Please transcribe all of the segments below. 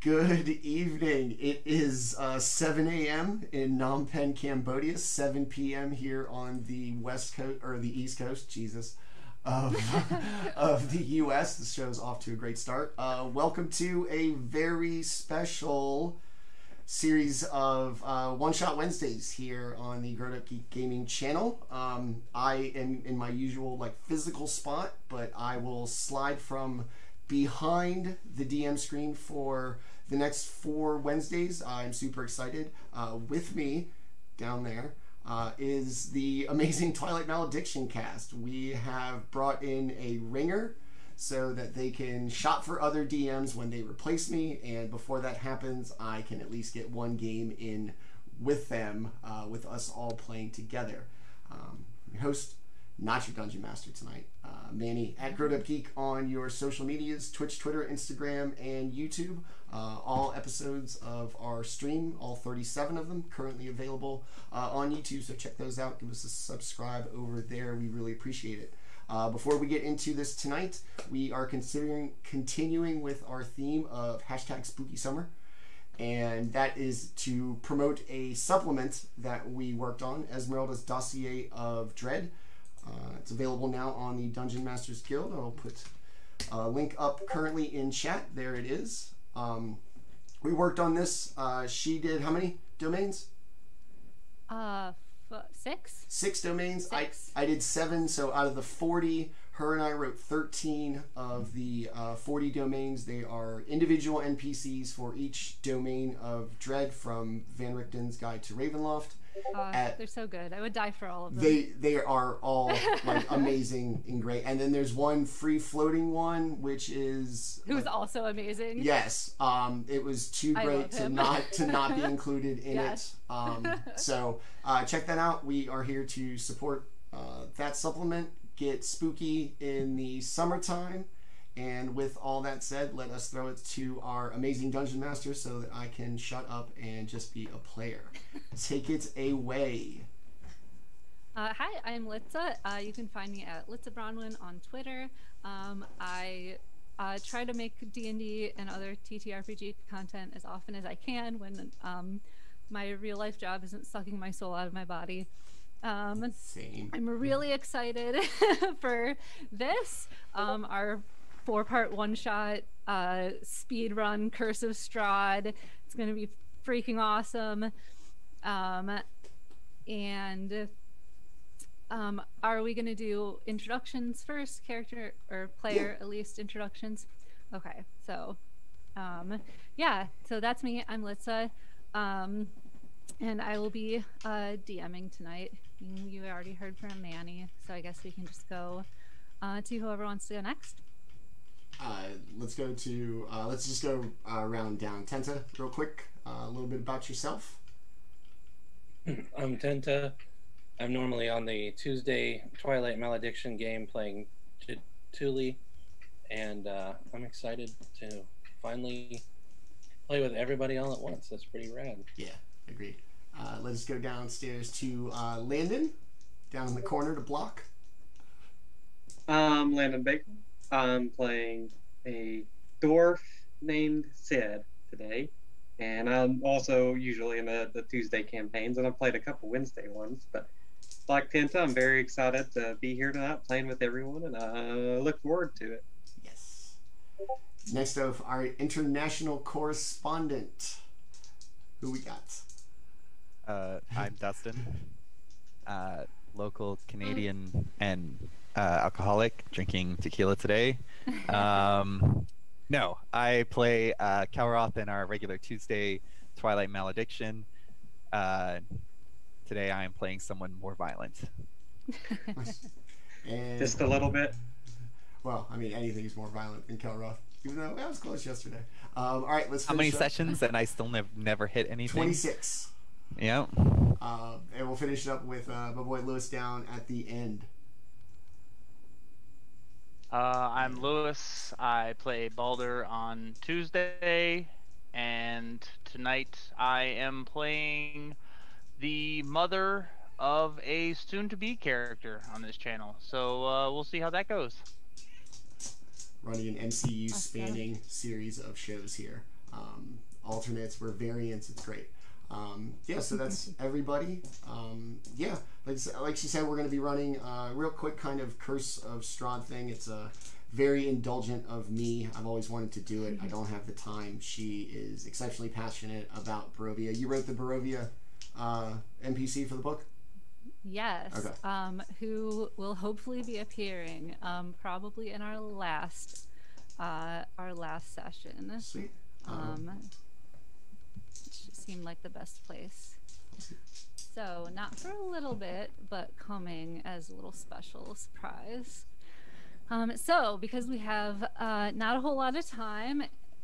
Good evening. It is 7 a.m. in Phnom Penh, Cambodia. 7 p.m. here on the west coast or the east coast. Jesus, of of the U.S. The show's off to a great start. Welcome to a very special series of One Shot Wednesdays here on the GrowedUpGeek gaming channel. I am in my usual physical spot, but I will slide from behind the DM screen for the next 4 Wednesdays. I'm super excited. With me down there is the amazing Twilight Malediction cast. We have brought in a ringer so that they can shop for other DMs when they replace me, and before that happens, I can at least get 1 game in with them, with us all playing together. Your host, not your Dungeon Master tonight, Manny at GrowedUpGeek on your social medias, Twitch, Twitter, Instagram, and YouTube. All episodes of our stream, all 37 of them, currently available on YouTube, so check those out. Give us a subscribe over there. We really appreciate it. Before we get into this tonight, we are continuing with our theme of #SpookySummer, and that is to promote a supplement that we worked on, Esmeralda's Dossier of Dread. It's available now on the Dungeon Masters Guild. I'll put a link up currently in chat. There it is. We worked on this. She did how many domains? 6. 6 domains. 6. I did 7. So out of the 40, her and I wrote 13 of the 40 domains. They are individual NPCs for each domain of Dread, from Van Richten's Guide to Ravenloft. They're so good. I would die for all of them. They are all amazing and great. And then there's one free floating one, which is who's also amazing. Yes. It was too great to not be included in it. So check that out. We are here to support that supplement. Get spooky in the summertime. And with all that said, let us throw it to our amazing Dungeon Master so that I can shut up and just be a player. Take it away. Hi, I'm Litza. You can find me at Litza Bronwyn on Twitter. I try to make D&D and other TTRPG content as often as I can when my real life job isn't sucking my soul out of my body. Same. I'm really excited for this. Our 4-part one-shot speed run Curse of Strahd. It's going to be freaking awesome. Are we going to do introductions first? Character or player, at least introductions? Okay, so yeah, so that's me. I'm Litza. And I will be DMing tonight. You already heard from Manny, so I guess we can just go to whoever wants to go next. Let's just go around down. Tenta, real quick. A little bit about yourself. I'm Tenta. I'm normally on the Tuesday Twilight Malediction game playing Tuli, and I'm excited to finally play with everybody all at once. That's pretty rad. Yeah, agreed. Let's go downstairs to Landon, down in the corner to block. Landon Baker. I'm playing a dwarf named Sid today, and I'm also usually in the Tuesday campaigns, and I've played a couple Wednesday ones, but like Tenta, I'm very excited to be here tonight playing with everyone, and I look forward to it. Yes. Next up, our international correspondent. Who we got? I'm Dustin, local Canadian and alcoholic, drinking tequila today. No, I play Kalroth in our regular Tuesday Twilight Malediction. Today I am playing someone more violent. And, just a little bit. Well, I mean, anything's more violent than Kalroth, even though that was close yesterday. All right, let's finish. How many up. Sessions and I still never hit anything? 26. Yeah. And we'll finish it up with my boy Lewis down at the end. I'm Lewis. I play Balder on Tuesday, and tonight I am playing the mother of a soon-to-be character on this channel. So we'll see how that goes. Running an MCU spanning series of shows here. alternates, we're variants. It's great. Yeah, so that's everybody. Yeah, like she said, we're going to be running a real quick kind of Curse of Strahd thing. It's a very indulgent of me. I've always wanted to do it. I don't have the time. She is exceptionally passionate about Barovia. You wrote the Barovia NPC for the book? Yes. Okay. Who will hopefully be appearing probably in our last session. Sweet. Seemed like the best place. So not for a little bit, but coming as a little special surprise. So because we have not a whole lot of time,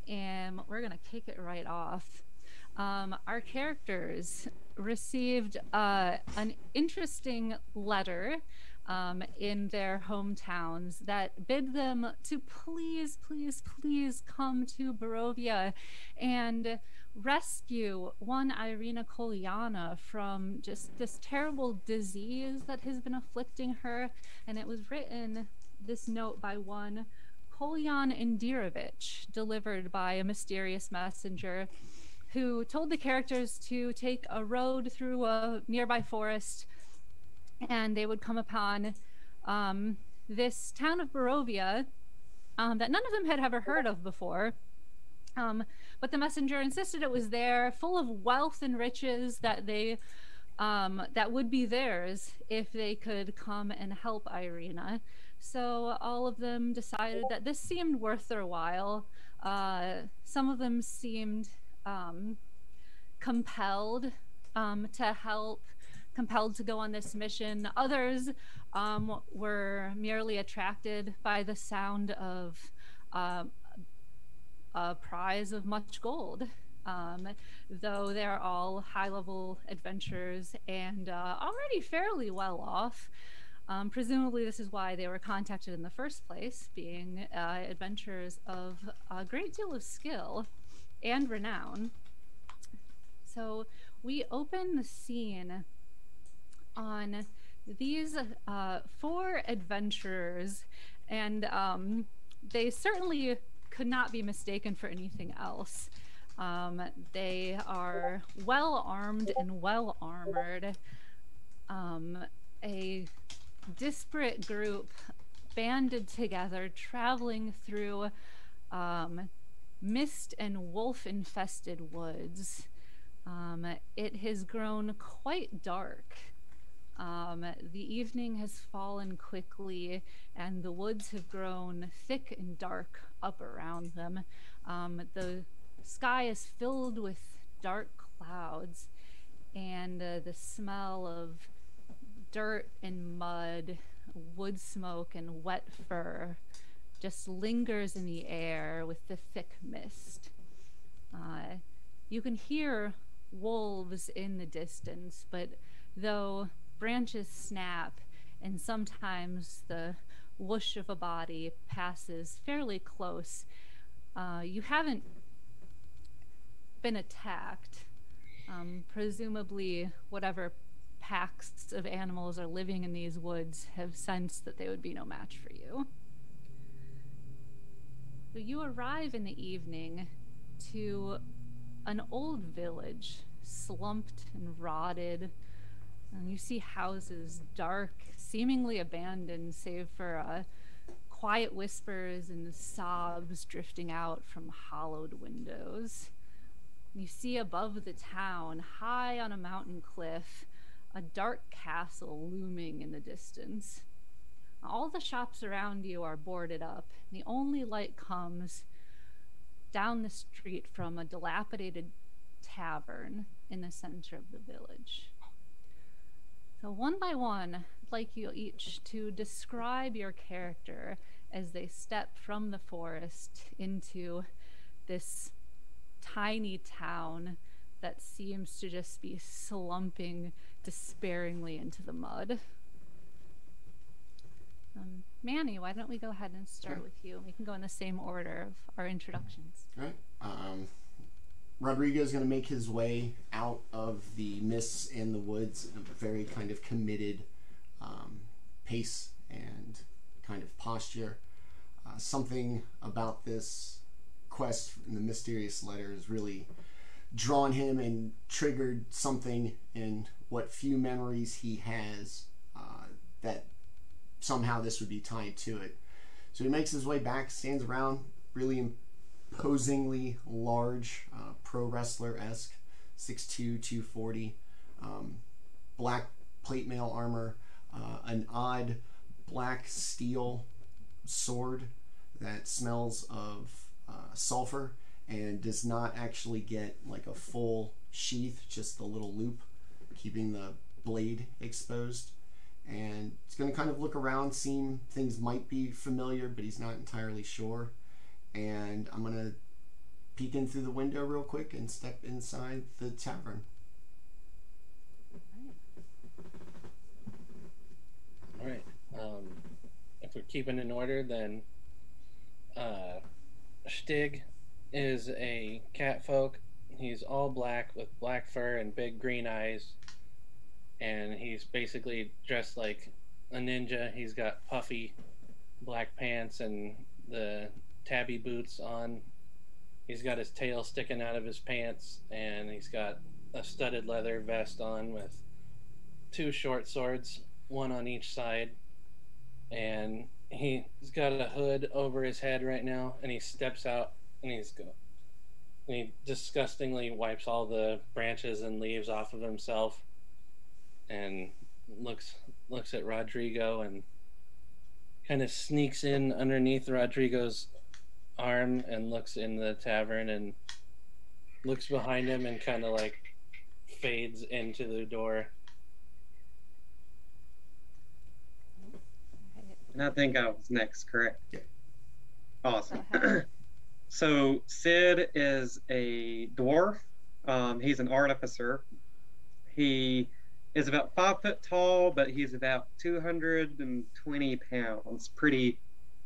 and we're gonna kick it right off. Our characters received an interesting letter in their hometowns that bid them to please, please, please come to Barovia and rescue one Irina Kolyana from just this terrible disease that has been afflicting her. And it was written, this note, by one Kolyan Indirovich, delivered by a mysterious messenger who told the characters to take a road through a nearby forest, and they would come upon this town of Barovia that none of them had ever heard of before. But the messenger insisted it was there, full of wealth and riches that they that would be theirs if they could come and help Irina. So all of them decided that this seemed worth their while. Some of them seemed compelled to help, compelled to go on this mission. Others were merely attracted by the sound of a prize of much gold, though they're all high-level adventurers and already fairly well off. Presumably this is why they were contacted in the first place, being adventurers of a great deal of skill and renown. So we open the scene on these 4 adventurers, and they certainly could not be mistaken for anything else. They are well armed and well armored. A disparate group banded together, traveling through mist and wolf-infested woods. It has grown quite dark. The evening has fallen quickly, and the woods have grown thick and dark up around them. The sky is filled with dark clouds, and the smell of dirt and mud, wood smoke, and wet fur just lingers in the air with the thick mist. You can hear wolves in the distance, but though branches snap and sometimes the whoosh of a body passes fairly close, you haven't been attacked. Presumably whatever packs of animals are living in these woods have sensed that they would be no match for you. So you arrive in the evening to an old village, slumped and rotted. And you see houses dark, seemingly abandoned, save for quiet whispers and sobs drifting out from hollowed windows. You see above the town, high on a mountain cliff, a dark castle looming in the distance. All the shops around you are boarded up. The only light comes down the street from a dilapidated tavern in the center of the village. So one by one, I'd like you each to describe your character as they step from the forest into this tiny town that seems to just be slumping despairingly into the mud. Manny, why don't we go ahead and start with you? We can go in the same order of our introductions. All right. Roderigo is going to make his way out of the mists in the woods in a very kind of committed pace and kind of posture. Something about this quest in the mysterious letter has really drawn him and triggered something in what few memories he has, that somehow this would be tied to it. So he makes his way back, stands around, really imposingly large, pro wrestler-esque, 6'2", 240, black plate mail armor, an odd black steel sword that smells of sulfur and does not actually get like a full sheath, just a little loop keeping the blade exposed. And he's going to kind of look around, seem things might be familiar, but he's not entirely sure. And I'm going to peek in through the window real quick and step inside the tavern. All right. If we're keeping in order, then Shtigg is a cat folk. He's all black with black fur and big green eyes. And he's basically dressed like a ninja. He's got puffy black pants and the tabby boots on. He's got his tail sticking out of his pants, and he's got a studded leather vest on with 2 short swords, one on each side. And he's got a hood over his head right now, and he steps out, and he disgustingly wipes all the branches and leaves off of himself, and looks at Roderigo and kind of sneaks in underneath Rodrigo's arm and looks in the tavern and looks behind him and kind of like fades into the door. And I think I was next, correct? Yeah. Awesome. So Sid is a dwarf. He's an artificer. He is about 5 foot tall, but he's about 220 pounds, pretty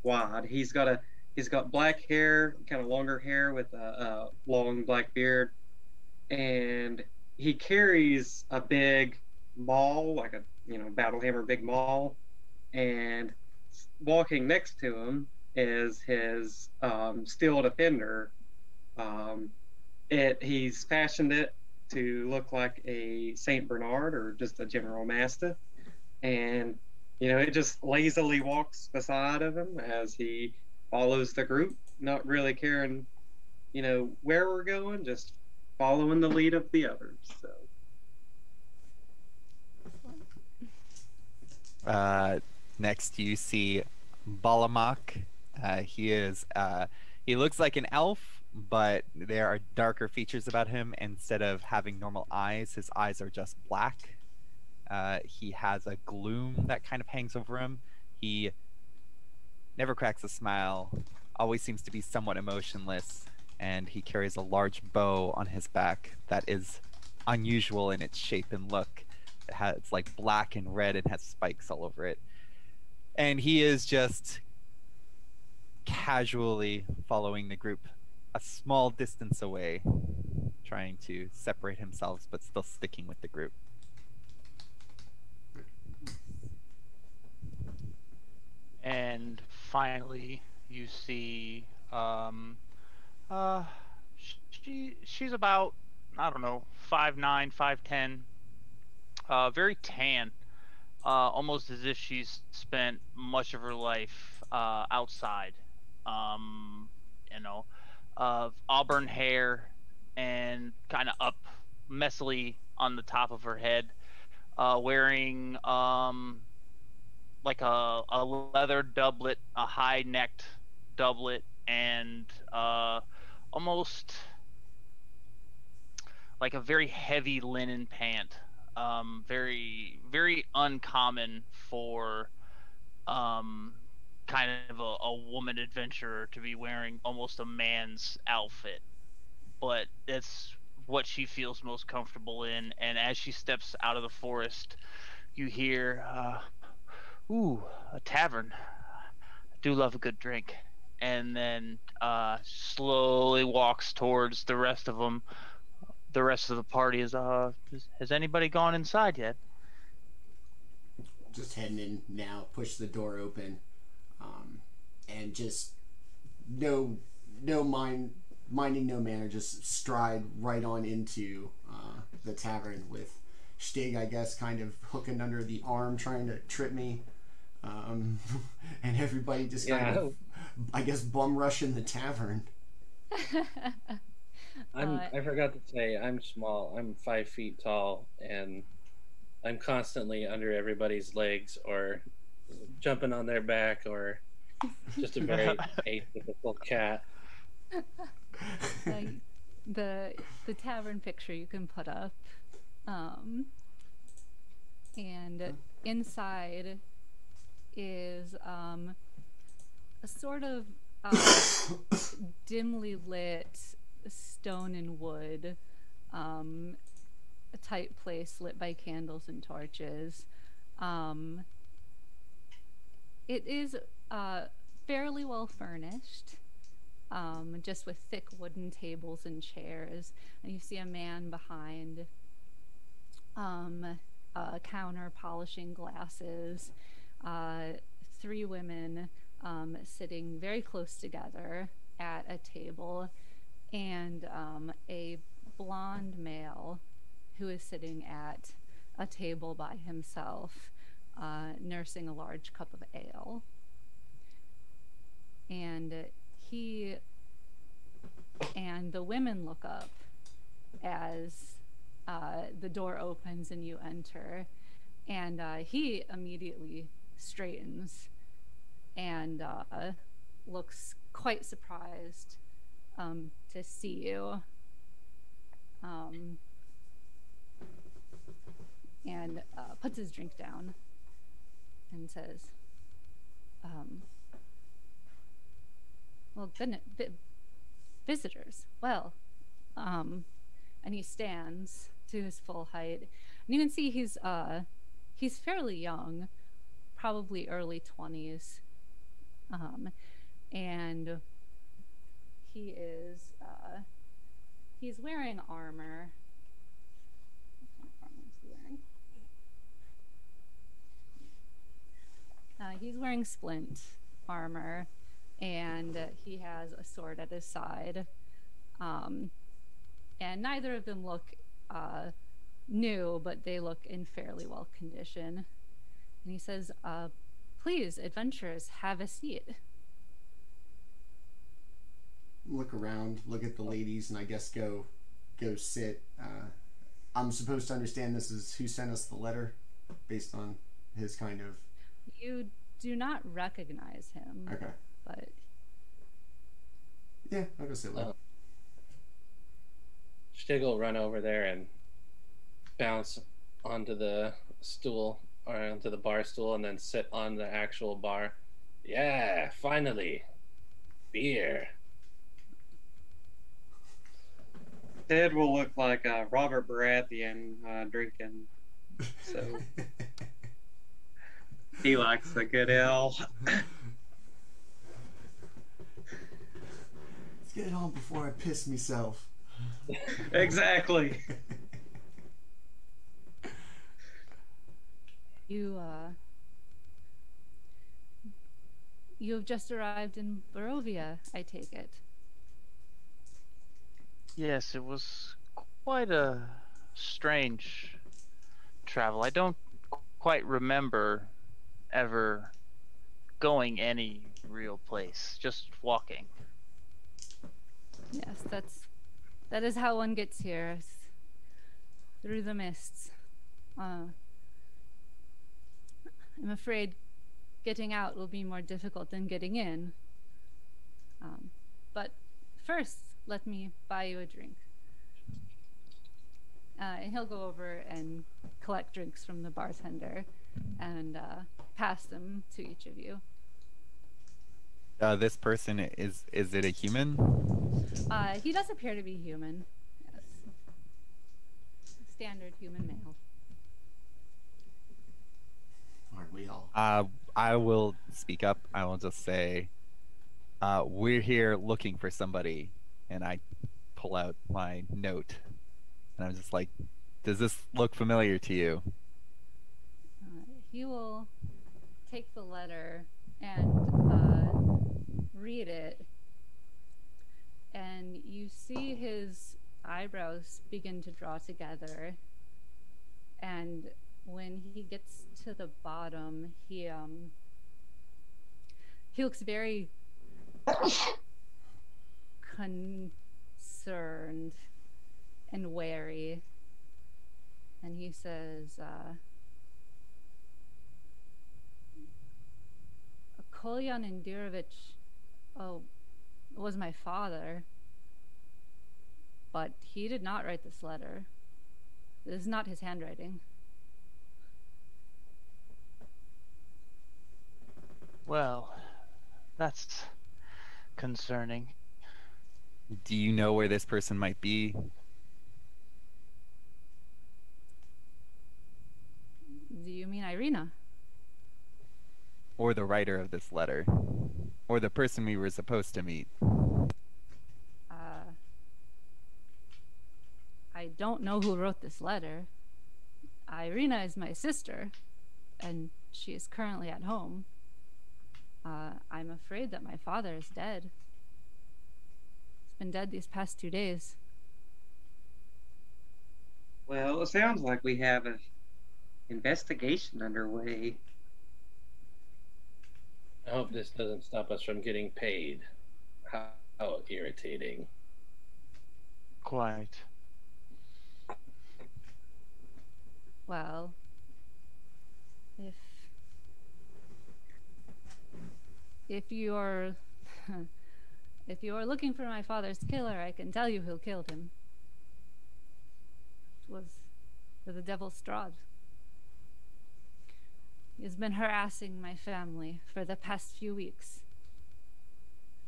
wide. He's got black hair, kind of longer hair with a long black beard, and he carries a big maul, like a battle hammer, big maul, and walking next to him is his steel defender. He's fashioned it to look like a Saint Bernard or just a General Mastiff, and it just lazily walks beside of him as he follows the group, not really caring where we're going, just following the lead of the others. So next you see Balamok. He looks like an elf, but there are darker features about him. Instead of having normal eyes, his eyes are just black. He has a gloom that kind of hangs over him. He never cracks a smile, always seems to be somewhat emotionless, and he carries a large bow on his back that is unusual in its shape and look. It's like black and red and has spikes all over it. And he is just casually following the group a small distance away, trying to separate himself but still sticking with the group. And finally, you see, she's about, I don't know, 5'9", 5'10", very tan, almost as if she's spent much of her life outside. Auburn hair and kind of up messily on the top of her head, wearing like a leather doublet, a high-necked doublet, and almost like a very heavy linen pant. Very, very uncommon for kind of a woman adventurer to be wearing almost a man's outfit. But it's what she feels most comfortable in. And as she steps out of the forest, you hear, ooh, a tavern. I do love a good drink. And then slowly walks towards the rest of them. The rest of the party is, has anybody gone inside yet? Just heading in now, push the door open, and just no minding no manner, just stride right on into the tavern with Shtigg, I guess, kind of hooking under the arm, trying to trip me, and everybody just kind of, I guess, bum rushing the tavern. I forgot to say, I'm small. I'm 5 feet tall, and I'm constantly under everybody's legs or jumping on their back, or just a very atypical cat. The tavern picture you can put up, and inside is a sort of dimly lit stone and wood a tight place lit by candles and torches. It is fairly well furnished, just with thick wooden tables and chairs, and you see a man behind a counter polishing glasses, 3 women sitting very close together at a table, and a blonde male who is sitting at a table by himself, nursing a large cup of ale. And he and the women look up as the door opens and you enter, and he immediately straightens and looks quite surprised to see you, and puts his drink down and says, well, goodness, visitors, well, and he stands to his full height, and you can see he's fairly young, probably early 20s, and he is he's wearing armor. What armor is he wearing? He's wearing splint armor, and he has a sword at his side, and neither of them look new, but they look in fairly well condition. And he says, please, adventurers, have a seat. Look around, look at the ladies, and I guess go sit. I'm supposed to understand this is who sent us the letter, based on his kind of... You do not recognize him. Okay. But... yeah, I'll go sit with him. Shtigg will run over there and bounce onto the stool, or onto the bar stool, and then sit on the actual bar. Yeah, finally. Beer. Ted will look like Robert Baratheon drinking, so he likes a good ale. Let's get it on before I piss myself. Exactly. You have just arrived in Barovia, I take it. Yes, it was quite a strange travel. I don't quite remember ever going any real place, just walking. Yes, that is how one gets here, through the mists. I'm afraid getting out will be more difficult than getting in. But first, let me buy you a drink. And he'll go over and collect drinks from the bartender and pass them to each of you. This person, is it a human? He does appear to be human. Yes. Standard human male. Aren't we all? I will speak up. I will just say, we're here looking for somebody. And I pull out my note. And I'm just like, does this look familiar to you? He will take the letter and read it. and you see his eyebrows begin to draw together. And when he gets to the bottom, he looks very concerned and wary, and he says, Kolyan Indirovich, was my father, but he did not write this letter. This is not his handwriting. Well, that's concerning. Do you know where this person might be? Do you mean Irina? Or the writer of this letter? Or the person we were supposed to meet? I don't know who wrote this letter. Irina is my sister, and she is currently at home. I'm afraid that my father is dead. He's been dead these past 2 days. Well, it sounds like we have an investigation underway. I hope this doesn't stop us from getting paid. How irritating. Quite. Well, if you're if you are looking for my father's killer, I can tell you who killed him. It was the Devil Strahd. He has been harassing my family for the past few weeks.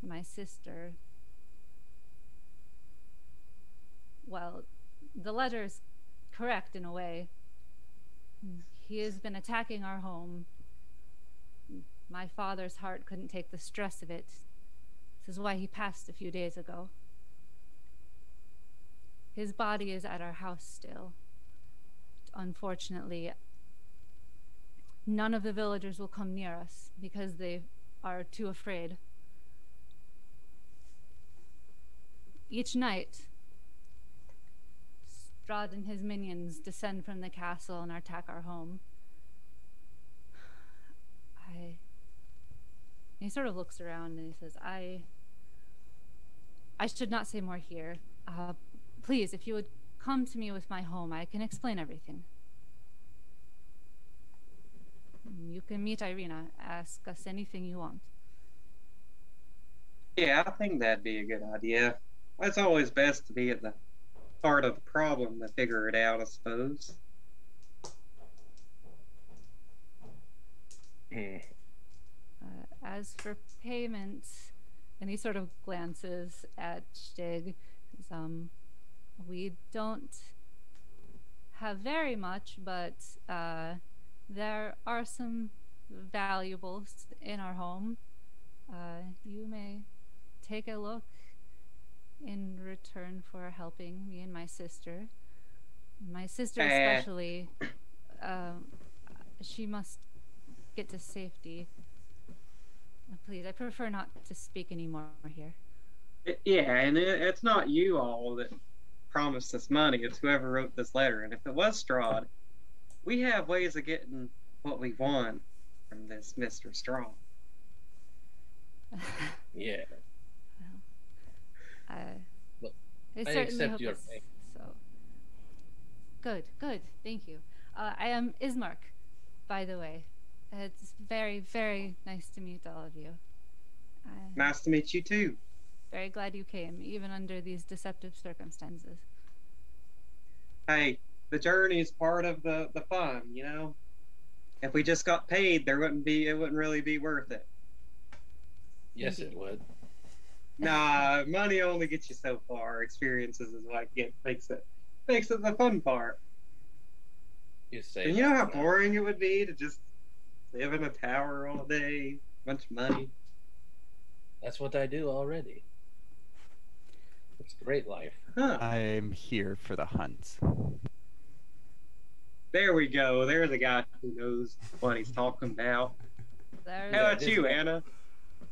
My sister... Well, the letter is correct in a way. He has been attacking our home. My father's heart couldn't take the stress of it. This is why he passed a few days ago. His body is at our house still. Unfortunately, none of the villagers will come near us because they are too afraid. Each night, Strahd and his minions descend from the castle and attack our home. He sort of looks around and he says, I should not say more here. Please, if you would come to me with my home, I can explain everything. You can meet Irina. Ask us anything you want. Yeah, I think that'd be a good idea. It's always best to be at the heart of the problem to figure it out, I suppose. As for payment, and he sort of glances at Shtigg, we don't have very much, but there are some valuables in our home. You may take a look in return for helping me and my sister. My sister especially, she must get to safety. Please, I prefer not to speak anymore here. Yeah, and it's not you all that promised us money. It's whoever wrote this letter. And if it was Strahd, we have ways of getting what we want from this Mr. Strahd. Yeah. Well, I I certainly accept hope your it's pay. so. Good, thank you. I am Ismark, by the way. It's very, very nice to meet all of you. Nice to meet you too. Very glad you came, even under these deceptive circumstances. Hey, the journey is part of the fun, you know? If we just got paid, it wouldn't really be worth it. Yes, it would. Nah, money only gets you so far. Experiences is what makes it the fun part. You say. And you know how boring it would be to just live in a tower all day, bunch of money. That's what I do already. It's a great life. Huh. I'm here for the hunt. There we go. There's a guy who knows what he's talking about. There's How about you, Anna?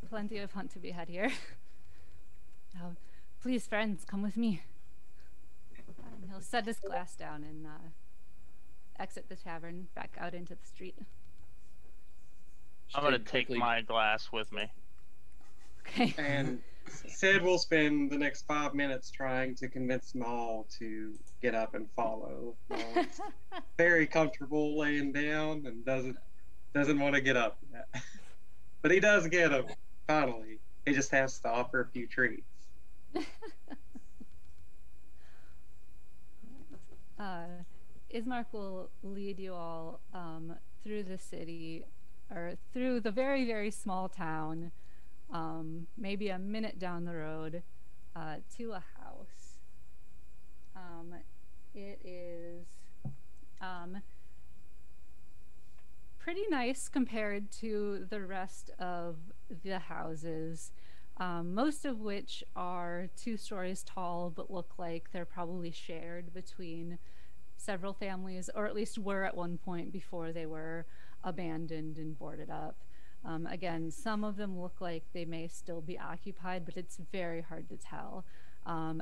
plenty of hunt to be had here. Please, friends, come with me. And he'll set his glass down and exit the tavern back out into the street. I'm gonna Shtigg take quickly- my glass with me. Okay. And Sid will spend the next 5 minutes trying to convince Maul to get up and follow. Maul's very comfortable laying down and doesn't want to get up yet. But he does get up, finally. He just has to offer a few treats. Ismark will lead you all through the city, or through the very, very small town, maybe a minute down the road, to a house. It is pretty nice compared to the rest of the houses, most of which are 2 stories tall but look like they're probably shared between several families, or at least were at one point before they were abandoned and boarded up. Again, some of them look like they may still be occupied, but it's very hard to tell.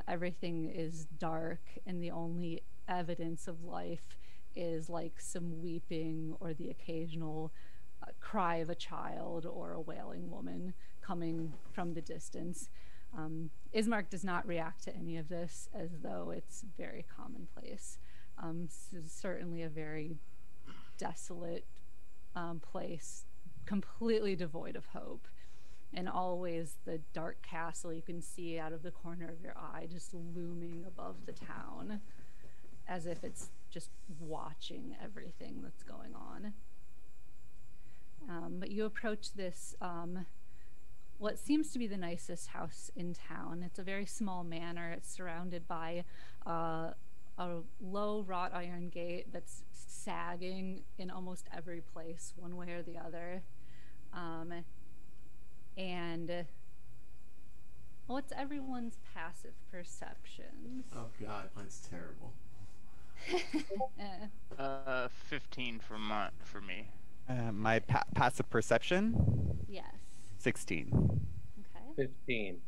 Everything is dark, and the only evidence of life is like some weeping or the occasional cry of a child or a wailing woman coming from the distance. Ismark does not react to any of this as though it's very commonplace. This is certainly a very desolate place, completely devoid of hope, and always the dark castle you can see out of the corner of your eye just looming above the town, as if it's just watching everything that's going on. But you approach this, what seems to be the nicest house in town. It's a very small manor. It's surrounded by a low wrought iron gate that's sagging in almost every place, one way or the other. And what's everyone's passive perceptions? Oh God, mine's terrible. 15 for me. My passive perception, Yes. 16. Okay. 15.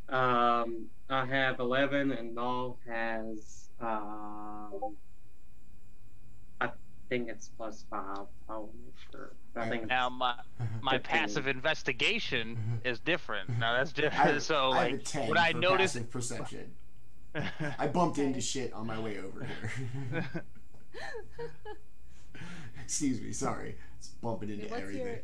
I have 11, and Maul has, I think it's +5. I'll make sure. I think Now my 15. passive investigation is different. Now that's different. So I have a like 10 when I for notice, passive perception. I bumped into shit on my way over here. Excuse me, sorry. It's bumping into everything.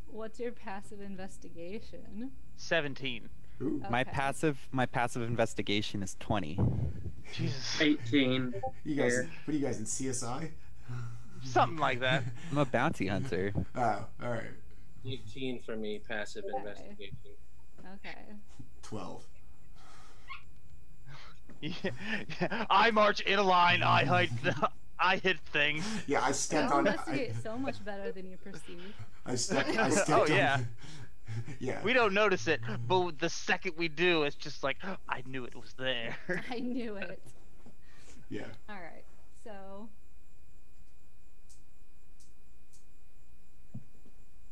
What's your passive investigation? 17. Ooh. Okay. My passive investigation is 20. Jesus, 18. You guys, Here. what are you guys in CSI? something like that. I'm a bounty hunter. Oh, all right. 18 for me, passive Okay. investigation. Okay. 12. Yeah. I march in a line. I hit things. Yeah, I stepped Y'all on. investigate so much better than you perceive. I stepped Oh, on. yeah. Yeah. We don't notice it, but the second we do, it's just like, I knew it was there. I knew it. Yeah. All right. So,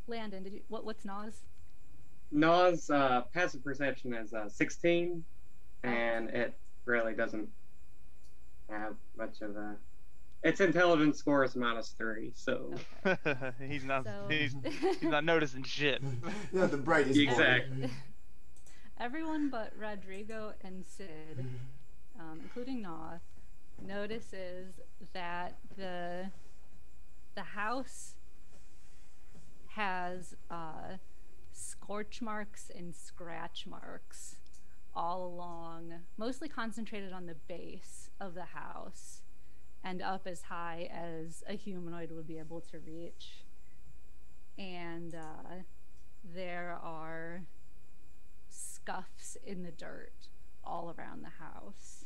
Landon, did you what's Nas? Na's passive perception is 16, and it really doesn't have much of a. Its intelligence score is -3, so. Okay. he's not. So- He's not noticing shit. Yeah, the brightest. boy. Exactly. Everyone but Roderigo and Sid, including Na, notices that the house has scorch marks and scratch marks all along, mostly concentrated on the base of the house and up as high as a humanoid would be able to reach. And there are scuffs in the dirt all around the house.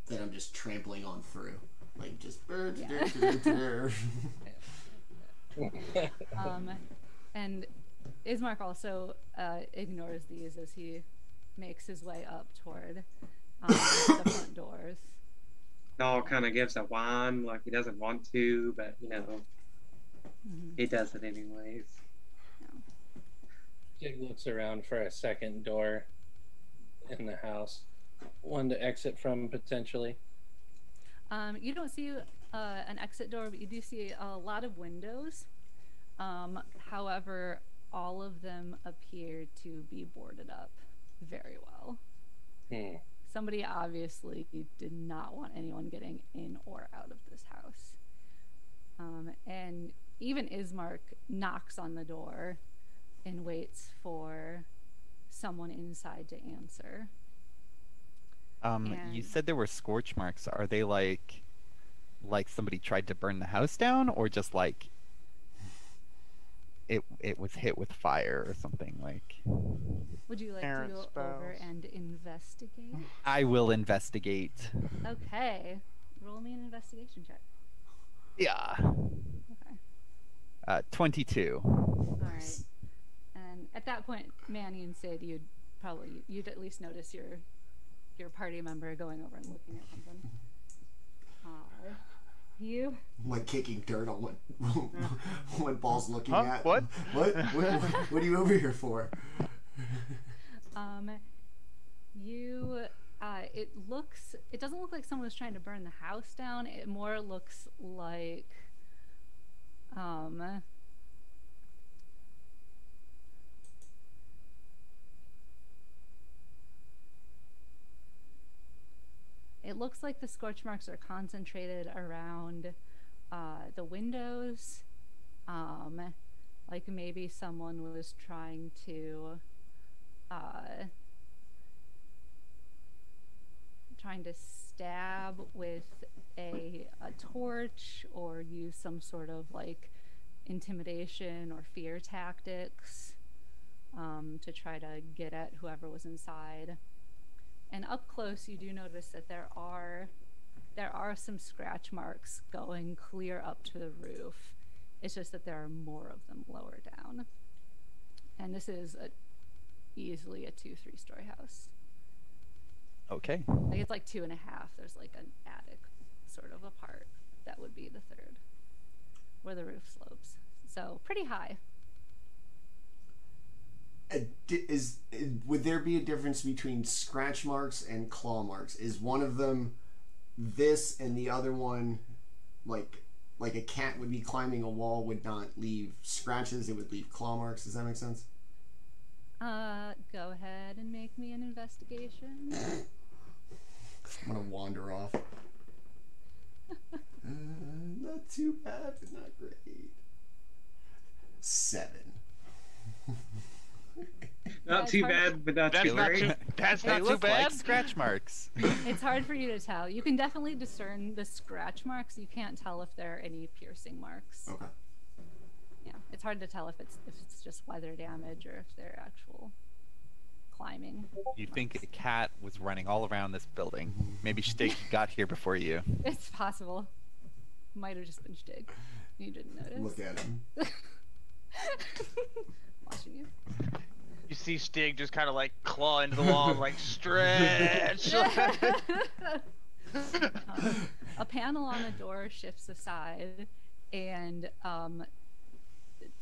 That I'm just trampling on through, like just. And Ismark also ignores these as he makes his way up toward the front doors. Na kind of gives a whine, like he doesn't want to, but you know, Mhm. he does it anyways. Shtigg looks around for a second door in the house, one to exit from potentially. You don't see an exit door, but you do see a lot of windows. However, all of them appear to be boarded up very well. Somebody obviously did not want anyone getting in or out of this house. And even Ismark knocks on the door and waits for someone inside to answer. You said there were scorch marks. Are they like somebody tried to burn the house down, or just like it was hit with fire or something? Like, would you like to go over and investigate? I will investigate. Okay, roll me an investigation check. Yeah. Okay. 22. All right. And at that point, Manny and Sid, you'd at least notice your party member going over and looking at something. You? I'm like kicking dirt on what Baul's looking at. What? What are you over here for? It doesn't look like someone was trying to burn the house down. It more looks like it looks like the scorch marks are concentrated around the windows. Like maybe someone was trying to stab with a torch or use some sort of like intimidation or fear tactics to try to get at whoever was inside. And up close, you do notice that there are some scratch marks going clear up to the roof. It's just that there are more of them lower down. And this is easily a 2-3 story house. Okay. Like it's like 2.5. There's like an attic sort of a part that would be the third, where the roof slopes. So pretty high. Would there be a difference between scratch marks and claw marks? Is one of them this and the other one like a cat would be climbing a wall, would not leave scratches, it would leave claw marks? Does that make sense? Go ahead and make me an investigation. I'm gonna wander off. Not too bad, but not great. 7. Not too bad, but not too great. That's They not too look bad. like scratch marks. It's hard for you to tell. You can definitely discern the scratch marks. You can't tell if there are any piercing marks. Okay. Yeah, it's hard to tell if it's just weather damage or if they're actual climbing. You think a cat was running all around this building? Maybe Shtigg got here before you. It's possible. Might have just been Shtigg. You didn't notice. Look at him. Watching you. You see Shtigg just kind of like claw into the wall and like stretch. A panel on the door shifts aside, and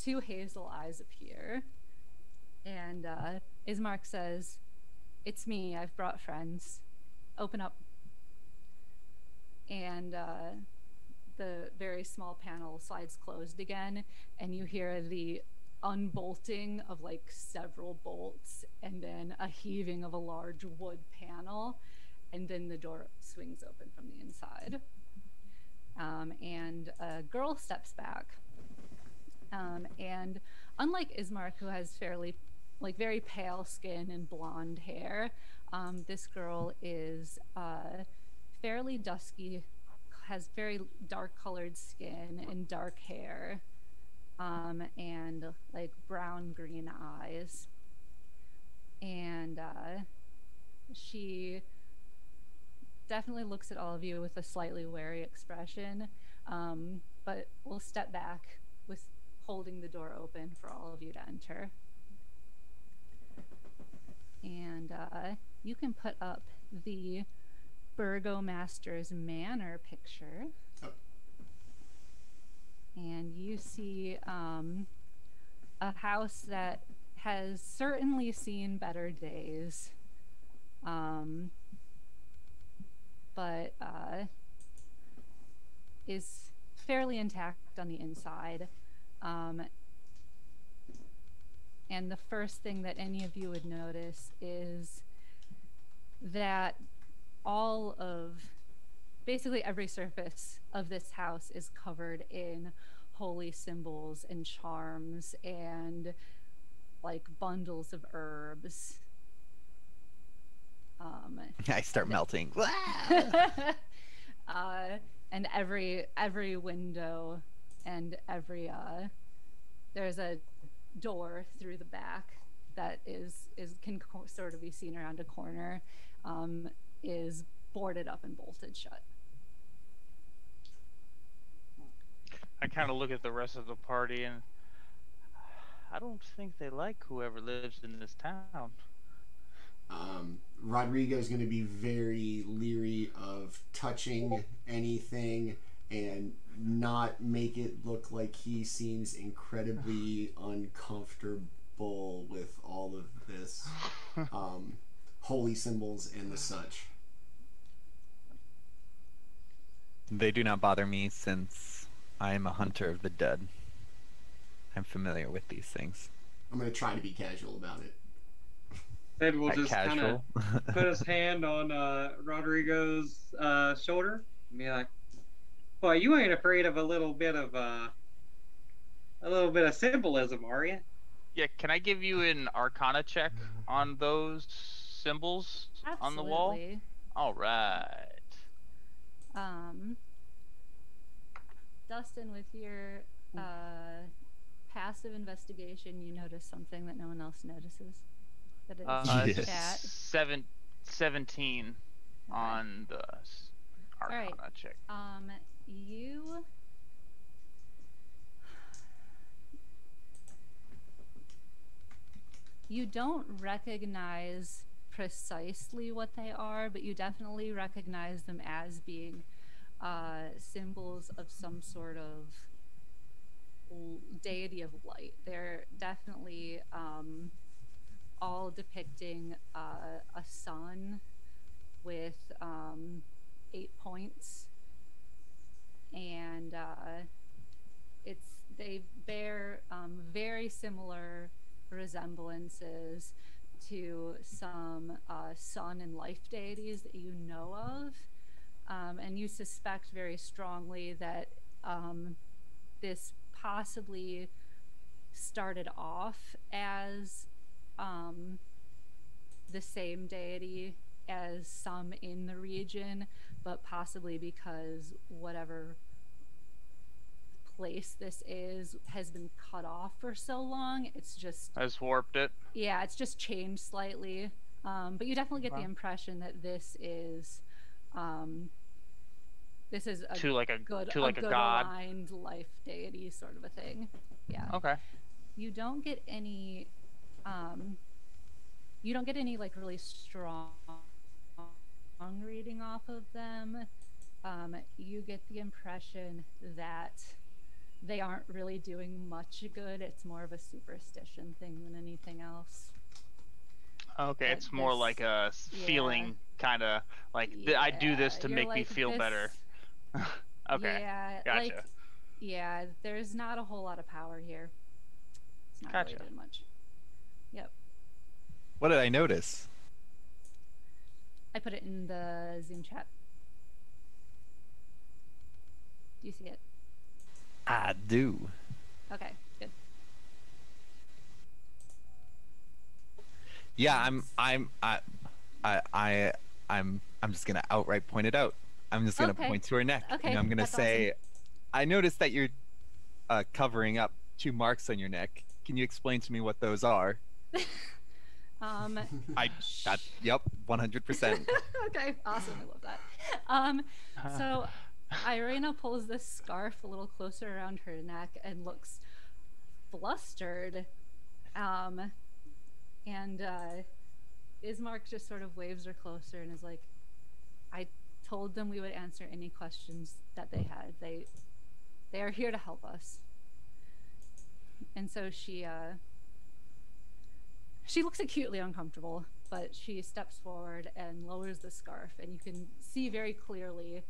2 hazel eyes appear. And Ismark says, "It's me. I've brought friends. Open up." And the very small panel slides closed again, and you hear the unbolting of like several bolts, and then a heaving of a large wood panel, and then the door swings open from the inside. And a girl steps back. And unlike Ismark, who has very pale skin and blonde hair, this girl is fairly dusky, has very dark colored skin and dark hair, and like brown green eyes. And she definitely looks at all of you with a slightly wary expression, but will step back with holding the door open for all of you to enter. And you can put up the Burgomaster's Manor picture. Oh. And you see a house that has certainly seen better days, but is fairly intact on the inside. And the first thing that any of you would notice is that basically every surface of this house is covered in holy symbols and charms and like bundles of herbs. I start melting. And every window and there's a door through the back that can sort of be seen around a corner, is boarded up and bolted shut. I kind of look at the rest of the party and I don't think they like whoever lives in this town. Roderigo's going to be very leery of touching anything and not make it look like he seems incredibly uncomfortable with all of this holy symbols and the such. They do not bother me since I am a hunter of the dead. I'm familiar with these things. I'm going to try to be casual about it. Ed will just kind of put his hand on Roderigo's shoulder and be like, "Boy, you ain't afraid of a little bit of symbolism, are you?" Yeah, can I give you an Arcana check on those symbols on the wall? Absolutely. All right. Dustin, with your passive investigation, you notice something that no one else notices. That is Yes. chat. 17 on the Arcana check. You don't recognize precisely what they are, but you definitely recognize them as being symbols of some sort of deity of light. They're definitely all depicting a sun with 8 points, and they bear very similar resemblances to some sun and life deities that you know of, and you suspect very strongly that this possibly started off as the same deity as some in the region, but possibly because whatever place this has been cut off for so long, it's just Has warped it. Yeah, it's just changed slightly, but you definitely get the impression that this is a good god aligned life deity sort of a thing. Yeah. Okay. You don't get any like really strong reading off of them. You get the impression that they aren't really doing much good. It's more of a superstition thing than anything else. Okay, But it's more like a feeling, kind of like I do this to make me feel better. Okay. Yeah, Gotcha. there's not a whole lot of power here. It's not Gotcha. really doing much. Yep. What did I notice? I put it in the Zoom chat. Do you see it? I do. Okay, good. Yeah, I'm just gonna outright point it out. I'm just gonna Okay. point to her neck. Okay, And I'm gonna that's say, I noticed that you're covering up 2 marks on your neck. Can you explain to me what those are? Yep, 100%. Okay, awesome. I love that. So Irina pulls this scarf a little closer around her neck and looks flustered. And Ismark just sort of waves her closer and is like, I told them we would answer any questions that they had. They are here to help us. And so she She looks acutely uncomfortable, but she steps forward and lowers the scarf, and you can see very clearly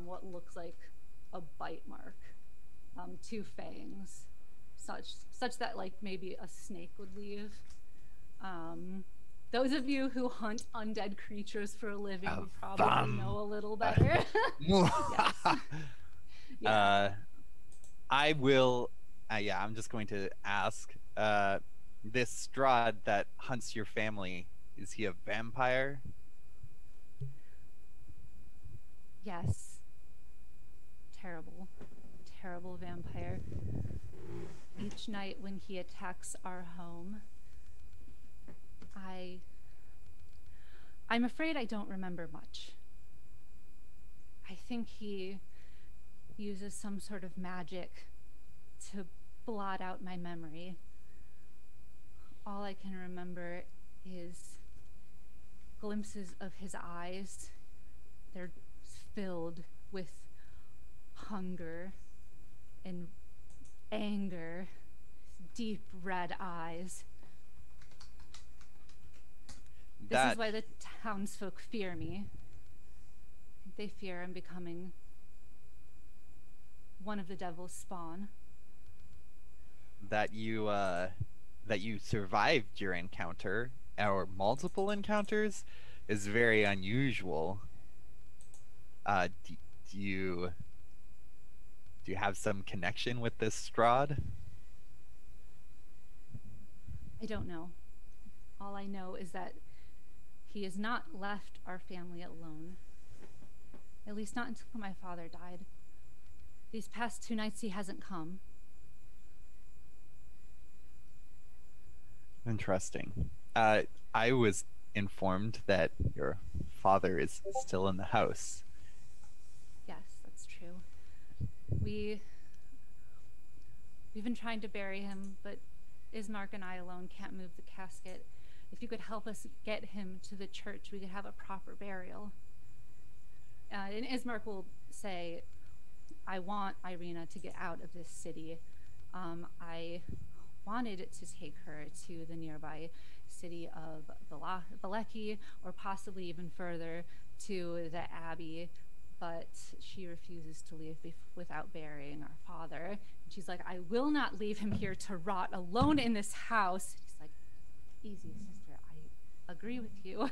what looks like a bite mark, 2 fangs, such that like maybe a snake would leave. Those of you who hunt undead creatures for a living probably know a little better. Yes. Yeah. I will. Yeah, I'm just going to ask. This Strahd that hunts your family, is he a vampire? Yes. Terrible, terrible vampire. Each night when he attacks our home, I'm afraid I don't remember much. I think he uses some sort of magic to blot out my memory. All I can remember is glimpses of his eyes. They're filled with hunger and anger, deep red eyes. This is why the townsfolk fear me. They fear I'm becoming one of the devil's spawn. That you survived your encounter, or multiple encounters, is very unusual. Do you have some connection with this Strahd? I don't know. All I know is that he has not left our family alone. At least not until my father died. These past 2 nights he hasn't come. Interesting. I was informed that your father is still in the house. Yes, that's true. We've been trying to bury him, but Ismark and I alone can't move the casket. If you could help us get him to the church, we could have a proper burial. And Ismark will say, I want Irina to get out of this city. I wanted to take her to the nearby city of Valeki, or possibly even further to the Abbey, but she refuses to leave without burying our father. And she's like, I will not leave him here to rot alone in this house. He's like, easy, sister, I agree with you.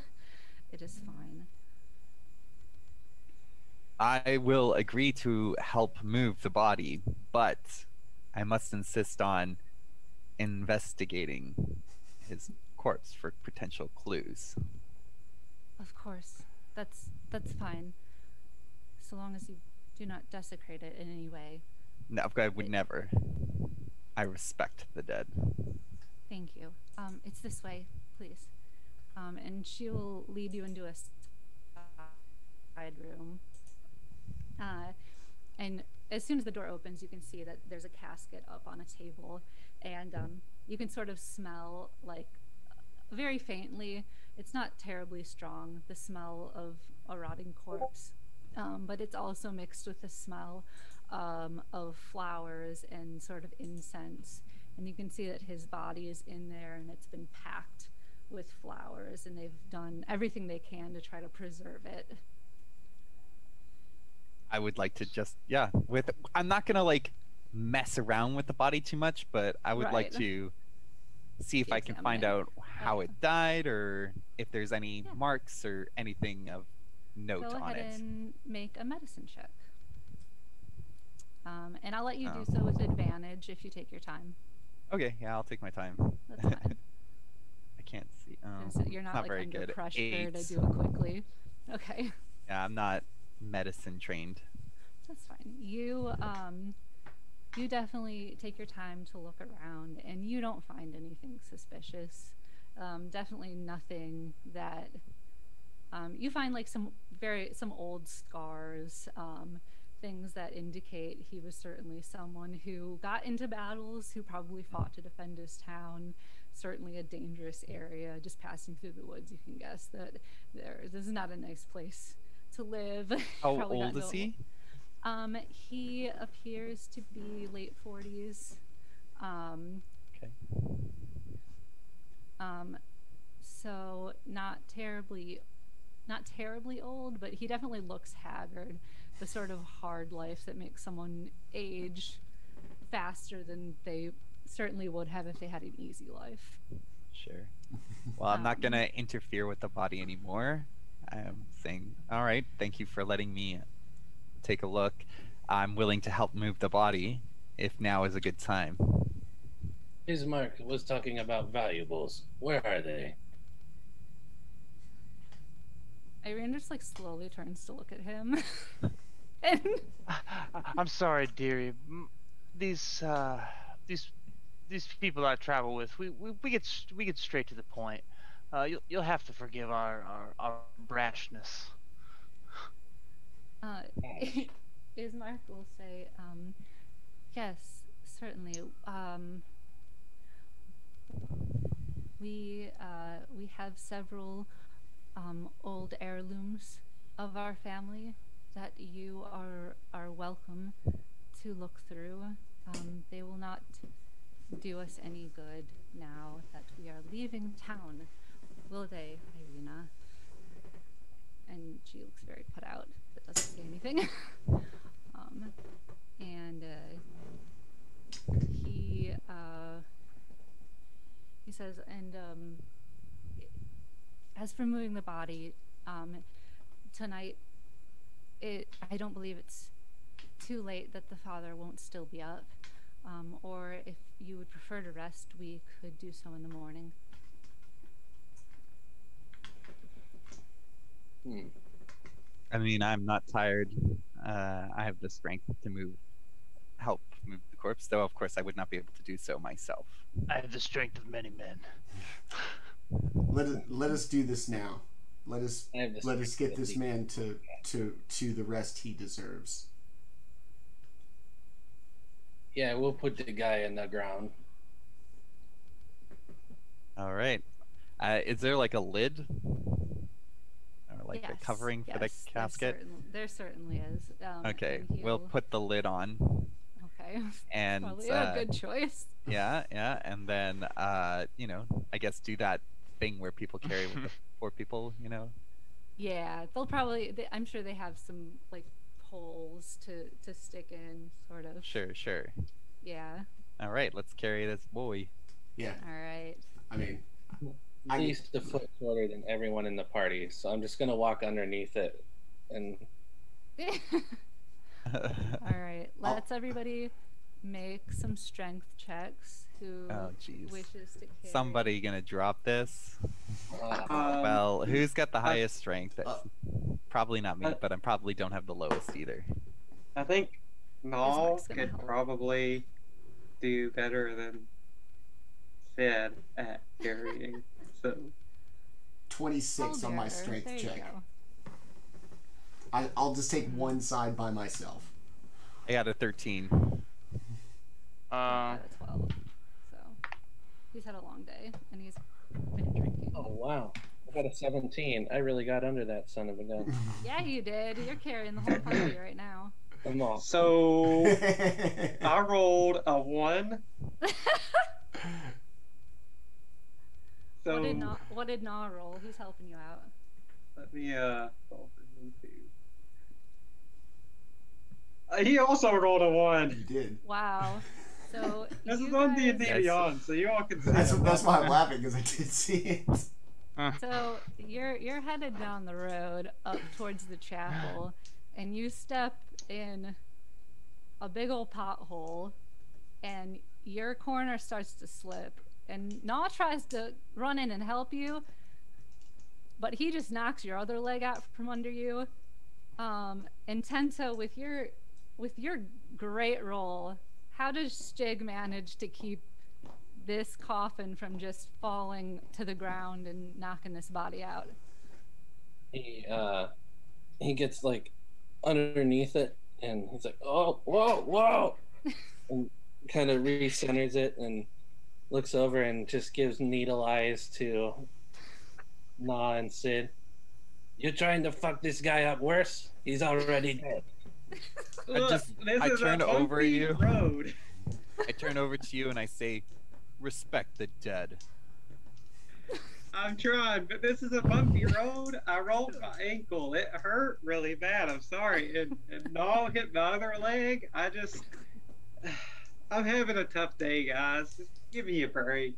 It is fine. I will agree to help move the body, but I must insist on investigating his corpse for potential clues. Of course, that's fine, so long as you do not desecrate it in any way. No, I would never. I respect the dead. Thank you. It's this way, please. And she will lead you into a side room. And as soon as the door opens, you can see that there's a casket up on a table, and you can sort of smell, like, very faintly. It's not terribly strong, the smell of a rotting corpse, but it's also mixed with the smell of flowers and sort of incense. And you can see that his body is in there, and it's been packed with flowers, and they've done everything they can to try to preserve it. I would like to just, I'm not gonna like mess around with the body too much, but I would like to see if I can find out how it died, or if there's any marks or anything of note on it. Go ahead and make a medicine check. And I'll let you do so with advantage if you take your time. Okay, yeah, I'll take my time. That's fine. I can't see. So you're not like very under good. pressure 8. to do it quickly. Okay. Yeah, I'm not medicine trained. That's fine. You definitely take your time to look around, and you don't find anything suspicious. Definitely nothing that you find, like some old scars, things that indicate he was certainly someone who got into battles, who probably fought to defend his town. Certainly a dangerous area. Just passing through the woods, you can guess that this is not a nice place to live. How old is he? He appears to be late 40s. Okay. So not terribly old, but he definitely looks haggard. The sort of hard life that makes someone age faster than they certainly would have if they had an easy life. Sure. Well, I'm not gonna interfere with the body anymore. I'm saying, all right, thank you for letting me take a look. I'm willing to help move the body if now is a good time. Bismarck was talking about valuables. Where are they? Irene just like slowly turns to look at him. And I'm sorry, dearie. These people I travel with, we get straight to the point. You'll have to forgive our brashness. Bismarck will say, yes, certainly. We have several old heirlooms of our family that you are welcome to look through. They will not do us any good now that we are leaving town, will they, Irina? And she looks very put out, but doesn't say anything. He says, and as for moving the body, tonight, I don't believe it's too late that the father won't still be up. Or if you would prefer to rest, we could do so in the morning. I mean, I'm not tired. I have the strength to help move the corpse, though of course I would not be able to do so myself. I have the strength of many men. Let us do this now. Let us get this man to the rest he deserves. Yeah, we'll put the guy in the ground. All right. Is there like a lid? Or like a covering for the casket? There certainly is. Okay, we'll put the lid on. Okay. And probably a good choice. Yeah, and then I guess do that thing where people carry with the 4 people, Yeah, they'll probably. I'm sure they have some like holes to stick in, sort of. Sure. Yeah. All right, let's carry this boy. Yeah. All right. I mean, At least a foot shorter than everyone in the party, so I'm just gonna walk underneath it, and. All right. Let's everybody make some strength checks. Who wishes to carry? Somebody gonna drop this? Well, who's got the highest strength? Probably not me, but I probably don't have the lowest either. I think Maul could probably do better than Sid at carrying. So 26 on my strength check. I'll just take one side by myself. I got a 13. I got a 12. So he's had a long day and he's been drinking. Oh wow. I got a 17. I really got under that son of a gun. Yeah, you did. You're carrying the whole party right now. I'm off. So I rolled a 1. So what did Na roll? Who's helping you out? Let me roll for him too. He also rolled a 1. You did. Wow. So this is on D&D Beyond, so you all can see that's why I'm laughing, because I did see it. So you're headed down the road up towards the chapel, and you step in a big old pothole, and your corner starts to slip, and Na tries to run in and help you, but he just knocks your other leg out from under you. And Tenta, with your great roll, how does Shtigg manage to keep this coffin from just falling to the ground and knocking this body out? He gets like underneath it, and he's like, "Oh, whoa!" and kind of recenters it and looks over and just gives needle eyes to Na and Sid. "You're trying to fuck this guy up worse? He's already dead." I turn over you. I turn over to you and I say, "Respect the dead." I'm trying, but this is a bumpy road. I rolled my ankle. It hurt really bad. I'm sorry. And Noel hit my other leg. I'm having a tough day, guys. Just give me a break.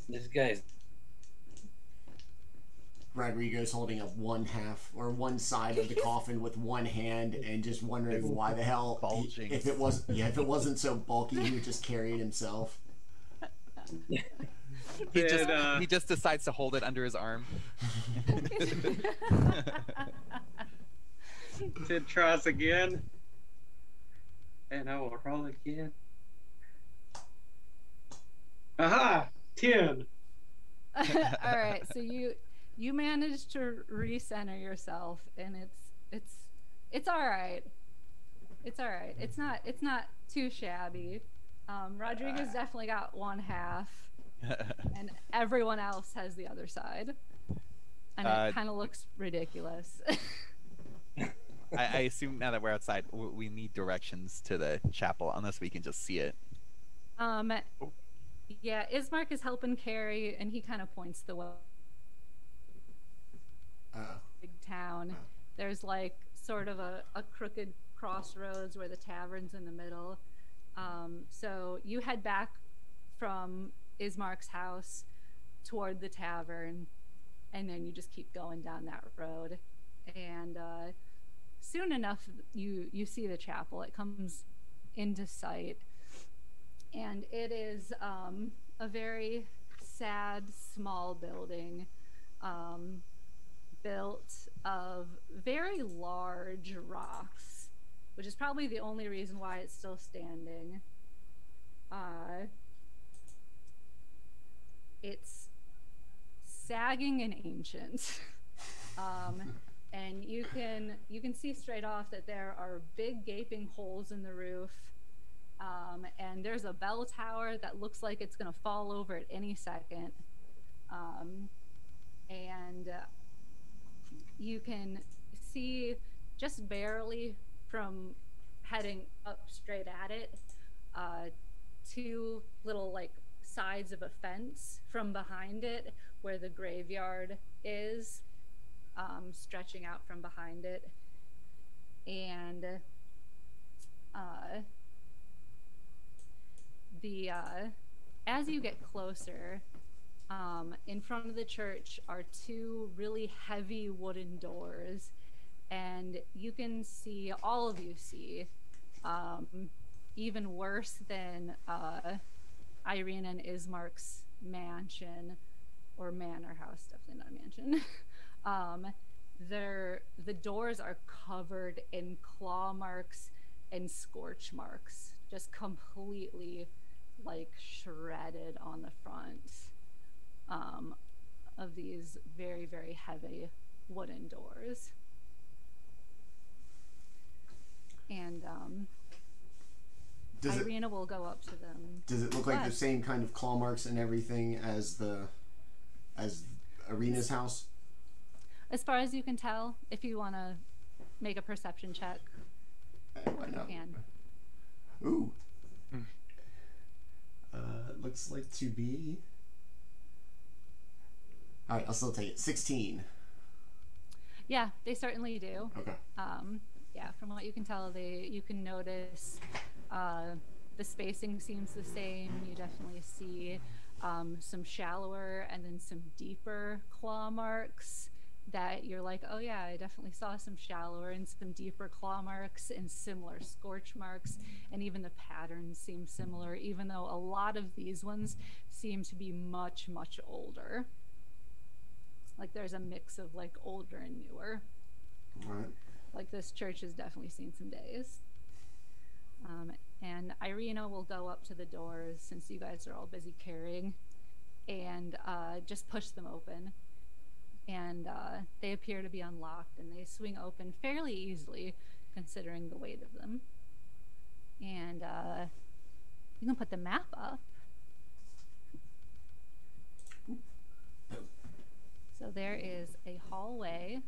This guy's Roderigo's holding up one side of the coffin with one hand and just wondering why the hell Bulging. if it wasn't so bulky, he would just carry it himself. He just decides to hold it under his arm. Sid tries again. And I will roll again. Aha! 10. All right, so you managed to recenter yourself, and it's all right. It's all right. It's not too shabby. Rodrigo's definitely got one half, and everyone else has the other side, and it kind of looks ridiculous. I assume now that we're outside, we need directions to the chapel, unless we can just see it. Yeah, Ismark is helping carry, and he kind of points the way. Big town. There's like sort of a crooked crossroads where the tavern's in the middle. So you head back from Ismark's house toward the tavern, and then you just keep going down that road. And soon enough, you see the chapel. It comes into sight, and it is a very sad, small building. Built of very large rocks, which is probably the only reason why it's still standing. It's sagging and ancient. And you can see straight off that there are big gaping holes in the roof. And there's a bell tower that looks like it's gonna fall over at any second. And you can see just barely from heading up straight at it, two little like sides of a fence from behind it where the graveyard is, stretching out from behind it. And as you get closer, in front of the church are two really heavy wooden doors, and you can see, all of you see, even worse than Irene and Ismark's mansion, or manor house, definitely not a mansion. The doors are covered in claw marks and scorch marks, just completely like shredded on the front of these very, very heavy wooden doors. And Irina will go up to them. Does it look like the same kind of claw marks and everything as Irina's house? As far as you can tell, if you want to make a perception check, why not? You can. Ooh. Looks like to be. All right, I'll still take it. 16. Yeah, they certainly do. Okay. Yeah, from what you can tell, you can notice the spacing seems the same. You definitely see some shallower and then some deeper claw marks that you're like, oh yeah, I definitely saw some shallower and some deeper claw marks and similar scorch marks, and even the patterns seem similar, even though a lot of these ones seem to be much, much older. Like there's a mix of like older and newer. All right. Like this church has definitely seen some days. And Irina will go up to the doors, since you guys are all busy carrying, and just push them open. And they appear to be unlocked, and they swing open fairly easily considering the weight of them. And you can put the map up. So there is a hallway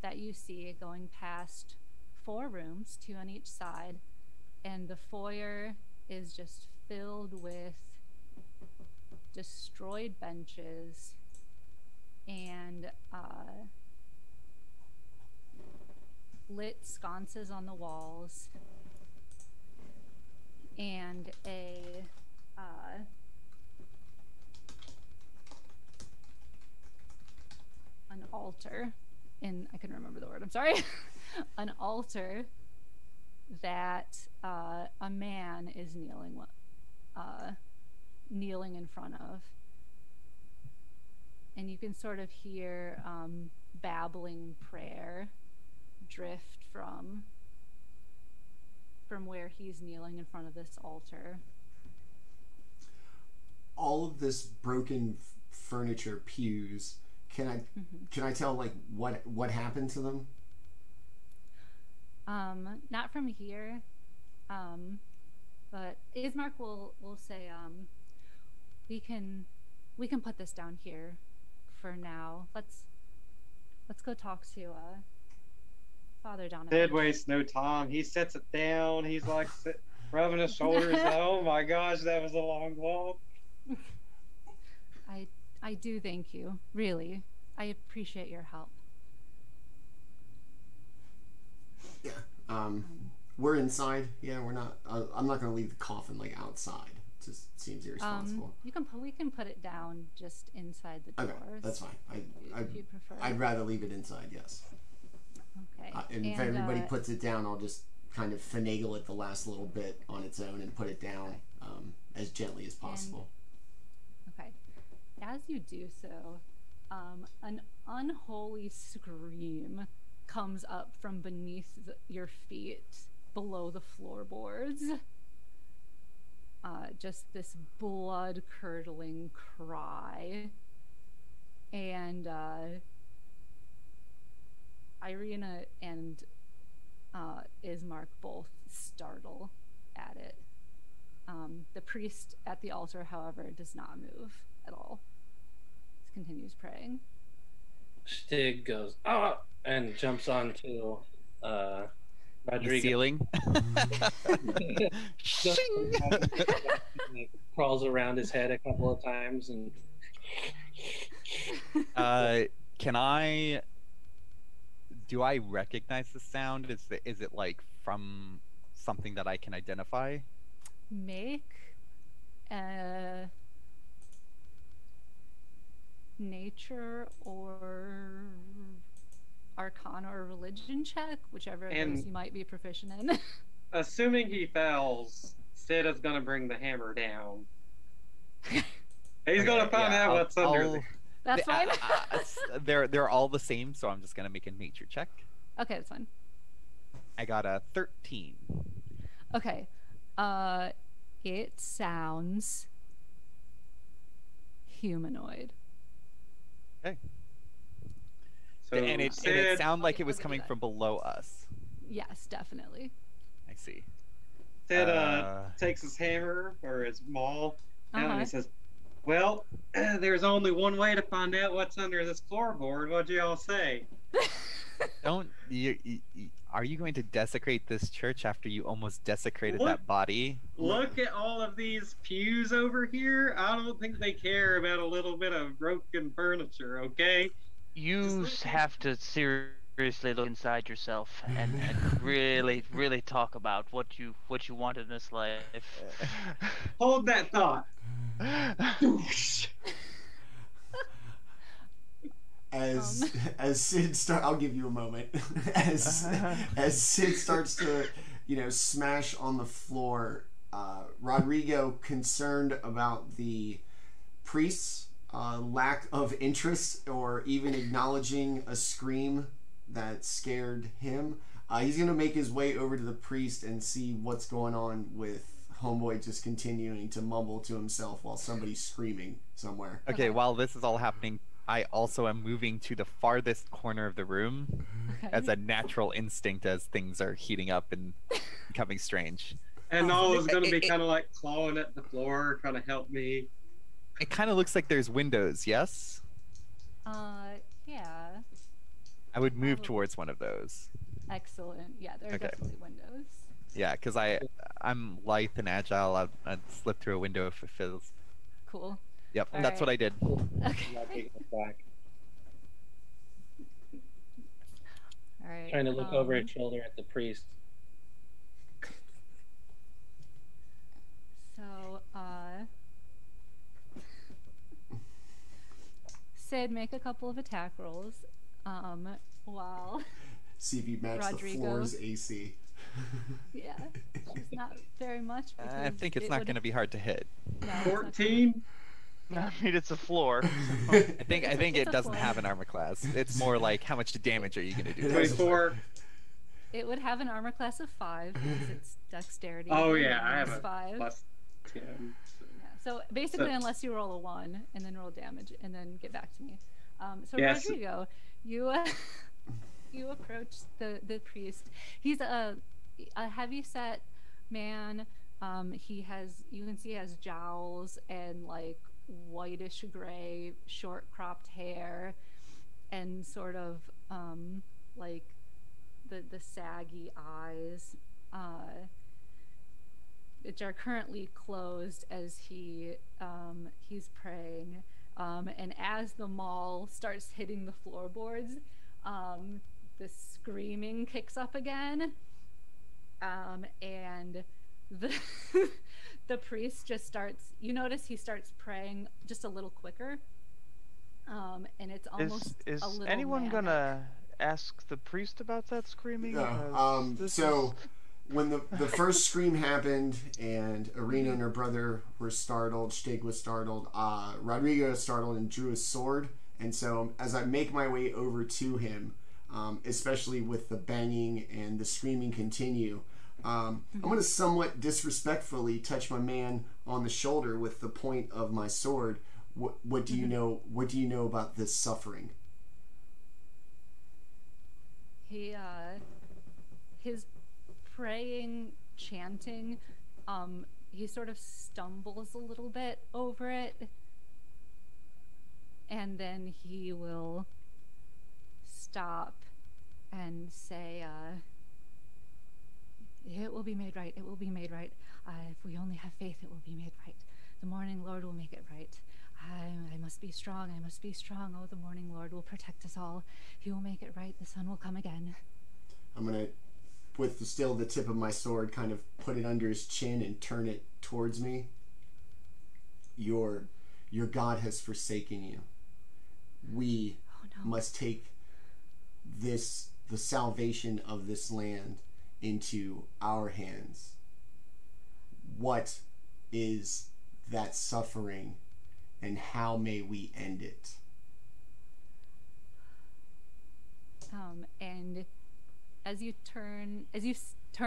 that you see going past 4 rooms, 2 on each side, and the foyer is just filled with destroyed benches and lit sconces on the walls, and an altar. And I couldn't remember the word, I'm sorry. An altar that a man is kneeling in front of. And you can sort of hear babbling prayer drift from where he's kneeling in front of this altar. All of this broken furniture, pews. Can I tell like what happened to them? Not from here. But Ismark will say we can put this down here for now. Let's go talk to Father Donovan. Did waste no time. He sets it down. He's like rubbing his shoulders. Like, oh my gosh, that was a long walk. I do thank you. Really, I appreciate your help. Yeah. We're inside. Yeah, we're not. I'm not going to leave the coffin like outside. It just seems irresponsible. We can put it down just inside the doors. Okay, that's fine. If you prefer. I'd rather leave it inside. Yes. Okay. And if everybody puts it down, I'll just kind of finagle it the last little bit on its own and put it down as gently as possible. Okay. As you do so, an unholy scream comes up from beneath your feet, below the floorboards. Just this blood-curdling cry. And Irina and Ismark both startle at it. The priest at the altar, however, does not move at all. Just continues praying. Shtigg goes, ah! And jumps onto Roderigo. The ceiling. Crawls around his head a couple of times and. Do I recognize the sound? Is it like from something that I can identify? Make a nature or arcana or religion check, whichever of those you might be proficient in. Assuming he fails, Sid is gonna bring the hammer down. He's gonna find out what's under there. That's fine. They're all the same, so I'm just gonna make a nature check. Okay, that's fine. I got a 13. Okay. It sounds humanoid. Okay. So and it sounded like it was coming from below us. Yes, definitely. I see. Sid takes his hammer or his maul out and he says, well, there's only one way to find out what's under this floorboard. What'd you all say? Are you going to desecrate this church after you almost desecrated that body? Look at all of these pews over here. I don't think they care about a little bit of broken furniture, okay? You have to seriously look inside yourself and really, really talk about what you want in this life. Hold that thought. As Sid I'll give you a moment. As Sid starts to, smash on the floor, Roderigo, concerned about the priest's lack of interest or even acknowledging a scream that scared him, he's gonna make his way over to the priest and see what's going on with Homeboy just continuing to mumble to himself while somebody's screaming somewhere. Okay, while this is all happening, I also am moving to the farthest corner of the room as a natural instinct as things are heating up and becoming strange. And Noel is going to be kind of like clawing at the floor, trying to help me. It kind of looks like there's windows, yes? Yeah. I would move towards one of those. Excellent. Yeah, there are definitely windows. Yeah, because I'm lithe and agile. I'd slip through a window if it feels... Cool. Yep, that's what I did. Okay. All right. Trying to look over his shoulder at the priest. So, Sid, make a couple of attack rolls. While See if you match the Roderigo. floor's AC. Yeah, it's not very much. I think it's it not would- going to be hard to hit. No, it's not gonna- 14. I mean, it's a floor. I think It's it a doesn't floor. have an armor class. It's more like how much damage are you going to do? 24. It would have an armor class of 5 because it's dexterity. Oh, and yeah, I have it's a 5. plus 10. Yeah, so basically, unless you roll a 1 and then roll damage and then get back to me. So Yes. Roderigo, you you approach the priest. He's a heavy set man. You can see he has jowls and like whitish gray short cropped hair and sort of like the saggy eyes, which are currently closed as he's praying. And as the maul starts hitting the floorboards, the screaming kicks up again, and the the priest just starts. You notice he starts praying just a little quicker, and it's almost Is a little anyone manic. gonna ask the priest about that screaming? Yeah. Because this So is- when the first scream happened and Irina and her brother were startled, Shtigg was startled, Roderigo was startled and drew his sword. And so as I make my way over to him, especially with the banging and the screaming continue, I'm going to somewhat disrespectfully touch my man on the shoulder with the point of my sword. What do you know? What do you know about this suffering? His praying, chanting, he sort of stumbles a little bit over it, and then he will stop and say, it will be made right, it will be made right. If we only have faith, it will be made right. The morning Lord will make it right. I must be strong, I must be strong. Oh, the morning Lord will protect us all. He will make it right, the sun will come again. I'm going to, with still the tip of my sword, kind of put it under his chin and turn it towards me. Your God has forsaken you. We must take the salvation of this land into our hands. What is that suffering, and how may we end it? And as you turn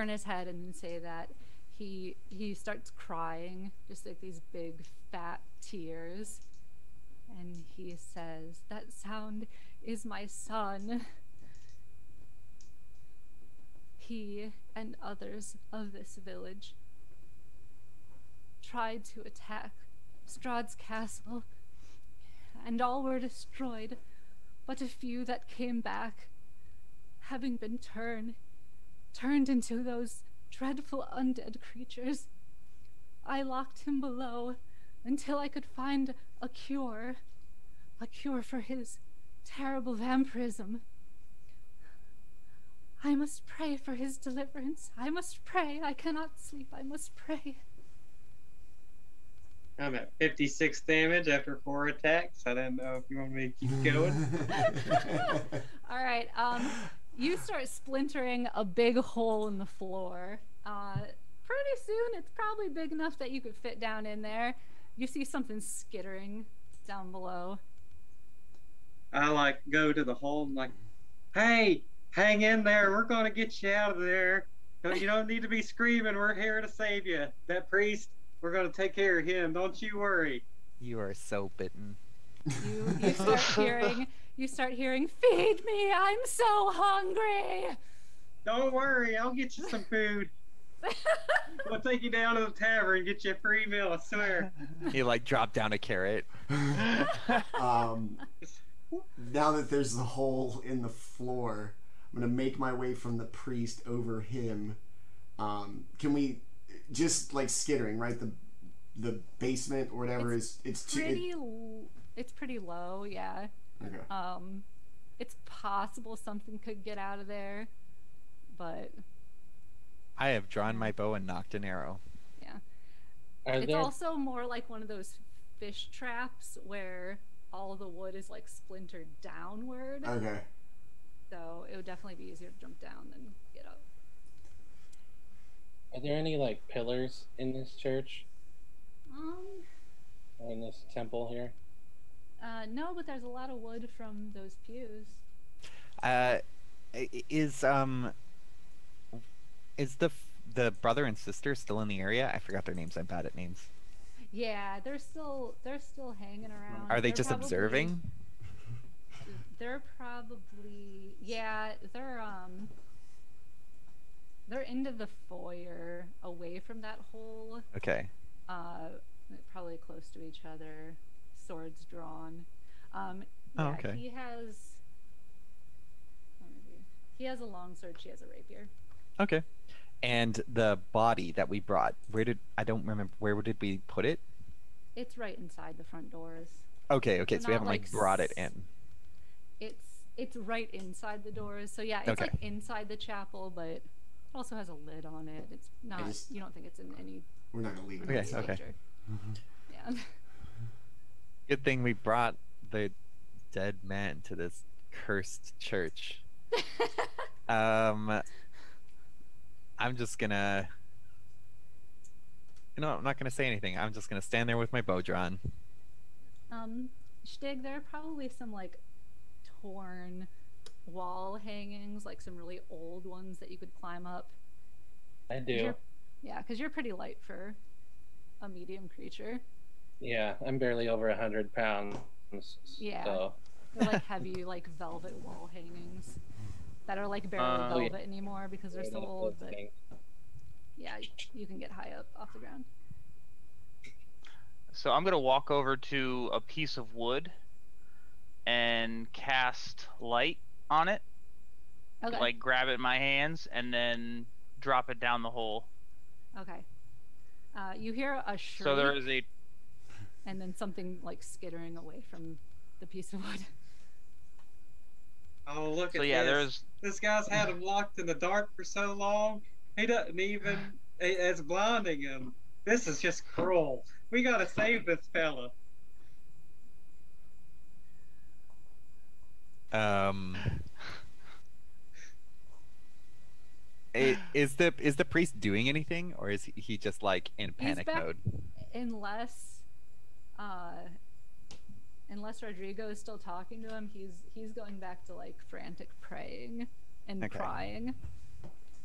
his head and say that, he starts crying, just like these big fat tears, and he says, "That sound is my son. He and others of this village tried to attack Strahd's castle, and all were destroyed, but a few that came back, having been turned into those dreadful undead creatures. I locked him below until I could find a cure for his terrible vampirism. I must pray for his deliverance. I must pray. I cannot sleep. I must pray." I'm at 56 damage after 4 attacks. I didn't know if you want me to keep going. All right. You start splintering a big hole in the floor. Pretty soon, it's probably big enough that you could fit down in there. You see something skittering down below. I go to the hole and hey, hang in there. We're going to get you out of there. You don't need to be screaming. We're here to save you. That priest, we're going to take care of him. Don't you worry. You are so bitten. You start hearing, "Feed me, I'm so hungry." Don't worry. I'll get you some food. We'll take you down to the tavern and get you a free meal, I swear. He dropped down a carrot. Now that there's the hole in the floor, I'm going to make my way from the priest over him. Can we just skittering, right? The basement or whatever it's pretty low, yeah. Okay. it's possible something could get out of there, but I have drawn my bow and knocked an arrow. yeah. Are It's there also more like one of those fish traps where all the wood is like splintered downward. Okay. So it would definitely be easier to jump down than get up. are there any like pillars in this church or in this temple here? No, but there's a lot of wood from those pews. Is the brother and sister still in the area? I forgot their names. I'm bad at names. Yeah, they're still hanging around. Are they They're just probably- observing? They're probably they're into the foyer, away from that hole. Okay. Probably close to each other, swords drawn. Oh, Yeah, okay. He has a long sword. She has a rapier. Okay. And the body that we brought, I don't remember, where did we put it? It's right inside the front doors. Okay, They're so we not, haven't like brought it in. It's right inside the doors. So yeah, it's Okay. like inside the chapel, but it also has a lid on it. It's not. You don't think it's in any. We're not gonna leave it. Okay, inside. okay. picture. Yeah. Good thing we brought the dead man to this cursed church. I'm just gonna. I'm not gonna say anything. I'm just gonna stand there with my bow drawn. Shtigg, there are probably some like torn wall hangings, like some really old ones that you could climb up. I do. Yeah, because you're pretty light for a medium creature. Yeah, I'm barely over 100 pounds. Yeah. So They're like heavy, like velvet wall hangings that are like barely velvet anymore because they're so old. But yeah, you can get high up off the ground. So I'm gonna walk over to a piece of wood and cast light on it. Okay. Like grab it in my hands and then drop it down the hole. Okay. You hear a shriek, So there is a and then something like skittering away from the piece of wood. Oh, look So at yeah, this. This guy's had him locked in the dark for so long. He doesn't even. It's blinding him. This is just cruel. We gotta save this fella. Is the priest doing anything, or is he just like in panic back- mode? Unless Roderigo is still talking to him, he's going back to like frantic praying and Okay. crying.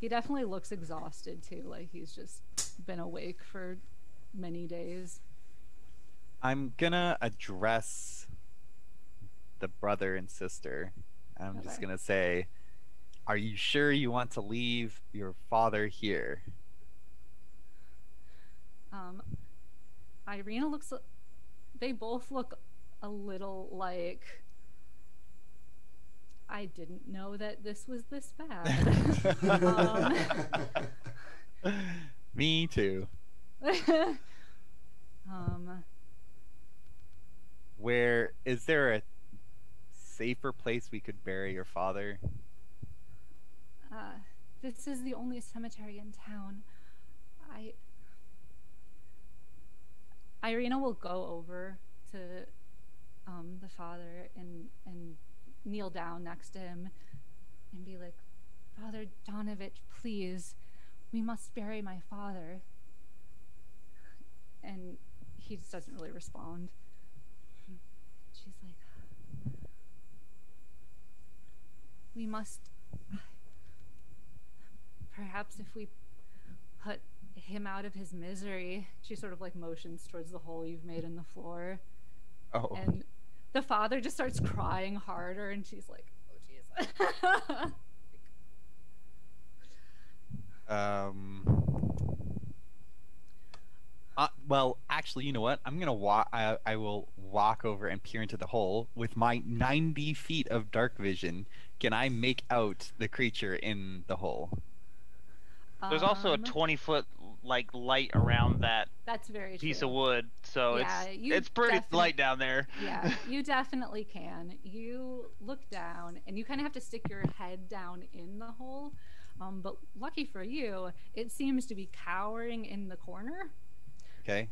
He definitely looks exhausted too, like he's just been awake for many days. I'm gonna address the brother and sister. I'm just Okay. gonna say, are you sure you want to leave your father here? Irina they both look a little like, I didn't know that this was this bad. Me too. Where is there a safer place we could bury your father? This is the only cemetery in town. Irina will go over to the father and kneel down next to him and be like, Father Donovich, please, we must bury my father. And he just doesn't really respond. She's like, we must, perhaps if we put him out of his misery. She sort of like motions towards the hole you've made in the floor. Oh. And the father just starts crying harder, and she's like, oh, jeez. Well, actually, you know what? I'm gonna walk. I will walk over and peer into the hole with my 90 feet of dark vision. Can I make out the creature in the hole? There's also a 20-foot like light around that That's very piece true. of wood, so Yeah, you it's pretty light down there. Yeah, you definitely can. You look down, and you kind of have to stick your head down in the hole. But lucky for you, it seems to be cowering in the corner. Okay.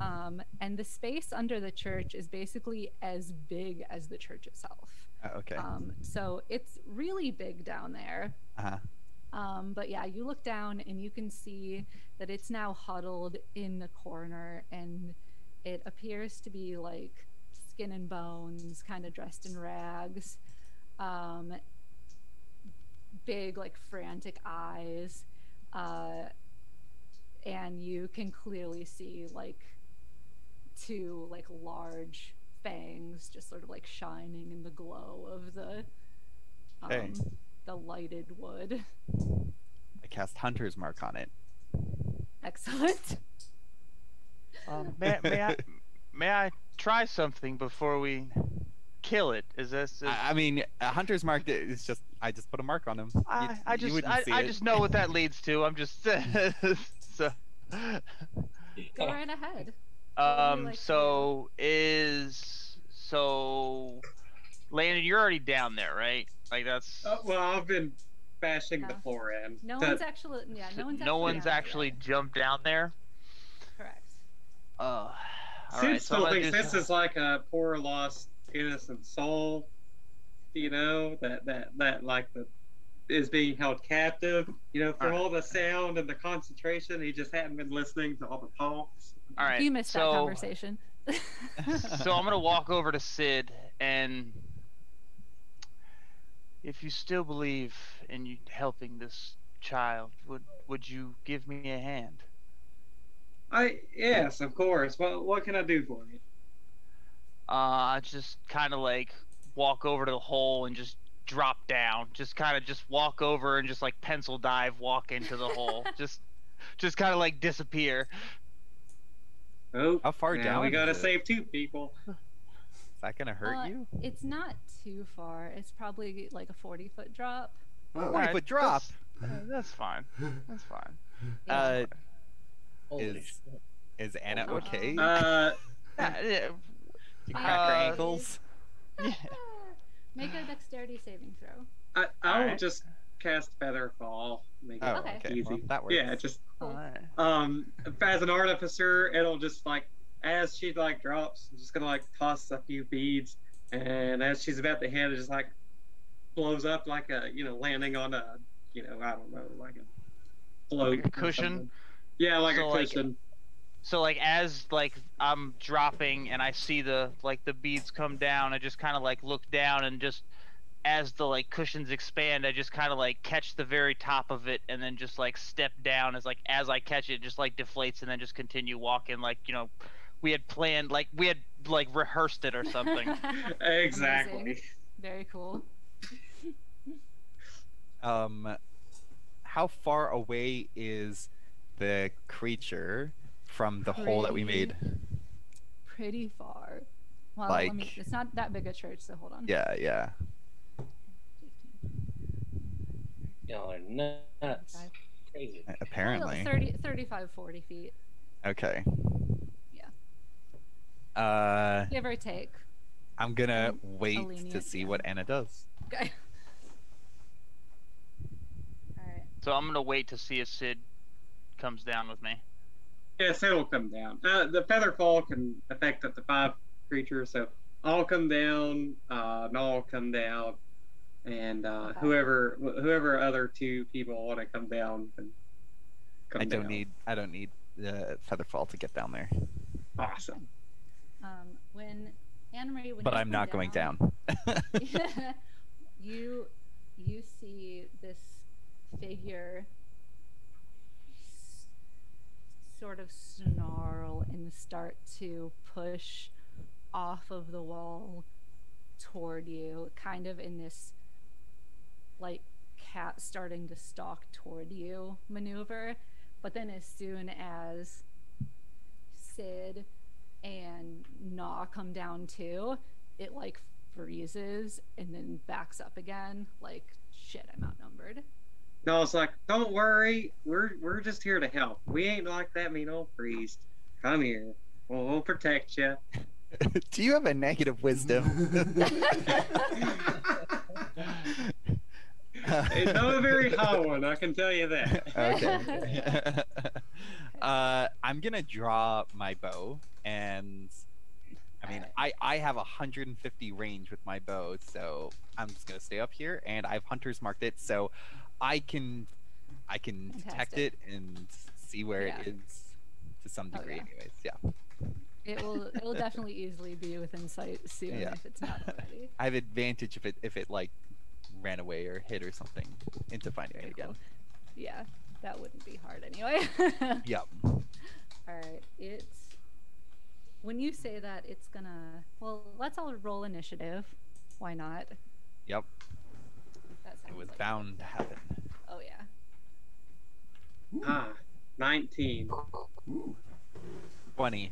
And the space under the church is basically as big as the church itself. Okay. So it's really big down there. But yeah, you look down and you can see that it's now huddled in the corner, and it appears to be like skin and bones, kind of dressed in rags. Big, like frantic eyes. And you can clearly see like two like large fangs just sort of like shining in the glow of the the lighted wood. I cast Hunter's Mark on it. Excellent. May I try something before we kill it? Is this? I mean, Hunter's Mark is just, I just put a mark on him. I just know what that leads to. I'm just so. Go right ahead. Landon, you're already down there, right? Like that's. Well, I've been bashing the floor in. No one's actually jumped down there. Correct. Sid still thinks this is like a poor lost innocent soul, you know, that like is being held captive, you know, for all the sound and the concentration. He just hadn't been listening to all the talks. All right. You missed that conversation. So I'm gonna walk over to Sid, and if you still believe in you helping this child, would you give me a hand? Yes, of course. Well, what can I do for you? Just kind of like walk over to the hole and just drop down. Just kind of just walk over and just like pencil dive, walk into the hole. Just kind of like disappear. Oh, how far down? We gotta save two people. Is that gonna hurt you? It's not too far. It's probably like a 40-foot drop. 40-foot drop. That's fine. That's fine. Is Anna okay? Yeah. You crack her ankles? Yeah. Make a dexterity saving throw. I'll just cast Featherfall. Make it easy. Well, that works. Yeah, just as an artificer, it'll just like as she like drops, I'm just gonna like toss a few beads, and as she's about to hit, it just like blows up like a landing on a I don't know, like a float, like a cushion. Yeah, like a cushion. So like as like I'm dropping and I see the beads come down, I just kind of like look down, and just as the like cushions expand, I just kind of like catch the very top of it, and then just like step down as I catch it, just like deflates, and then just continue walking like we had planned, like we had like rehearsed it or something. Exactly. Amazing. Very cool. How far away is the creature from the hole that we made? Pretty far. Well, like, it's not that big a church, so hold on. Yeah. Y'all are nuts. Crazy. Apparently. 35, 40 feet. Okay. Yeah. Give or take. I'm gonna wait to see what Anna does. Okay. Alright. So I'm gonna wait to see if Sid comes down with me. Yes, it'll come down. The Featherfall can affect up to 5 creatures, so I'll come down, I'll come down, and whoever other 2 people want to come down can come down. I don't need the Featherfall to get down there. Awesome. When Anne-Marie, but I'm not going down. you see this figure sort of snarl and start to push off of the wall toward you, kind of in this like cat starting to stalk toward you maneuver. But then as soon as Sid and Gnaw come down too, it like freezes and then backs up again, like, shit, I'm outnumbered. No, it's like, don't worry, we're just here to help. We ain't like that mean old priest. Come here, we'll protect you. Do you have a negative wisdom? It's not a very high one, I can tell you that. Okay. I'm gonna draw my bow, and I mean, I have 150 range with my bow, so I'm just gonna stay up here, and I've hunters marked it, so I can detect it and see where it is to some degree, anyways. Yeah. It'll definitely easily be within sight soon if it's not already. I have advantage if it like ran away or hit or something into finding it again. Cool. Yeah, that wouldn't be hard anyway. Yep. All right, when you say that, it's gonna. Well, let's all roll initiative. Why not? Yep. That sounds It was like bound to happen. Oh yeah. Ah, 19. Ooh. 20.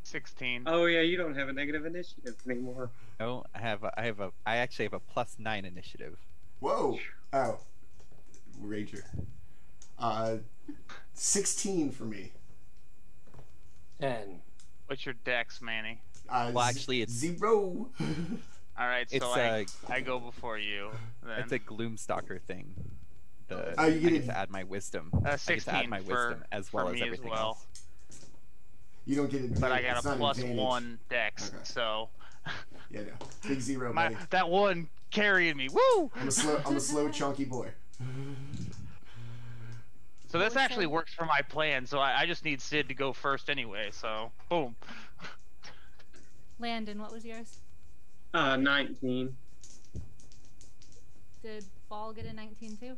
16. Oh yeah, you don't have a negative initiative anymore. No, I actually have a +9 initiative. Whoa. Oh. Rager. 16 for me. 10. What's your dex, Manny? Well, actually, it's 0. All right, so I go before you. Then. It's a Gloomstalker thing. you I get get to add my wisdom. I get 16 to add my wisdom as well for as me everything well. else. You don't get it. But I got it's a not plus advantage. 1 dex, Okay. so Yeah, no. Big 0, buddy. that one carrying me. Woo! I'm a slow, chunky boy. So this actually works for my plan. So I just need Sid to go first anyway. So boom. Landon, what was yours? 19. Did Baul get a 19 too?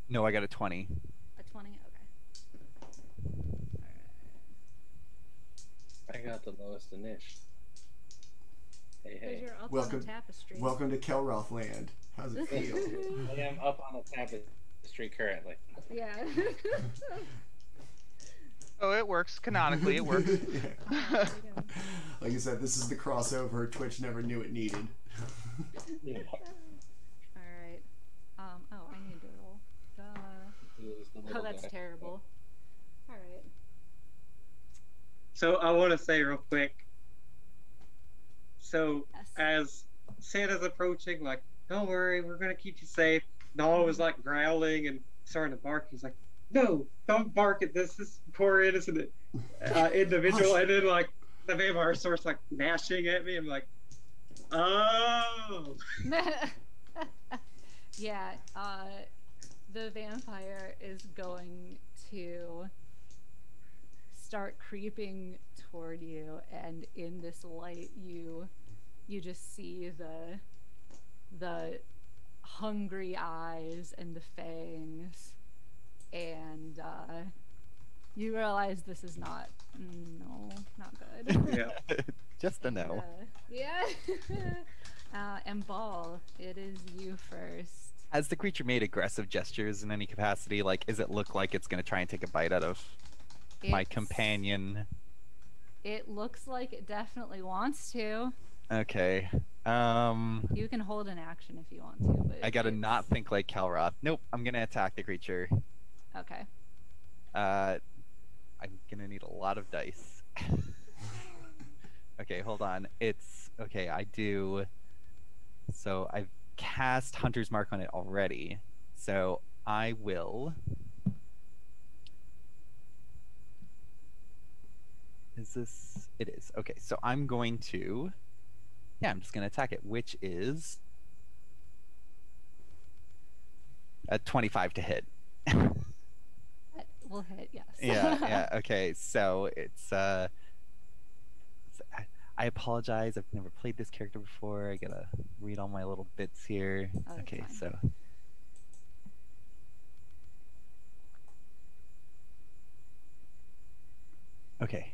No, I got a 20. A 20? Okay. I got the lowest initial. Hey, Because hey. you're up Welcome- on the tapestry. Welcome to Kelroth land. How's it feel? I am up on the tapestry currently. Yeah. Oh, it works canonically. It works. Yeah. Like I said, this is the crossover Twitch never knew it needed. Yeah. All right. Oh, I need to roll. Duh. Oh, that's terrible. All right. So I want to say real quick. So Yes. as Santa's approaching, like, don't worry, we're gonna keep you safe. Noah was like growling and starting to bark. He's like, no, don't bark at this poor innocent individual. And then like the vampire starts like gnashing at me. I'm like, oh. Yeah, the vampire is going to start creeping toward you, and in this light you just see the hungry eyes and the fangs, and you realize this is not good. Yeah. Just a no. Yeah. And Baul, it is you first. Has the creature made aggressive gestures in any capacity? Like, does it look like it's going to try and take a bite out of my companion? It looks like it definitely wants to. Okay. You can hold an action if you want to, but I gotta not think like Kelroth. Nope, I'm gonna attack the creature. Okay. I'm gonna need a lot of dice. Okay, hold on. It's okay. I do. So I've cast Hunter's Mark on it already. So I will. Is this? It is. Okay, so I'm going to. Yeah, I'm just gonna attack it, which is a 25 to hit. That will hit, yes. Yeah. Okay, so it's I apologize. I've never played this character before. I gotta read all my little bits here. Oh, that's Okay, fine. so. Okay.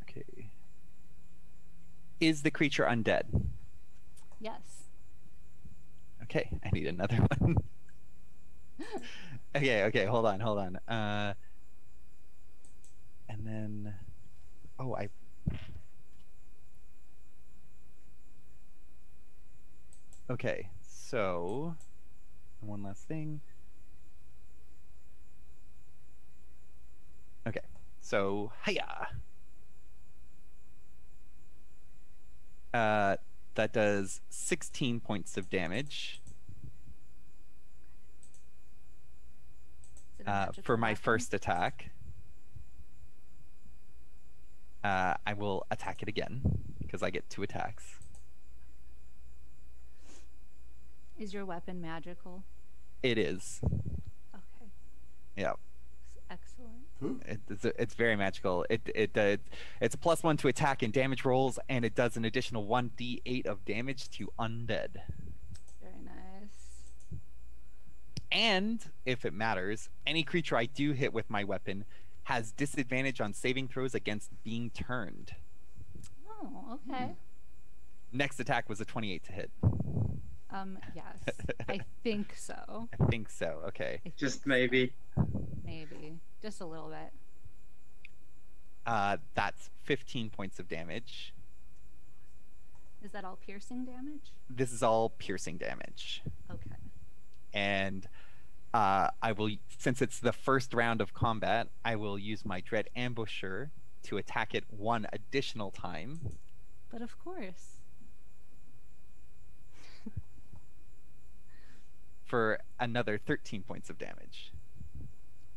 Okay. Is the creature undead? Yes. Okay, I need another one. Okay, hold on. then, oh, okay, so one last thing. Okay, so hiya. That does 16 points of damage. Is it a magical For my weapon? first attack. I will attack it again because I get 2 attacks. Is your weapon magical? It is. Okay. Yeah. Excellent. It's very magical. It's a +1 to attack and damage rolls, and it does an additional 1d8 of damage to undead. Very nice. And if it matters, any creature I do hit with my weapon has disadvantage on saving throws against being turned. Oh, okay. Next attack was a 28 to hit. Yes. I think so. I think so. Okay. Just maybe. Maybe. Just a little bit. That's 15 points of damage. Is that all piercing damage? This is all piercing damage. Okay. And I will, since it's the first round of combat, I will use my Dread Ambusher to attack it 1 additional time. But of course. For another 13 points of damage.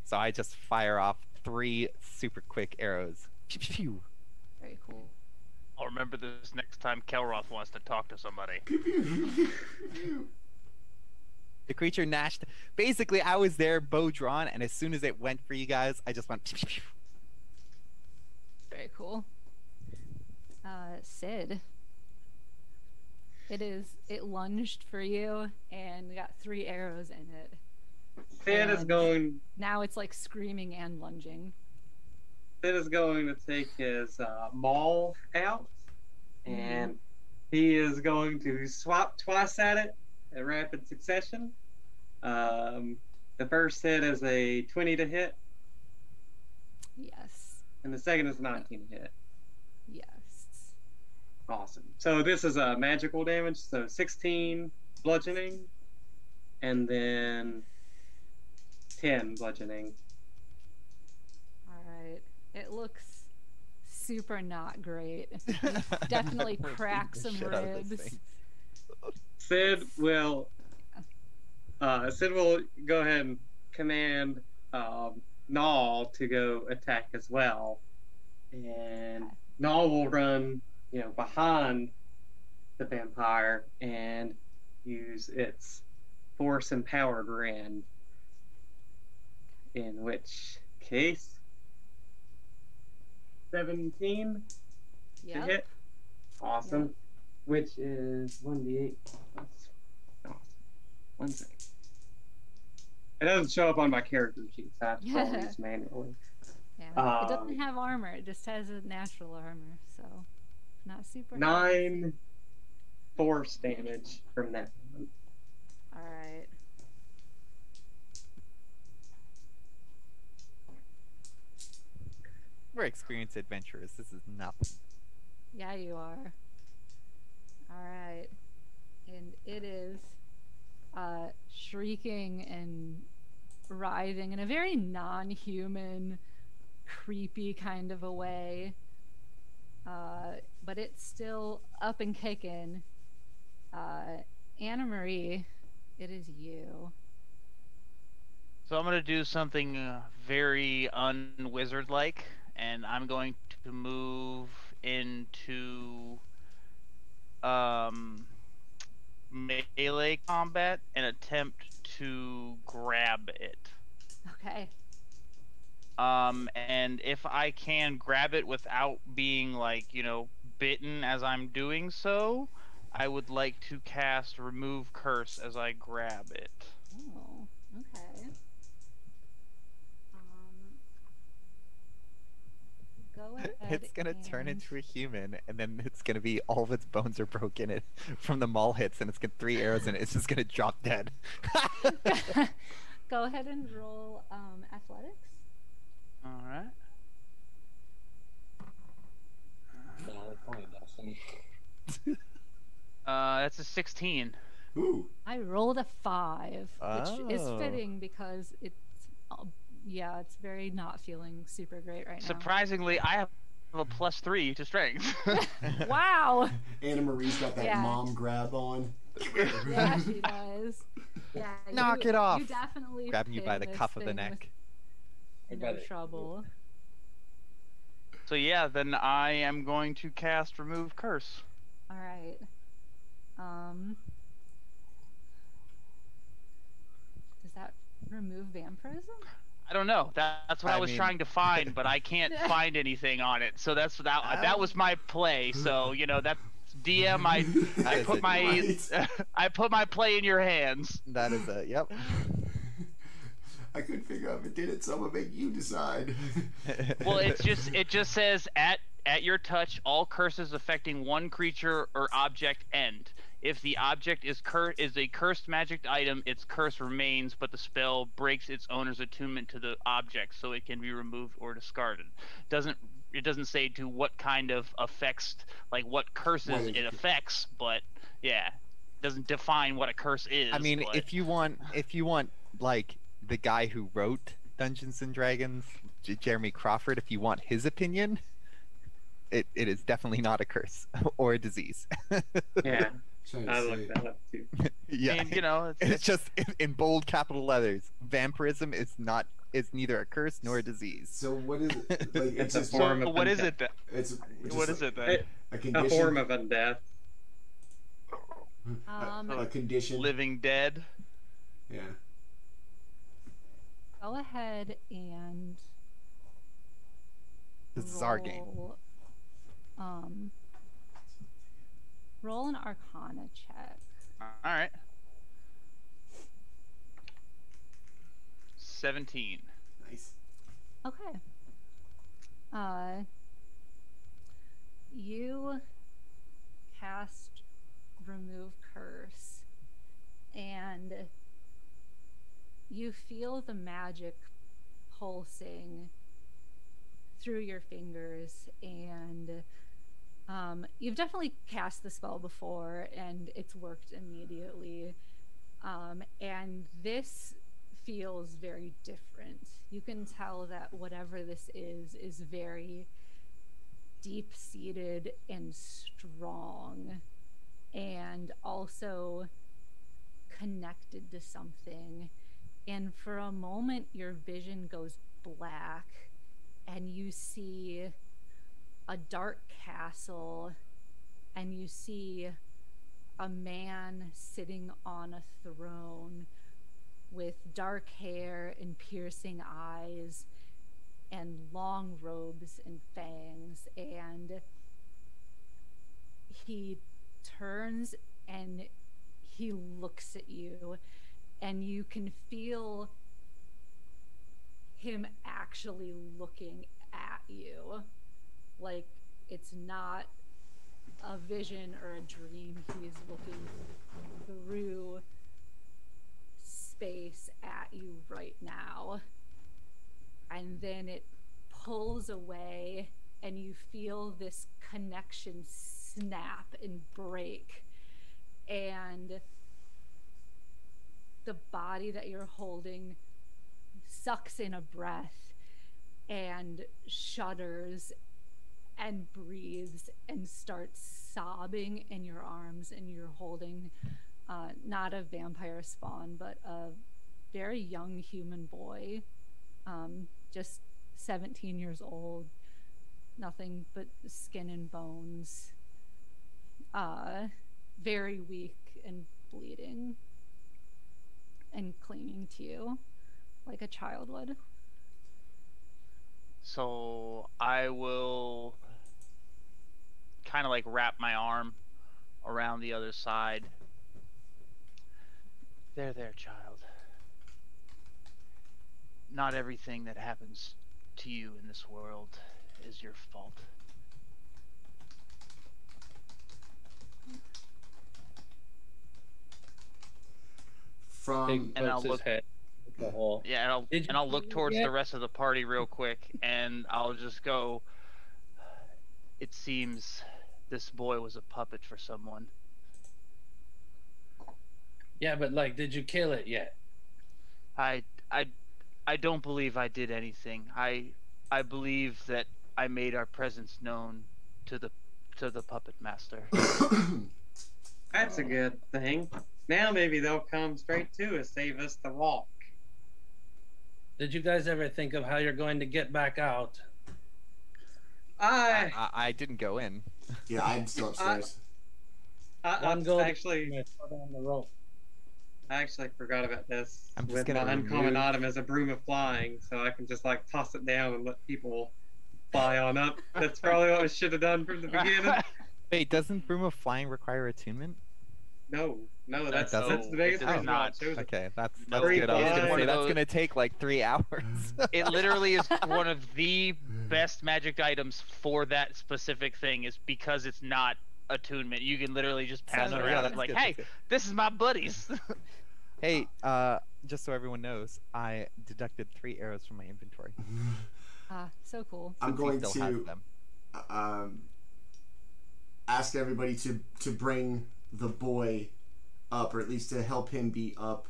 So I just fire off 3 super quick arrows. Pew, pew, pew. Very cool. I'll remember this next time Kelroth wants to talk to somebody. The creature gnashed. Basically, I was there, bow drawn, and as soon as it went for you guys, I just went pew, pew, pew. Very cool. Sid. It lunged for you and got 3 arrows in it. Sid is going. Now it's like screaming and lunging. Sid is going to take his maul out, and he is going to swap twice at it in rapid succession. The first hit is a 20 to hit, Yes. and the second is 19 to hit. Yes. Awesome. So this is a magical damage, so 16 bludgeoning, and then 10 bludgeoning. Alright. It looks super not great. Definitely crack some Shit out of this ribs. thing. Sid will go ahead and command Null to go attack as well, and Null will run, behind the vampire and use its force empowered rend. In which case, 17 to Yep. hit. Awesome. Yep. Which is 1d8 plus. Awesome. 1 second. It doesn't show up on my character sheet, so I have to follow these manually. Yeah. It doesn't have armor, it just has a natural armor, so not super 9 force damage from that one. Alright. We're experienced adventurers. This is nothing. Yeah, you are. Alright. And it is shrieking and writhing in a very non-human, creepy kind of a way. But it's still up and kicking. Anna Marie, it is you. So I'm going to do something very un-wizard-like, and I'm going to move into melee combat and attempt to grab it. Okay. And if I can grab it without being, bitten as I'm doing so, I would like to cast Remove Curse as I grab it. Oh, okay. Go ahead. It's gonna turn and- into a human, and then it's gonna be all of its bones are broken it from the maul hits, and it's got 3 arrows in it. It's just gonna drop dead. Go ahead and roll athletics. Alright. That's a 16. Ooh. I rolled a 5, which is Oh. fitting because it's, yeah, it's very not feeling super great right now. Surprisingly, I have a +3 to strength. Wow. Anna Marie's got that Yeah. mom grab on. Yeah, she does. Yeah, Knock you, it off. You definitely Grabbing you by pin the this cuff of the thing neck. with By no the- trouble. So yeah, then I am going to cast Remove Curse. All right. Does that remove vampirism? I don't know. That's what I was mean- trying to find, but I can't find anything on it. So that was my play. So that's DM. I That is put a- my Right. I put my play in your hands. That is a yep. I couldn't figure out if it did it, so I'm gonna make you decide. Well, it just says at your touch, all curses affecting one creature or object end. If the object is a cursed magic item, its curse remains, but the spell breaks its owner's attunement to the object, so it can be removed or discarded. It doesn't say to what kind of effects, like what curses Right. it affects, but yeah, it doesn't define what a curse is. I mean, but... if you want like the guy who wrote Dungeons and Dragons, Jeremy Crawford, if you want his opinion, it is definitely not a curse or a disease. Yeah, Trying to I say. looked that up too. Yeah, and it's just in bold capital letters. Vampirism is neither a curse nor a disease. So what is it? Like, It's it's a just form so of what is undeath. it then? It's just What is it then? It- a A condition. form of undeath. A condition. Living dead. Yeah. Go ahead and This is our game. Roll an Arcana check. All right. 17. Nice. Okay. You cast Remove Curse, and you feel the magic pulsing through your fingers, and you've definitely cast the spell before, and it's worked immediately. And this feels very different. You can tell that whatever this is very deep-seated and strong, and also connected to something. And for a moment, your vision goes black, and you see a dark castle, and you see a man sitting on a throne with dark hair and piercing eyes and long robes and fangs, and he turns and he looks at you, and you can feel him actually looking at you. Like, it's not a vision or a dream. He's looking through space at you right now. And then it pulls away, and you feel this connection snap and break. And the body that you're holding sucks in a breath and shudders and breathes and starts sobbing in your arms, and you're holding not a vampire spawn, but a very young human boy, just 17 years old, nothing but skin and bones, very weak and bleeding and clinging to you like a child would. So I will kind of like wrap my arm around the other side. There, child. Not everything that happens to you in this world is your fault. From And I'll Pokes his look- head at the wall. Yeah, Did and I'll look you towards yet? the rest of the party real quick, and I'll just go. It seems this boy was a puppet for someone. Yeah, but like, did you kill it yet? I don't believe I did anything. I believe that I made our presence known to the puppet master. That's a good thing. Now maybe they'll come straight to us, save us the walk. Did you guys ever think of how you're going to get back out? I didn't go in. Yeah, I'm still upstairs. One goal actually, down the rope. I actually forgot about this. I'm just With gonna my uncommon remove- item as a broom of flying, so I can just like toss it down and let people fly on up. That's probably what I should have done from the beginning. Wait, doesn't Broom of Flying require attunement? No, that's doesn't? the biggest It does reason why I not. chose it. Okay, that's No, good. I was it's gonna one say of that's those- gonna take like 3 hours. It literally is one of the best magic items for that specific thing, is because it's not attunement. You can literally just pass No, it no, around yeah, and like, that's hey, good. this is my buddies. Hey, just so everyone knows, I deducted 3 arrows from my inventory. Ah, so cool. I'm Since he going still has to them. ask everybody to bring the boy up, or at least to help him be up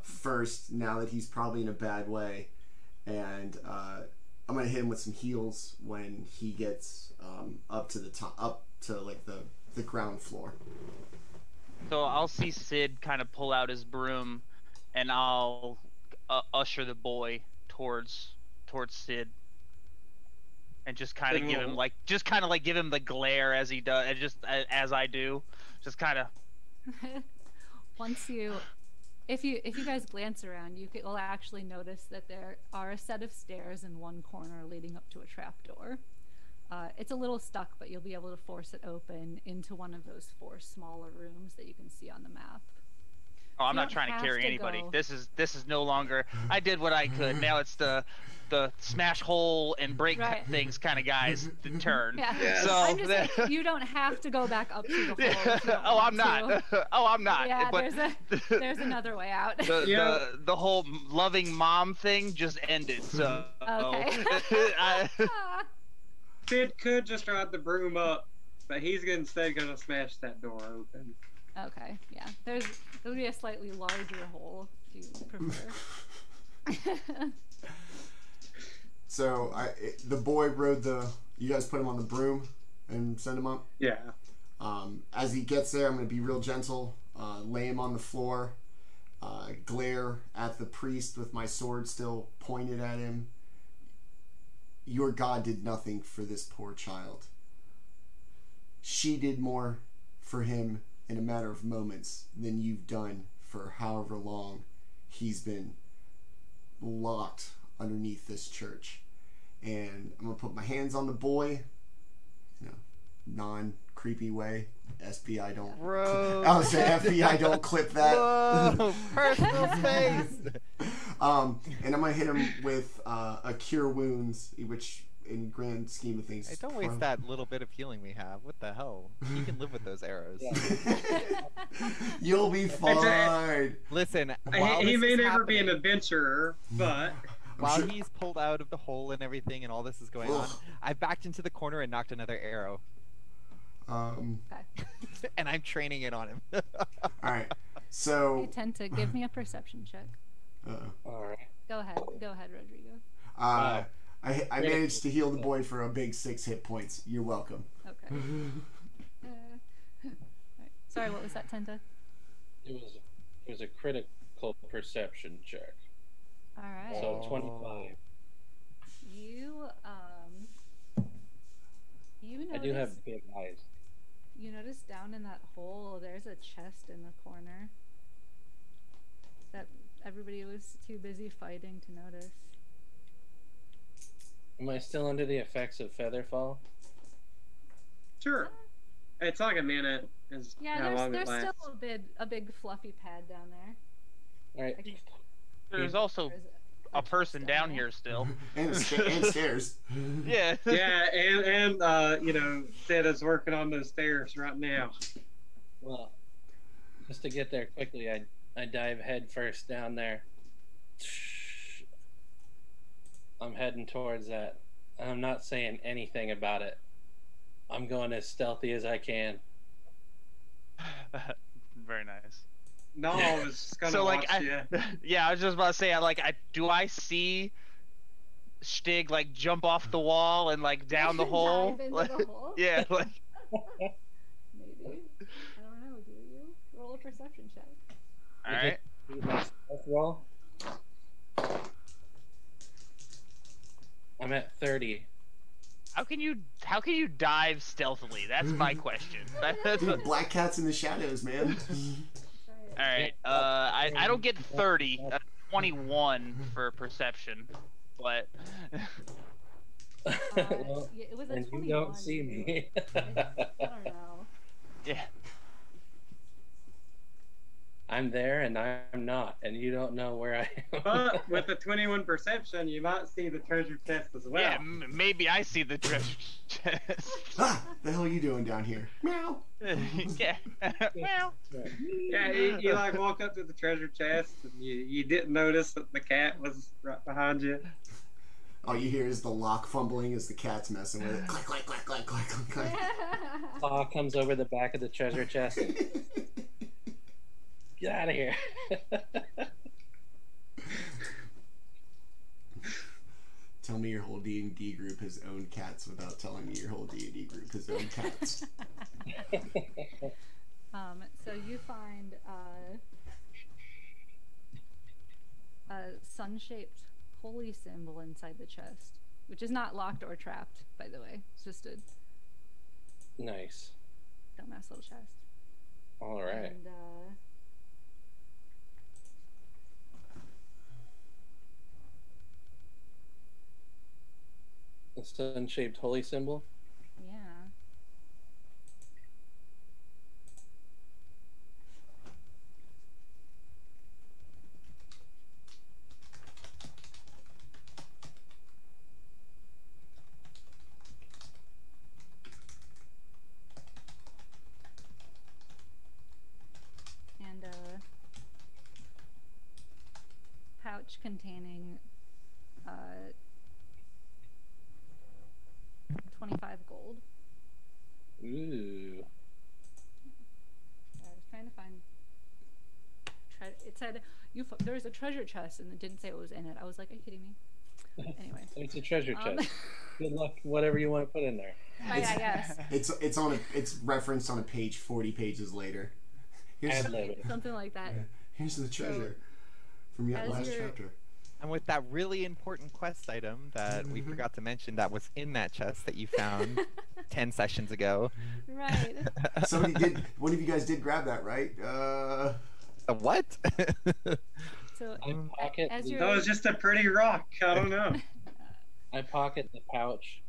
first, now that he's probably in a bad way. And I'm going to hit him with some heals when he gets up to the top, up to like the ground floor. So I'll see Sid kind of pull out his broom, and I'll usher the boy towards Sid, and just kind of give him like, give him the glare as he does, and just as I do, just kind of. Once you, if you guys glance around, you'll actually notice that there are a set of stairs in one corner leading up to a trapdoor. It's a little stuck, but you'll be able to force it open into one of those 4 smaller rooms that you can see on the map. Oh, I'm You not don't trying to have carry to anybody. go. This is no longer. I did what I could. Now it's the smash hole and break Right. things kind of guys turn. Yeah. Yes. So I'm just saying, you don't have to go back up to the hole. if you don't oh, I'm want to. not. Oh, I'm not. Yeah, But there's another way out. the whole loving mom thing just ended. So Okay. I, Sid could just ride the broom up, but he's instead gonna smash that door open. Okay, yeah. There'll be a slightly larger hole if you prefer. So the boy rode you guys put him on the broom and send him up? Yeah. As he gets there, I'm going to be real gentle, lay him on the floor, glare at the priest with my sword still pointed at him. Your God did nothing for this poor child. She did more for him in a matter of moments than you've done for however long he's been locked underneath this church. And I'm going to put my hands on the boy, non-creepy way. SBI don't. Bro. I was saying FBI don't clip that. Whoa, personal space. And I'm gonna hit him with a cure wounds, which in grand scheme of things. Hey, don't waste that little bit of healing we have. What the hell? You can live with those arrows. You'll be fine. Listen, while He this may is never be an happening- adventurer, but While sure- he's pulled out of the hole and everything, and all this is going on, Ugh. I backed into the corner and knocked another arrow, Okay. and I'm training it on him. All right. Hey, So Tenta, give me a perception check. All right. Go ahead, Rodrigo. I managed to heal the boy for a big 6 hit points. You're welcome. Okay. Alright. Sorry, what was that, Tenta? It was a critical perception check. All right. So 25. You I notice, do have big eyes. you notice down in that hole there's a chest in the corner that everybody was too busy fighting to notice. Am I still under the effects of Featherfall? sure. It's like a minute. Is Yeah, how long there's it lasts. still a big fluffy pad down there. All right. I can- there's also there's a chest person down there. here still. And stairs. Yeah. Yeah, and Sid is working on those stairs right now. Well, just to get there quickly, I dive head first down there. I'm heading towards that. I'm not saying anything about it. I'm going as stealthy as I can. Very nice. No, I was just gonna So watch like, you. yeah, I was just about to say, do I see Shtigg like jump off the wall and like down the hole? Dive into Like, the hole? yeah, like Maybe. I don't know. Do you roll a perception check? all right. Roll. I'm at 30. How can you dive stealthily? That's my question. Dude, black cats in the shadows, man. All right. I don't get 30. 21 for perception, but Well, Yeah, it was a and 21. you don't see me. I don't know. yeah. I'm there and I'm not, and you don't know where I am. But with the 21 perception, you might see the treasure chest as well. Yeah, maybe I see the treasure chest. Ah, the hell are you doing down here? Meow. Yeah. Well, Yeah, you like walk up to the treasure chest and you didn't notice that the cat was right behind you. All you hear is the lock fumbling as the cat's messing with it. Click, click, click, click, click, click, click. Paw comes over the back of the treasure chest. And, get out of here. Tell me your whole D&D group has owned cats without telling me your whole D&D group has owned cats. So you find a sun-shaped holy symbol inside the chest, which is not locked or trapped, by the way. It's just a Nice. dumbass little chest. All right. And The sun-shaped holy symbol. yeah. And a pouch containing 25 gold. Ooh. I was trying to find. It said there's a treasure chest, and it didn't say what was in it. I was like, "Are you kidding me?" Anyway. It's a treasure chest. Good luck, whatever you want to put in there. I guess It's referenced on a page 40 pages later. Ad-lib. something like that. Here's the treasure from your as last you're- chapter. And with that really important quest item that we forgot to mention that was in that chest that you found 10 sessions ago. Right. Somebody did. One of you guys did grab that, right? A what? So I pocket as the- you're That was just a pretty rock. I don't know. I pocket the pouch,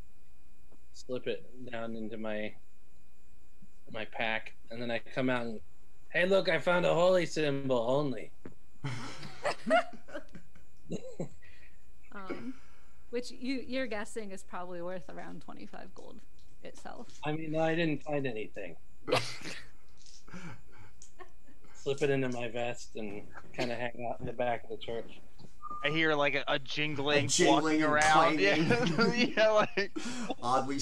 slip it down into my pack, and then I come out and, hey, look, I found a holy symbol only. which you're guessing is probably worth around 25 gold itself. I mean, I didn't find anything. Slip it into my vest and kind of hang out in the back of the church. I hear like a jingling, jingling walking and around. clanging. Yeah, like oddly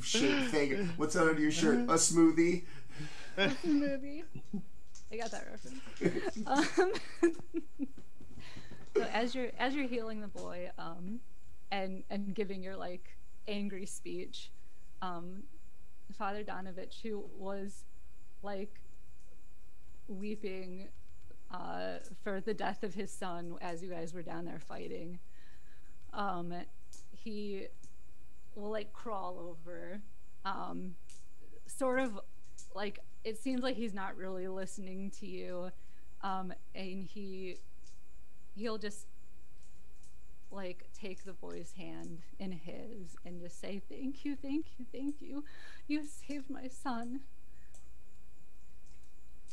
shaped thing. What's under your shirt? A smoothie. Movie. I got that reference. So as you're healing the boy, and giving your like angry speech, Father Donovich, who was like weeping for the death of his son as you guys were down there fighting, he will like crawl over, sort of like it seems like he's not really listening to you, and he'll just like take the boy's hand in his and just say, thank you, thank you, thank you, you saved my son.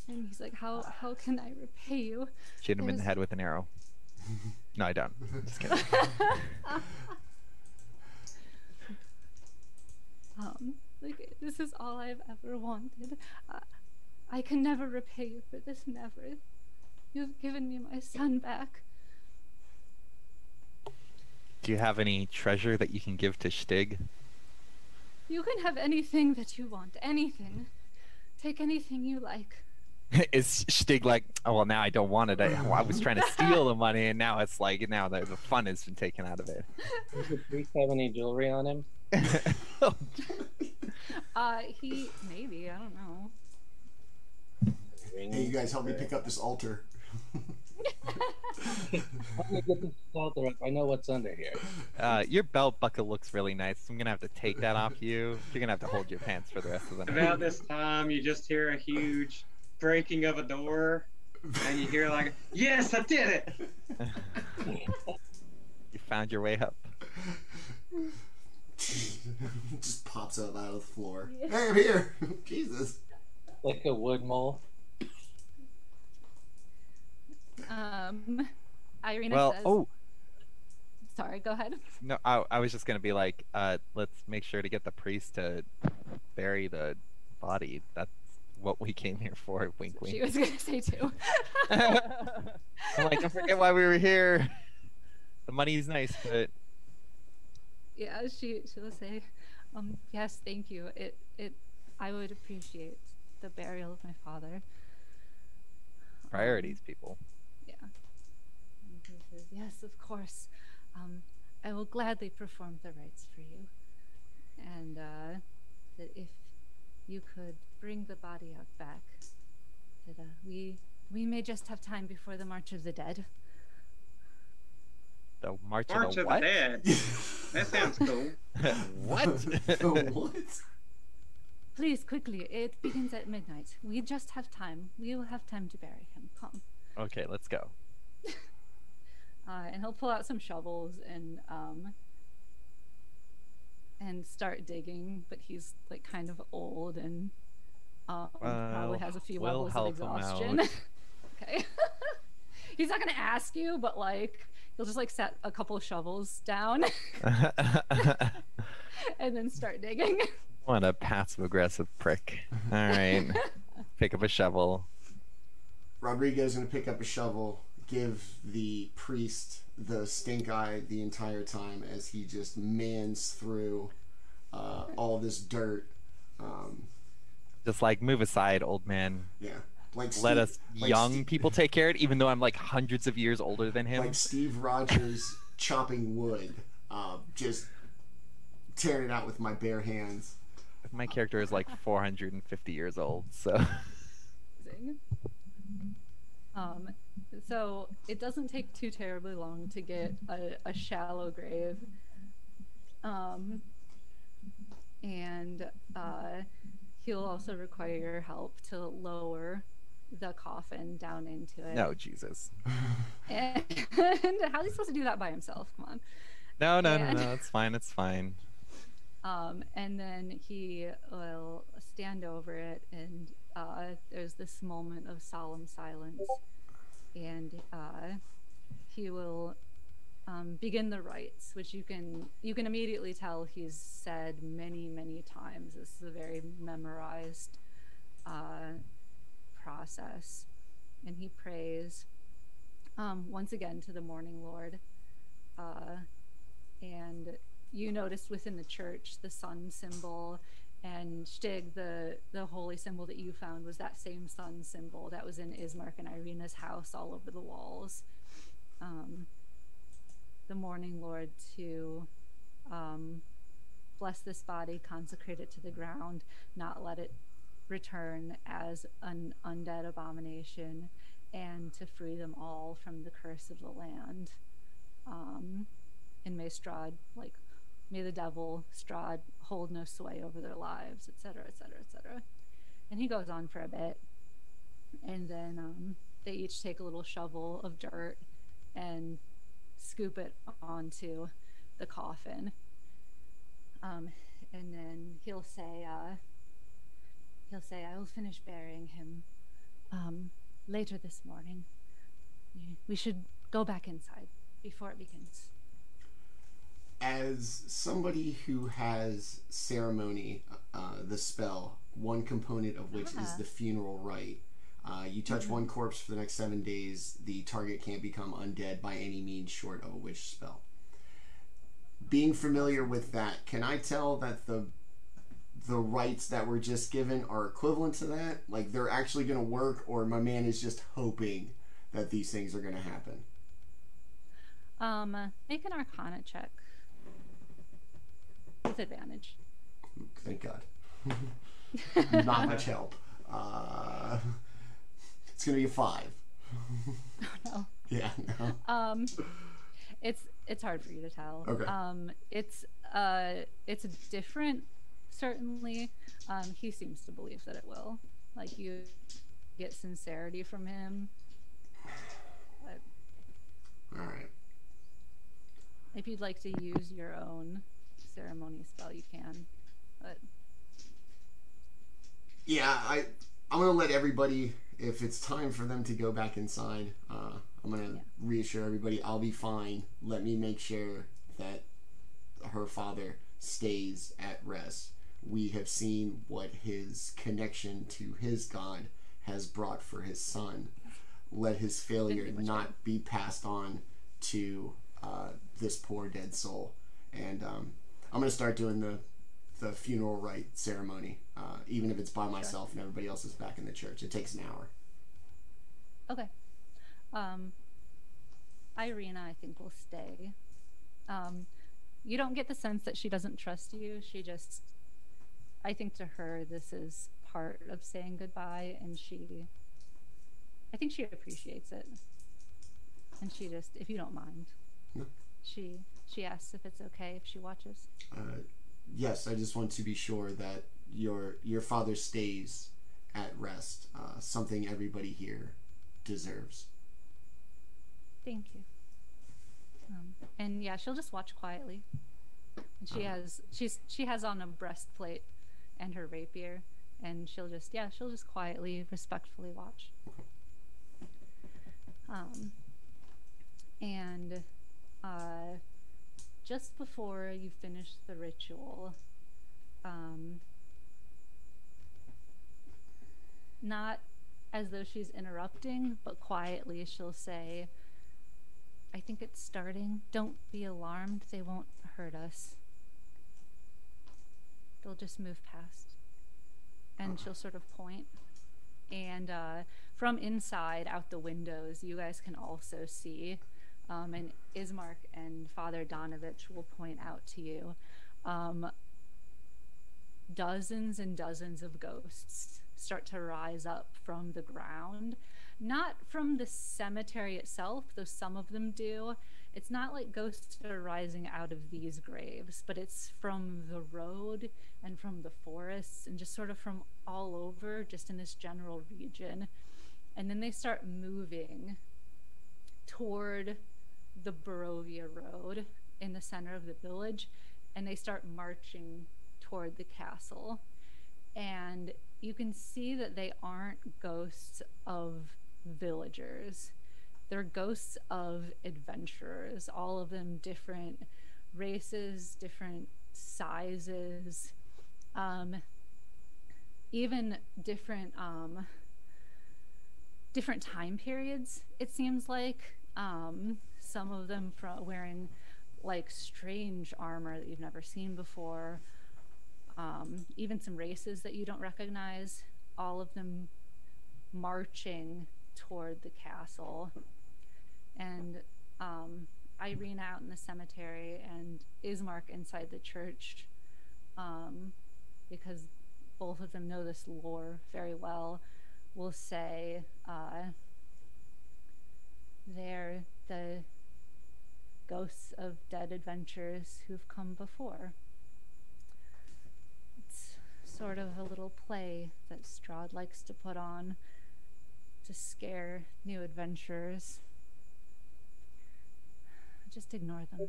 And he's like, how can I repay you? Shoot him in the head with an arrow. No, I don't. Just kidding. Like, this is all I've ever wanted. I can never repay you for this, never. You've given me my son back. Do you have any treasure that you can give to Shtigg? You can have anything that you want. Anything. Take anything you like. Is Shtigg like, oh, well, now I don't want it. I was trying to steal the money, and now it's like, now the fun has been taken out of it. Does the priest have any jewelry on him? He, maybe, I don't know. Hey, you guys help me pick up this altar. Help me get this altar up. I know what's under here. Your belt buckle looks really nice. I'm gonna have to take that off you. You're gonna have to hold your pants for the rest of the night. About this time, you just hear a huge breaking of a door, and you hear like, "Yes, I did it!" You found your way up. Just pops up out of the floor. Yeah. Hey, I'm here. Jesus. Like a wood mole. Irina Well, says. oh. Sorry, go ahead. No, I was just gonna be like, let's make sure to get the priest to bury the body. That's what we came here for. Wink, wink. She was gonna say too. I'm like, don't forget why we were here. The money's nice, but Yeah, she'll say, yes, thank you. I would appreciate the burial of my father. priorities, people. Yeah. And he says, yes, of course. I will gladly perform the rites for you. And that if you could bring the body out back, that we may just have time before the March of the Dead. The March March of of the what? the Dead. That sounds cool. What? The what? Please, quickly. It begins at midnight. We just have time. We will have time to bury him. Come. Okay, let's go. And he'll pull out some shovels and start digging, but he's like kind of old and probably has a few we'll levels of help him exhaustion. out. Okay. He's not gonna ask you, but like he'll just like set a couple of shovels down and then start digging. What a passive aggressive prick. Alright. Pick up a shovel. Roderigo's gonna pick up a shovel, give the priest the stink eye the entire time as he just mans through all this dirt. Just like, move aside, old man. Yeah. Like Let Steve- us like young Steve- people take care of it, even though I'm like hundreds of years older than him. like Steve Rogers chopping wood, just tearing it out with my bare hands. My character is like 450 years old, so. Amazing. So it doesn't take too terribly long to get a shallow grave. And he'll also require your help to lower the coffin down into it. No, Jesus. And how's he supposed to do that by himself? Come on. No, And- it's fine, it's fine. And then he will stand over it, and there's this moment of solemn silence, and he will begin the rites, which you can immediately tell he's said many, many times. This is a very memorized process, and he prays once again to the Morning Lord, and you noticed within the church the sun symbol, and Shtigg, the holy symbol that you found was that same sun symbol that was in Ismark and Irina's house all over the walls. The Morning Lord to bless this body, consecrate it to the ground, not let it return as an undead abomination, and to free them all from the curse of the land. And may Strahd, may the devil, Strahd, hold no sway over their lives, etc., etc., etc. And he goes on for a bit, and then they each take a little shovel of dirt and scoop it onto the coffin. And then he'll say, I will finish burying him later this morning. We should go back inside before it begins. As somebody who has ceremony, the spell, one component of which is the funeral rite, you touch one corpse for the next 7 days, the target can't become undead by any means short of a witch spell. Being familiar with that, can I tell that the the rites that were just given are equivalent to that, like they're actually going to work, or my man is just hoping that these things are going to happen. Make an Arcana check with advantage. Thank God. Not much help. It's going to be a 5. Oh no. Yeah. No. It's hard for you to tell. Okay. It's different, certainly. He seems to believe that it will. Like, you get sincerity from him. But All right. if you'd like to use your own ceremony spell, you can. But Yeah, I'm gonna let everybody, if it's time for them to go back inside, I'm gonna reassure everybody I'll be fine. Let me make sure that her father stays at rest. We have seen what his connection to his God has brought for his son. Let his failure not be passed on to this poor dead soul. And I'm gonna start doing the funeral rite ceremony, even if it's by myself and everybody else is back in the church. It takes an hour. okay. Irina, I think, will stay. You don't get the sense that she doesn't trust you. She just, I think to her, this is part of saying goodbye, and I think she appreciates it. And she just, if you don't mind, No. she asks if it's okay if she watches. Yes, I just want to be sure that your father stays at rest. Something everybody here deserves. Thank you. And yeah, she'll just watch quietly. And she has on a breastplate and her rapier, and she'll just quietly, respectfully watch. And just before you finish the ritual, not as though she's interrupting, but quietly she'll say, I think it's starting. Don't be alarmed. They won't hurt us. They'll just move past. And she'll sort of point. And from inside, out the windows, you guys can also see, and Ismark and Father Donovich will point out to you, dozens and dozens of ghosts start to rise up from the ground. Not from the cemetery itself, though some of them do. It's not like ghosts are rising out of these graves, but it's from the road and from the forests and just sort of from all over, just in this general region. And then they start moving toward the Barovia road in the center of the village, and they start marching toward the castle. And you can see that they aren't ghosts of villagers. They're ghosts of adventurers, all of them different races, different sizes, even different time periods, it seems like. Some of them wearing like strange armor that you've never seen before, even some races that you don't recognize, all of them marching toward the castle. And Irene out in the cemetery and Ismark inside the church, because both of them know this lore very well, will say they're the ghosts of dead adventurers who've come before. It's sort of a little play that Strahd likes to put on to scare new adventurers. Just ignore them.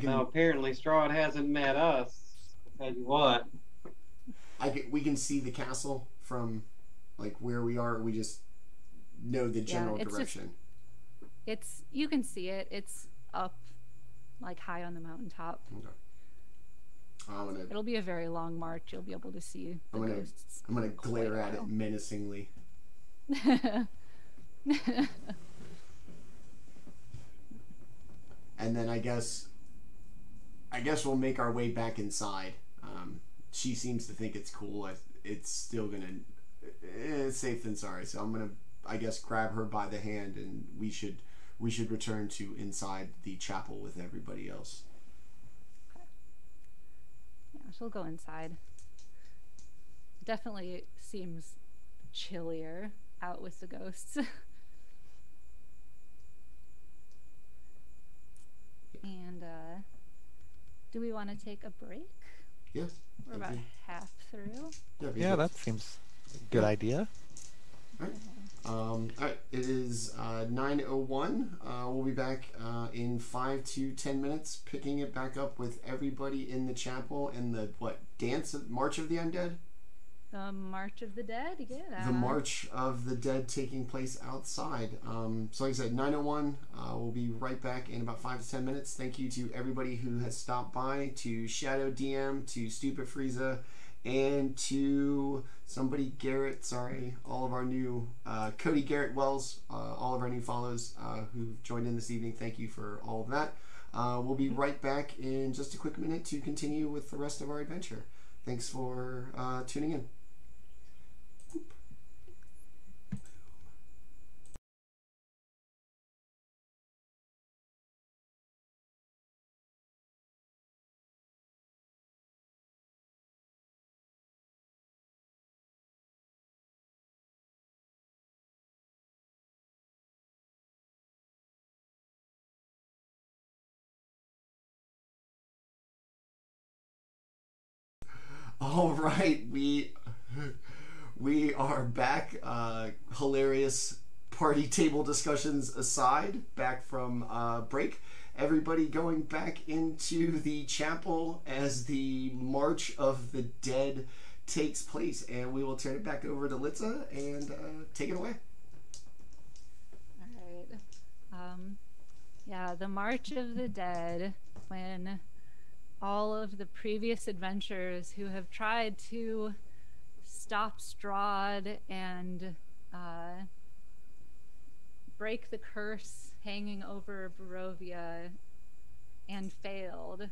Now, apparently Strahd hasn't met us. I'll tell you what. We can see the castle from like where we are. We just know the general direction. You can see it. It's up like high on the mountaintop. Okay. It'll be a very long march. You'll be able to see the ghosts. I'm gonna glare at it menacingly. And then I guess I guess we'll make our way back inside. She seems to think it's cool. It's still gonna. It's safe than sorry. So I'm gonna, I guess, grab her by the hand, and we should return to inside the chapel with everybody else. Okay. Yeah, she'll go inside. Definitely seems chillier out with the ghosts. And do we want to take a break? Yeah. We're about half through. Yeah, that seems a good idea. All right. All right. It is 9:01. We'll be back in 5 to 10 minutes, picking it back up with everybody in the chapel and the March of the Undead. The March of the Dead, yeah. The March of the Dead taking place outside. So like I said, 9:01. We'll be right back in about 5 to 10 minutes. Thank you to everybody who has stopped by, to Shadow DM, to Stupid Frieza, and to somebody Garrett. Sorry, all of our new Cody Garrett Wells, all of our new follows who've joined in this evening. Thank you for all of that. We'll be right back in just a quick minute to continue with the rest of our adventure. Thanks for tuning in. All right, we are back. Hilarious party table discussions aside, back from break. Everybody going back into the chapel as the March of the Dead takes place, and we will turn it back over to Litza and take it away. All right. Yeah, the March of the Dead, when all of the previous adventurers who have tried to stop Strahd and break the curse hanging over Barovia and failed,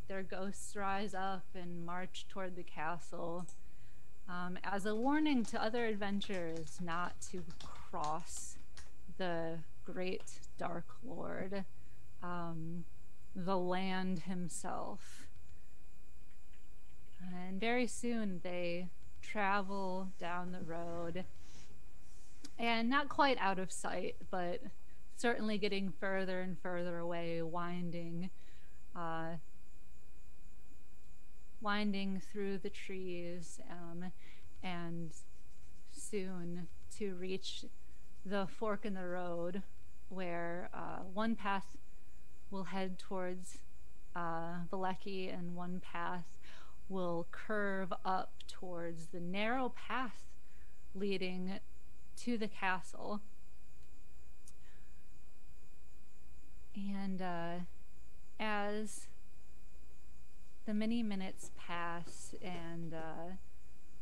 their ghosts rise up and march toward the castle as a warning to other adventurers not to cross the great Dark Lord, the Land himself. And very soon they travel down the road, and not quite out of sight, but certainly getting further and further away, winding through the trees, and soon to reach the fork in the road where one path will head towards Valeki, and one path will curve up towards the narrow path leading to the castle. And as the many minutes pass and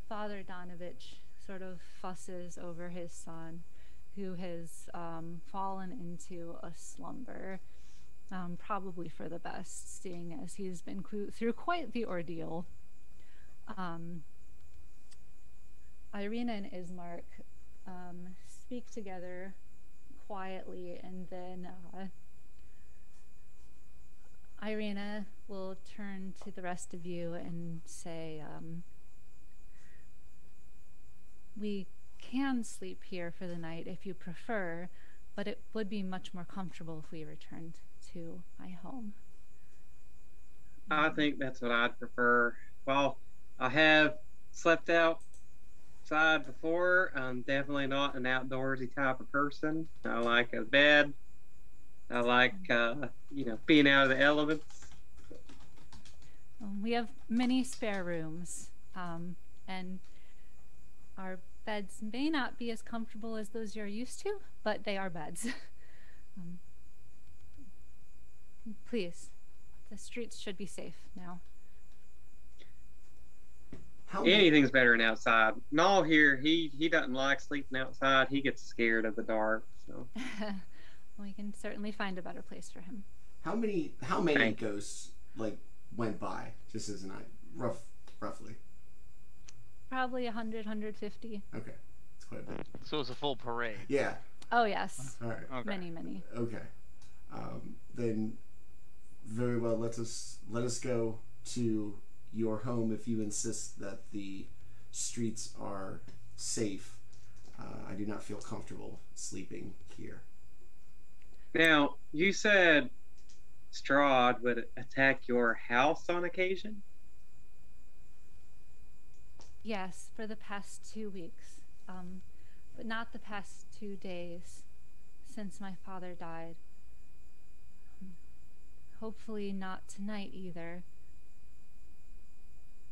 Father Donovich sort of fusses over his son, who has fallen into a slumber, probably for the best, seeing as he's been through quite the ordeal. Irina and Ismark speak together quietly, and then Irina will turn to the rest of you and say, we can sleep here for the night if you prefer, but it would be much more comfortable if we returned to my home. I think that's what I'd prefer. Well, I have slept outside before. I'm definitely not an outdoorsy type of person. I like a bed. I like, being out of the elements. We have many spare rooms, and our beds may not be as comfortable as those you're used to, but they are beds. Please, the streets should be safe now. Anything's better than outside. Noel here, he doesn't like sleeping outside. He gets scared of the dark. So we can certainly find a better place for him. How many Thank you. ghosts like went by? Just as an roughly. Probably 100, 150. Okay, it's quite a bit. So it's a full parade. Yeah. Oh yes, All right. Okay. many. Okay. Then very well. Let us go to your home if you insist that the streets are safe. I do not feel comfortable sleeping here. Now, you said Strahd would attack your house on occasion? Yes, for the past 2 weeks, but not the past 2 days since my father died. Hopefully not tonight either.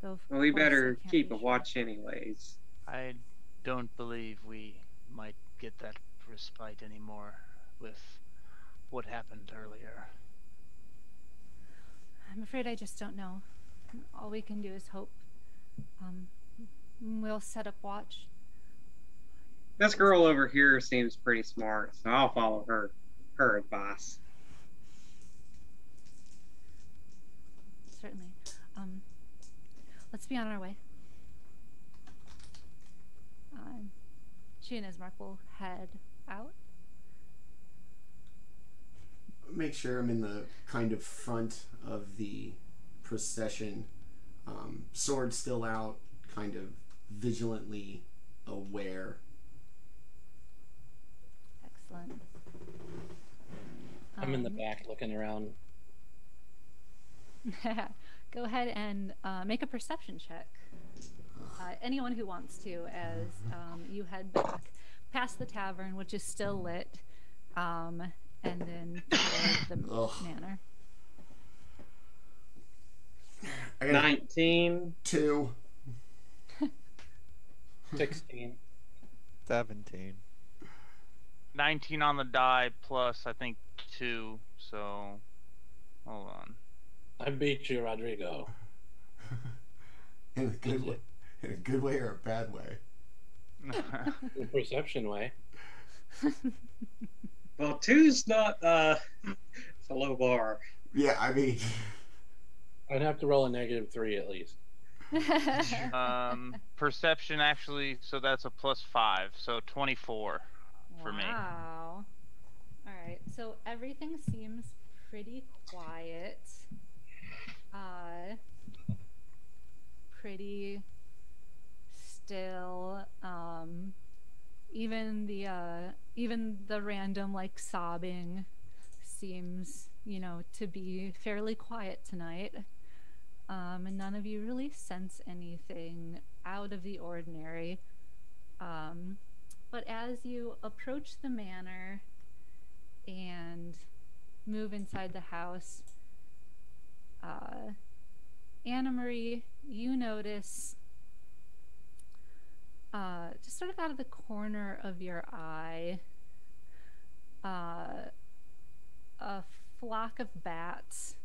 Though of Well, we course I better can't keep be a sure. watch anyways. I don't believe we might get that respite anymore with what happened earlier. I'm afraid I just don't know. All we can do is hope. We'll set up watch. This girl over here seems pretty smart, so I'll follow her advice. Certainly. Let's be on our way. She and Ismark will head out. Make sure I'm in the kind of front of the procession, sword still out, kind of vigilantly aware. Excellent. I'm in the back looking around. Go ahead and make a perception check. Anyone who wants to, as you head back past the tavern, which is still lit, and then toward the manor. I got 19. 2. 16. 17. 19 on the die plus I think 2. So hold on. I beat you, Roderigo. In a good way. In a good way or a bad way? The perception way. Well, 2's not, it's a low bar. Yeah, I mean... I'd have to roll a -3 at least. Perception actually, so that's a +5, so 24 for me. Wow. All right. So everything seems pretty quiet. Pretty still. Even the random like sobbing seems, to be fairly quiet tonight. And none of you really sense anything out of the ordinary. But as you approach the manor and move inside the house, Anna Marie, you notice, just sort of out of the corner of your eye, a flock of bats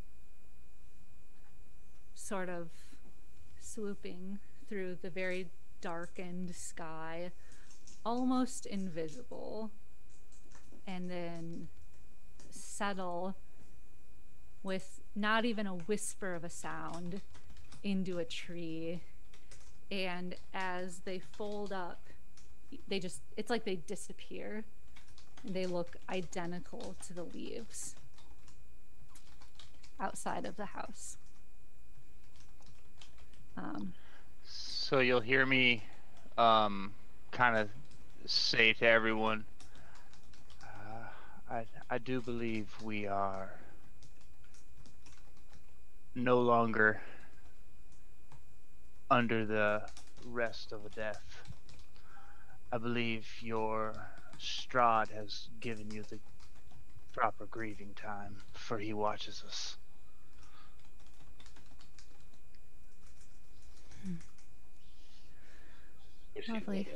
sort of swooping through the very darkened sky, almost invisible, and then settle with not even a whisper of a sound into a tree. And as they fold up, it's like they disappear. They look identical to the leaves outside of the house. So you'll hear me kind of say to everyone, I do believe we are no longer under the rest of a death. I believe your Strahd has given you the proper grieving time, for he watches us. Lovely.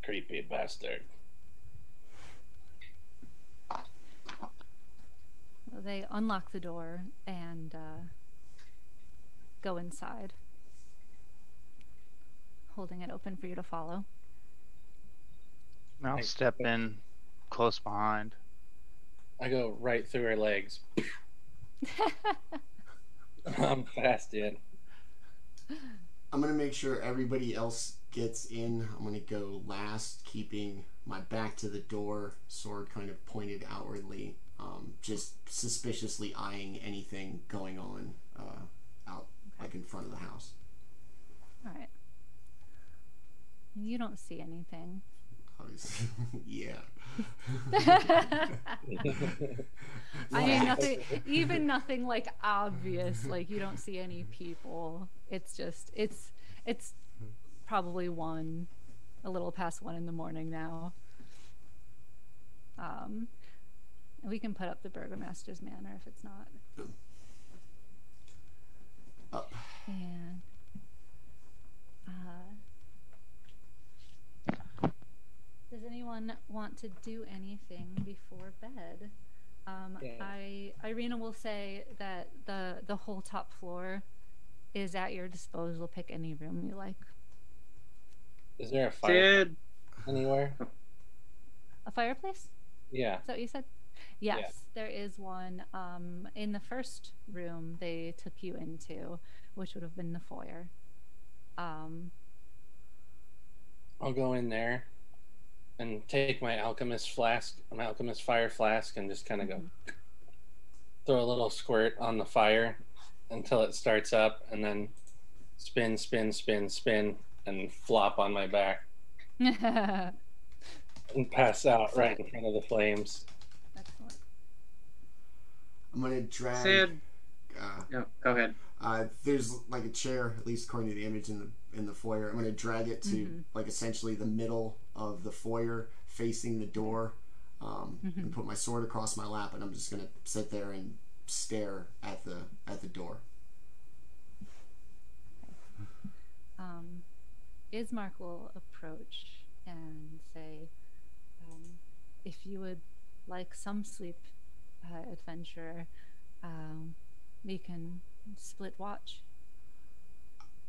Creepy bastard. They unlock the door and go inside, holding it open for you to follow. I'll step in close behind. I go right through her legs. I'm fast in. I'm gonna make sure everybody else gets in. I'm gonna go last, keeping my back to the door, sword kind of pointed outwardly, just suspiciously eyeing anything going on out like in front of the house. All right. You don't see anything. Obviously. Yeah. I mean, nothing, even nothing like obvious. Like you don't see any people. It's just, it's probably a little past 1 in the morning now. And we can put up the Burgomaster's Manor if it's not. Up. And does anyone want to do anything before bed? Yeah. Irina will say that the whole top floor is at your disposal. Pick any room you like. Is there a fire Sid, anywhere? A fireplace? Yeah. Is that what you said? Yes, Yeah. there is one in the first room they took you into, which would have been the foyer. I'll go in there and take my alchemist fire flask, and just kind of go throw a little squirt on the fire until it starts up, and then spin, spin, spin, spin, and flop on my back and pass out right in front of the flames. Excellent. I'm gonna drag. Sid. No, go ahead. There's like a chair, at least according to the image in the foyer. I'm gonna drag it to like essentially the middle of the foyer, facing the door, and put my sword across my lap, and I'm just gonna sit there and stare at the door. Ismark will approach and say, if you would like some sleep, adventurer, we can split watch.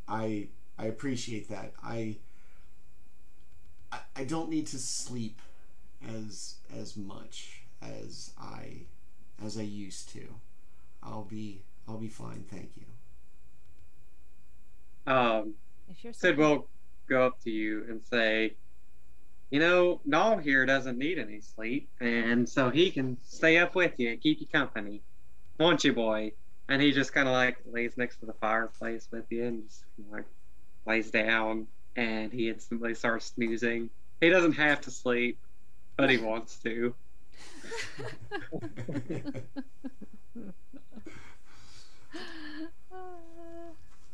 I appreciate that. I don't need to sleep as much as I used to. I'll be fine, thank you. If you're Sid will go up to you and say, you know, Null here doesn't need any sleep, and so he can stay up with you, keep you company. Won't you, boy? And he just kind of like lays next to the fireplace with you and just like lays down, and he instantly starts snoozing. He doesn't have to sleep, but he wants to.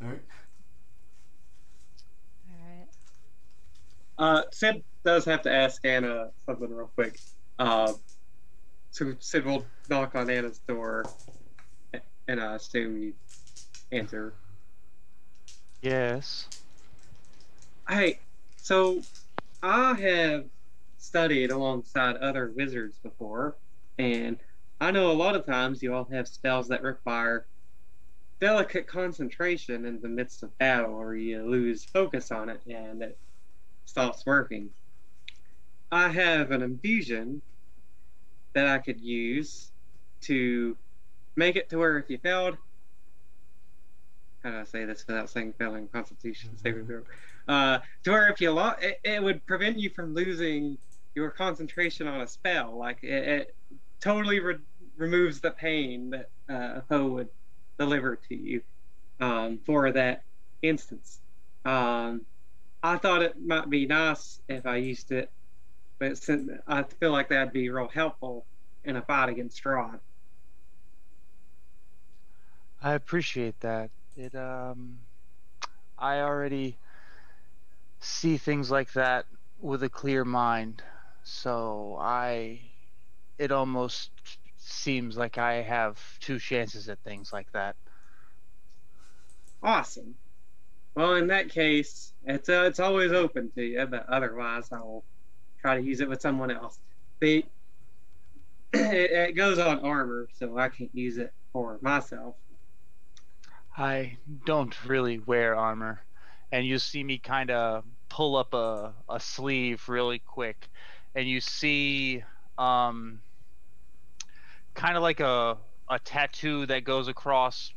All right. Sid does have to ask Anna something real quick. So Sid will knock on Anna's door, and I assume you answer. Yes. Hey, so I have studied alongside other wizards before, and I know a lot of times you all have spells that require delicate concentration in the midst of battle, or you lose focus on it and it stops working. I have an infusion that I could use to make it to where if you failed, how do I say this without saying failing Constitution saving throw? To where if you lost, it would prevent you from losing your concentration on a spell. Like it totally removes the pain that a foe would deliver to you for that instance. I thought it might be nice if I used it, but since I feel like that'd be real helpful in a fight against Strahd. I appreciate that. I already see things like that with a clear mind, so it almost seems like I have 2 chances at things like that. Awesome. Well, in that case, it's always open to you, but otherwise I'll try to use it with someone else. It goes on armor, so I can't use it for myself. I don't really wear armor, and you see me kind of pull up a sleeve really quick, and you see kind of like a tattoo that goes across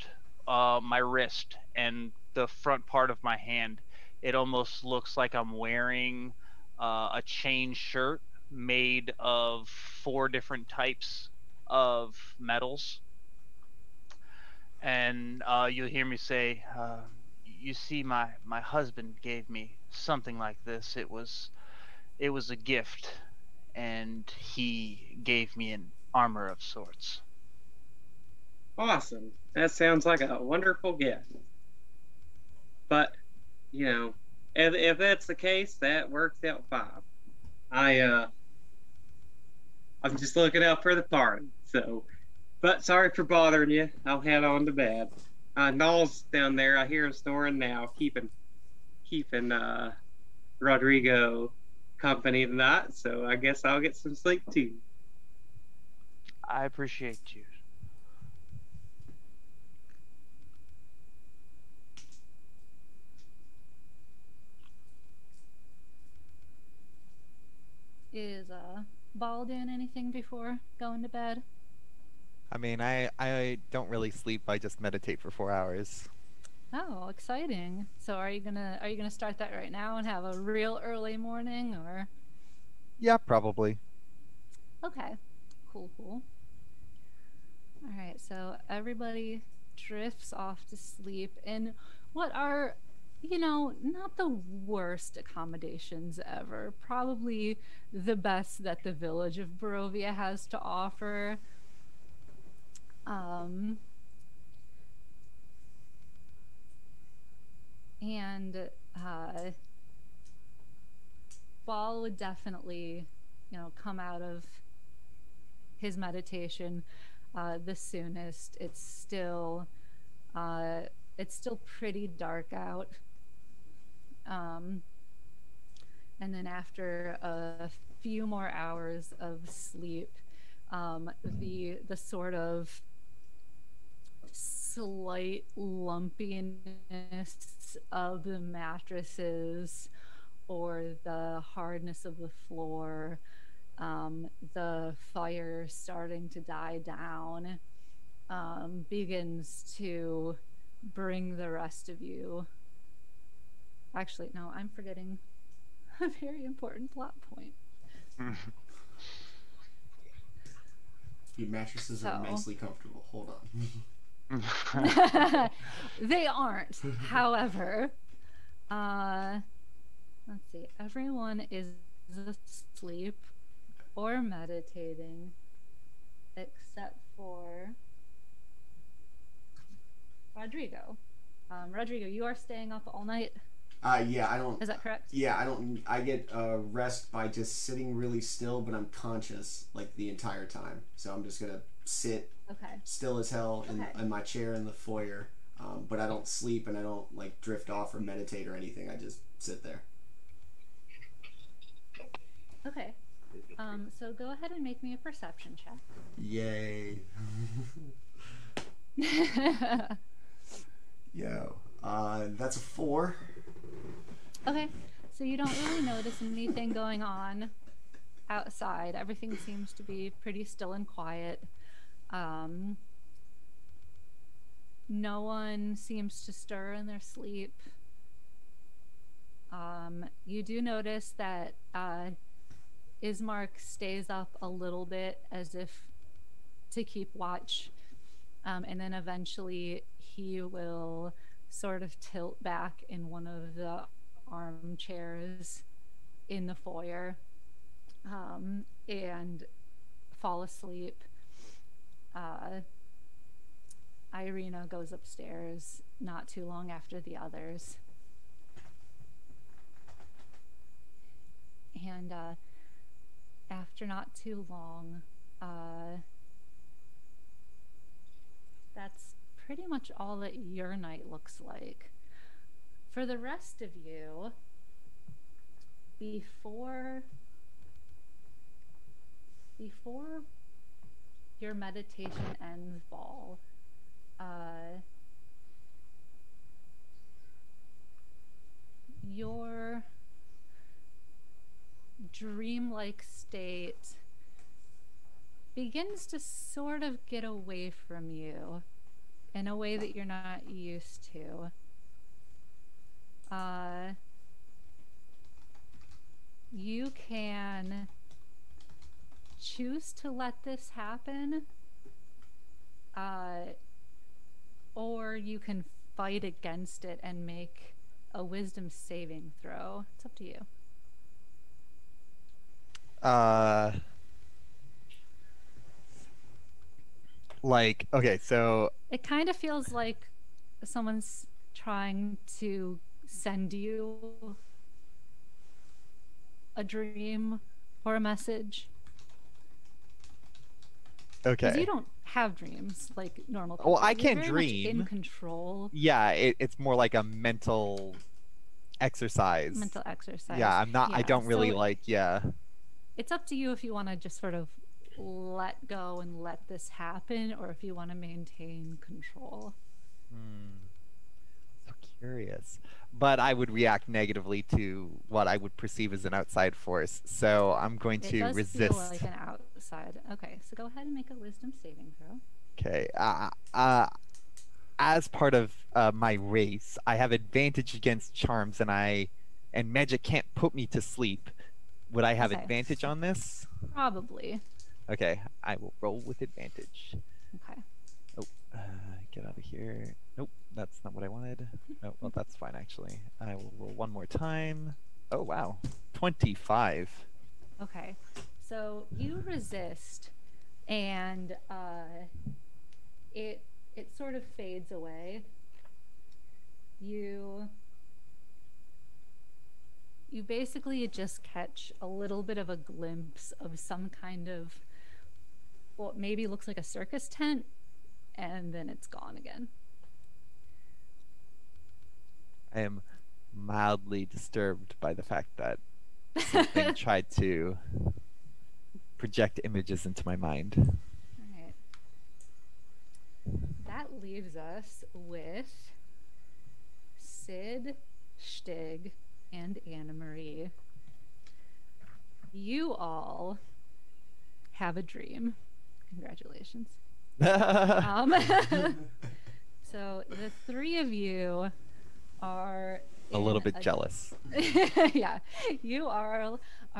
my wrist and the front part of my hand. It almost looks like I'm wearing a chain shirt made of 4 different types of metals. And you'll hear me say, "You see, my husband gave me something like this. It was a gift, and he gave me an armor of sorts." Awesome. That sounds like a wonderful gift. But, you know, if that's the case, that works out fine. I'm just looking out for the party. So, but sorry for bothering you. I'll head on to bed. Null's down there. I hear him snoring now, keeping Roderigo company tonight. So I guess I'll get some sleep too. I appreciate you. Is Baul doing anything before going to bed? I mean, I don't really sleep. I just meditate for 4 hours. Oh, exciting! So are you gonna start that right now and have a real early morning, or? Yeah, probably. Okay, cool. All right, so everybody drifts off to sleep in what are, not the worst accommodations ever. Probably the best that the village of Barovia has to offer. And Baul would definitely, come out of his meditation the soonest. It's still pretty dark out. And then after a few more hours of sleep, the sort of slight lumpiness of the mattresses or the hardness of the floor, the fire starting to die down, begins to bring the rest of you. Actually, no, I'm forgetting a very important plot point. Your mattresses are immensely comfortable. Hold on. They aren't. However, let's see. Everyone is asleep or meditating, except for Roderigo. Roderigo, you are staying up all night? Yeah, I don't... Is that correct? Yeah, I don't... I get rest by just sitting really still, but I'm conscious, like, the entire time. So I'm just gonna sit still as hell in my chair in the foyer. But I don't sleep and I don't, like, drift off or meditate or anything. I just sit there. Okay. So go ahead and make me a perception check. Yay. Yo. That's a 4. Okay. So you don't really notice anything going on outside. Everything seems to be pretty still and quiet. No one seems to stir in their sleep. You do notice that Ismark stays up a little bit as if to keep watch, and then eventually he will sort of tilt back in one of the armchairs in the foyer and fall asleep. Irina goes upstairs not too long after the others. And after not too long, that's pretty much all that your night looks like. For the rest of you, before your meditation ends, Baul, your dreamlike state begins to sort of get away from you in a way that you're not used to. You can choose to let this happen, or you can fight against it and make a wisdom saving throw. It's up to you. Like, okay, so It kind of feels like someone's trying to send you a dream or a message. Because okay. you don't have dreams like normal people. Well, I You're can very much dream. in control. Yeah, it's more like a mental exercise. Mental exercise. Yeah, I'm not. I Yeah, don't really so like. Yeah. it's up to you if you want to just sort of let go and let this happen, or if you want to maintain control. So curious, but I would react negatively to what I would perceive as an outside force. So I'm going It to does resist. feel like an outside. Okay, so go ahead and make a wisdom saving throw. Okay. As part of my race, I have advantage against charms, and magic can't put me to sleep. Would I have Okay. advantage on this? Probably. Okay, I will roll with advantage. Okay. Oh, get out of here. Nope, that's not what I wanted. Oh, well, that's fine actually. I will roll one more time. Oh wow, 25. Okay. So you resist, and it sort of fades away. You basically just catch a little bit of a glimpse of some kind of what maybe looks like a circus tent, and then it's gone again. I am mildly disturbed by the fact that something tried to project images into my mind. All right. That leaves us with Sid, Shtigg, and Anna Marie. You all have a dream. Congratulations. So the three of you are A little bit jealous. yeah, you are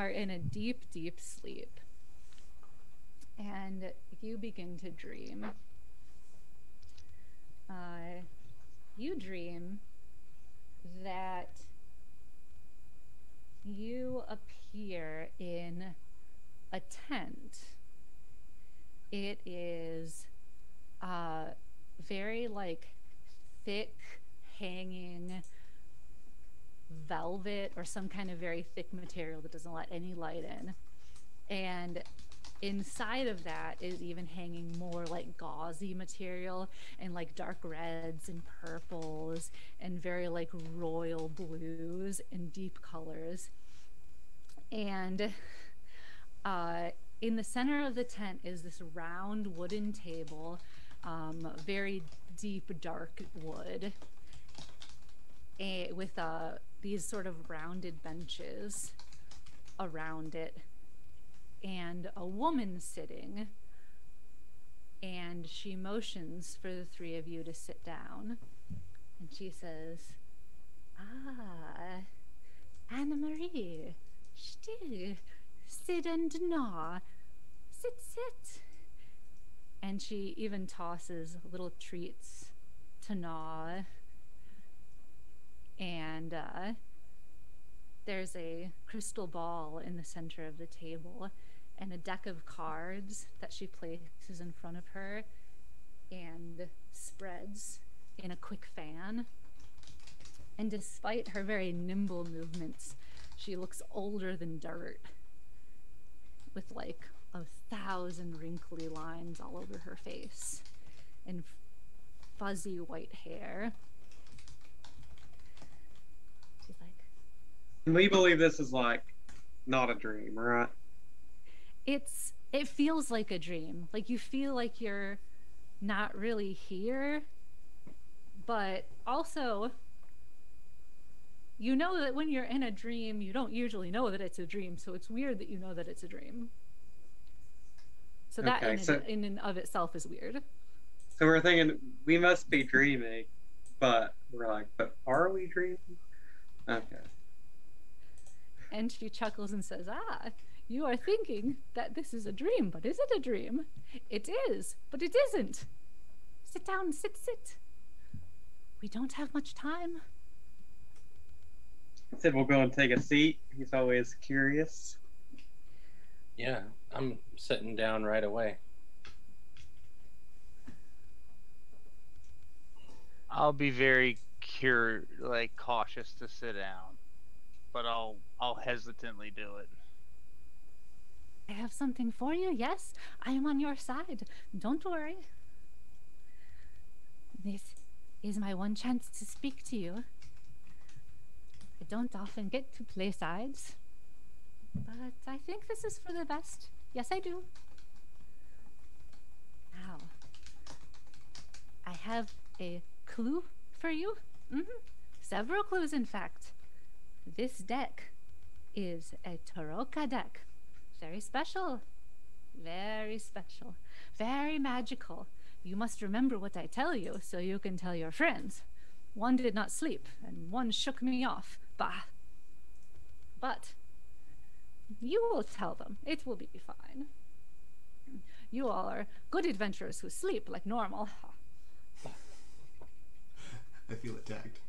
in a deep, deep sleep, and you begin to dream. You dream that you appear in a tent. It is very like thick hanging velvet or some kind of very thick material that doesn't let any light in, and inside of that is even hanging more like gauzy material and like dark reds and purples and very like royal blues and deep colors. And in the center of the tent is this round wooden table, very deep dark wood, with these sort of rounded benches around it, and a woman sitting, and she motions for the three of you to sit down, and she says, Anna Marie, Shtigg, sit and gnaw, sit. And she even tosses little treats to gnaw. And there's a crystal ball in the center of the table and a deck of cards that she places in front of her and spreads in a quick fan. And despite her very nimble movements, she looks older than dirt, with like 1,000 wrinkly lines all over her face and fuzzy white hair. She's like, We believe this is like not a dream, right? it feels like a dream. Like you feel like you're not really here, but also you know that when you're in a dream, you don't usually know that it's a dream, so it's weird that you know that it's a dream. So that Okay, in and of itself is weird. So we're thinking we must be dreaming, but we're like, but are we dreaming? Okay. And she chuckles and says, "Ah, you are thinking that this is a dream, but is it a dream? It is, but it isn't. Sit down, sit. We don't have much time." Sid will go and take a seat. He's always curious. Yeah, I'm sitting down right away. I'll be very cautious to sit down, but I'll hesitantly do it. "I have something for you. Yes, I am on your side. Don't worry. This is my one chance to speak to you. I don't often get to play sides, but I think this is for the best. Yes, I do. Now, I have a clue for you. Several clues, in fact. This deck is a Taroka deck. Very special. Very special. Very magical. You must remember what I tell you so you can tell your friends. One did not sleep, and one shook me off. Bah. But you will tell them. It will be fine. You all are good adventurers who sleep like normal. I feel attacked.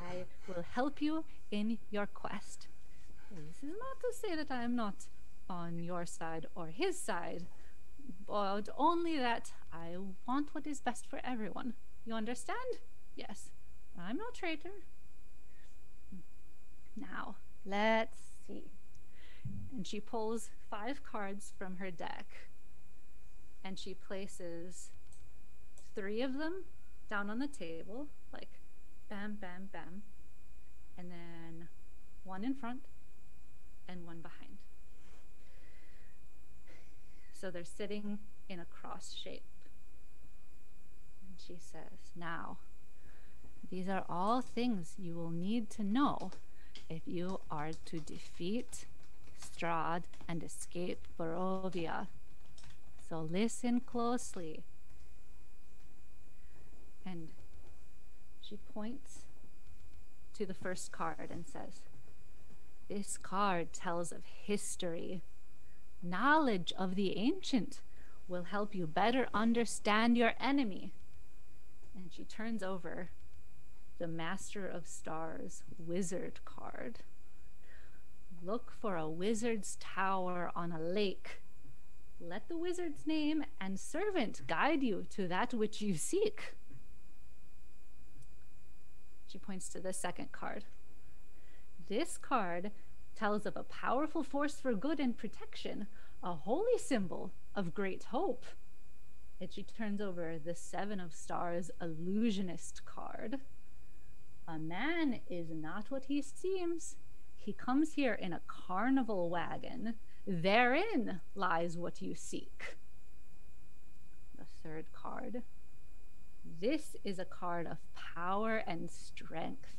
I will help you in your quest. This is not to say that I am not on your side or his side, but only that I want what is best for everyone. You understand? Yes. I'm no traitor. Now, let's see. And she pulls 5 cards from her deck, and she places 3 of them down on the table, like bam, bam, bam, and then 1 in front and 1 behind. So they're sitting in a cross shape. And she says, "Now, these are all things you will need to know if you are to defeat Strahd and escape Barovia. So listen closely." And she points to the first card and says, "This card tells of history. Knowledge of the ancient will help you better understand your enemy." And she turns over the Master of Stars wizard card. Look for a wizard's tower on a lake. Let the wizard's name and servant guide you to that which you seek. She points to the second card. This card tells of a powerful force for good and protection, a holy symbol of great hope. And she turns over the 7 of Stars illusionist card. A man is not what he seems. He comes here in a carnival wagon. Therein lies what you seek. The third card. This is a card of power and strength.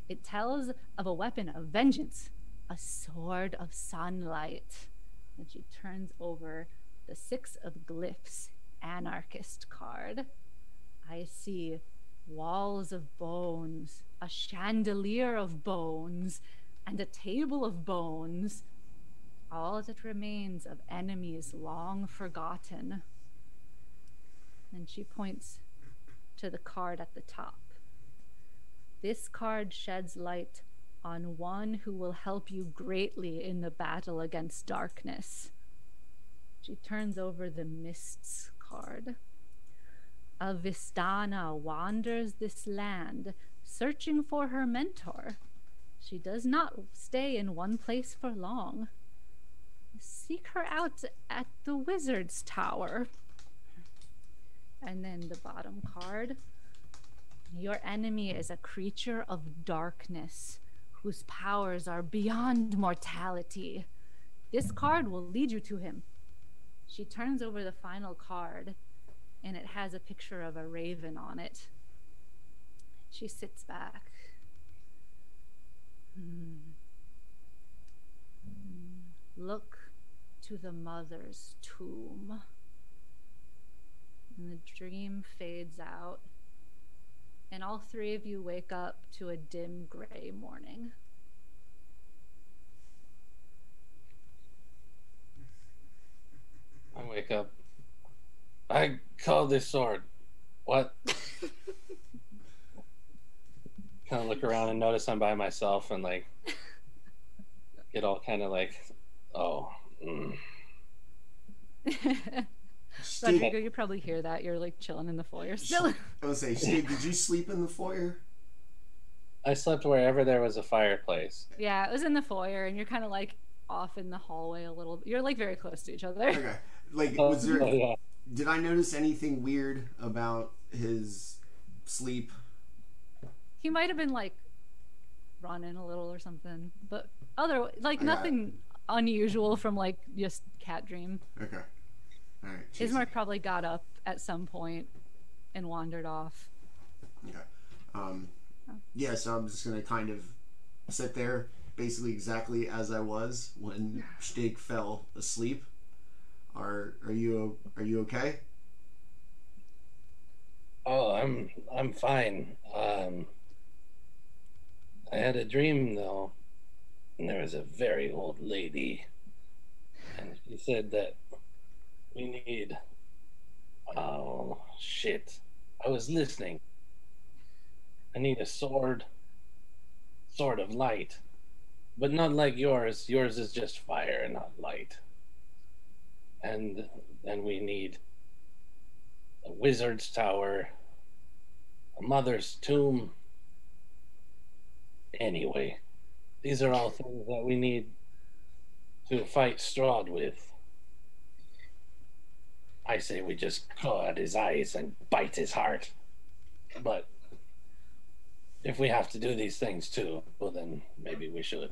It tells of a weapon of vengeance, a sword of sunlight. And she turns over the 6 of Glyphs, anarchist card. I see walls of bones, a chandelier of bones, and a table of bones. All that remains of enemies long forgotten. And she points to the card at the top. This card sheds light on one who will help you greatly in the battle against darkness. She turns over the Mists card. A Vistana wanders this land, searching for her mentor. She does not stay in one place for long. Seek her out at the Wizard's Tower. And then the bottom card. Your enemy is a creature of darkness, whose powers are beyond mortality. This card will lead you to him. She turns over the final card, and it has a picture of a raven on it. She sits back. Look to the mother's tomb. And the dream fades out, and all three of you wake up to a dim gray morning. I wake up. I call this sword. What? Kind of look around and notice I'm by myself and like get all kind of like, oh. Roderigo, you probably hear that. You're like chilling in the foyer still. I was say, Shtigg, did you sleep in the foyer? I slept wherever there was a fireplace. Yeah, it was in the foyer, and you're kind of like off in the hallway a little. You're like very close to each other. Okay. Like, was there? Yeah. Did I notice anything weird about his sleep? He might have been like running a little or something, but like I got nothing unusual from like just cat dream. Okay. All right. Ismark probably got up at some point and wandered off. Okay. Yeah, so I'm just gonna kind of sit there, basically exactly as I was when Shtigg fell asleep. Are you okay? Oh, I'm fine. I had a dream though, and there was a very old lady, and she said that we need. Oh shit! I was listening. I need a sword of light, but not like yours. Yours is just fire, not light. And then we need a wizard's tower, a mother's tomb. Anyway, these are all things that we need to fight Strahd with. I say we just claw at his eyes and bite his heart. But if we have to do these things too, well then maybe we should.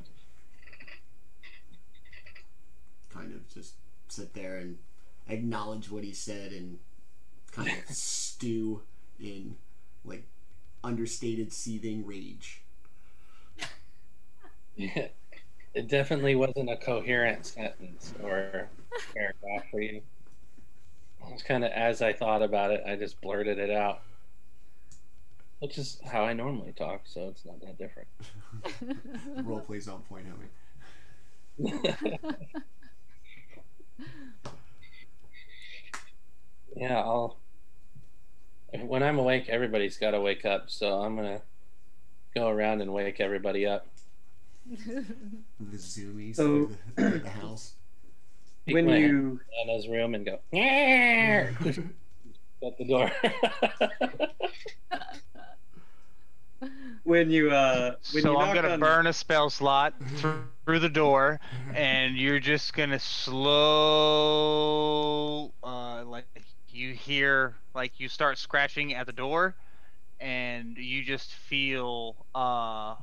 Kind of just sit there and acknowledge what he said and kind of stew in like understated seething rage. Yeah, it definitely wasn't a coherent sentence or paragraph for you. It was kind of as I thought about it, I just blurted it out. Which is how I normally talk, so it's not that different. Role plays on point, homie. Yeah, when I'm awake, everybody's got to wake up, so I'm going to go around and wake everybody up. The zoomies So- of the house. Peek When my head you in Anna's room and go, "Nyeh!" Shut the door. when you So knock I'm gonna on, burn a spell slot through the door, and you're just gonna slow, like you hear, like you start scratching at the door, and you just feel a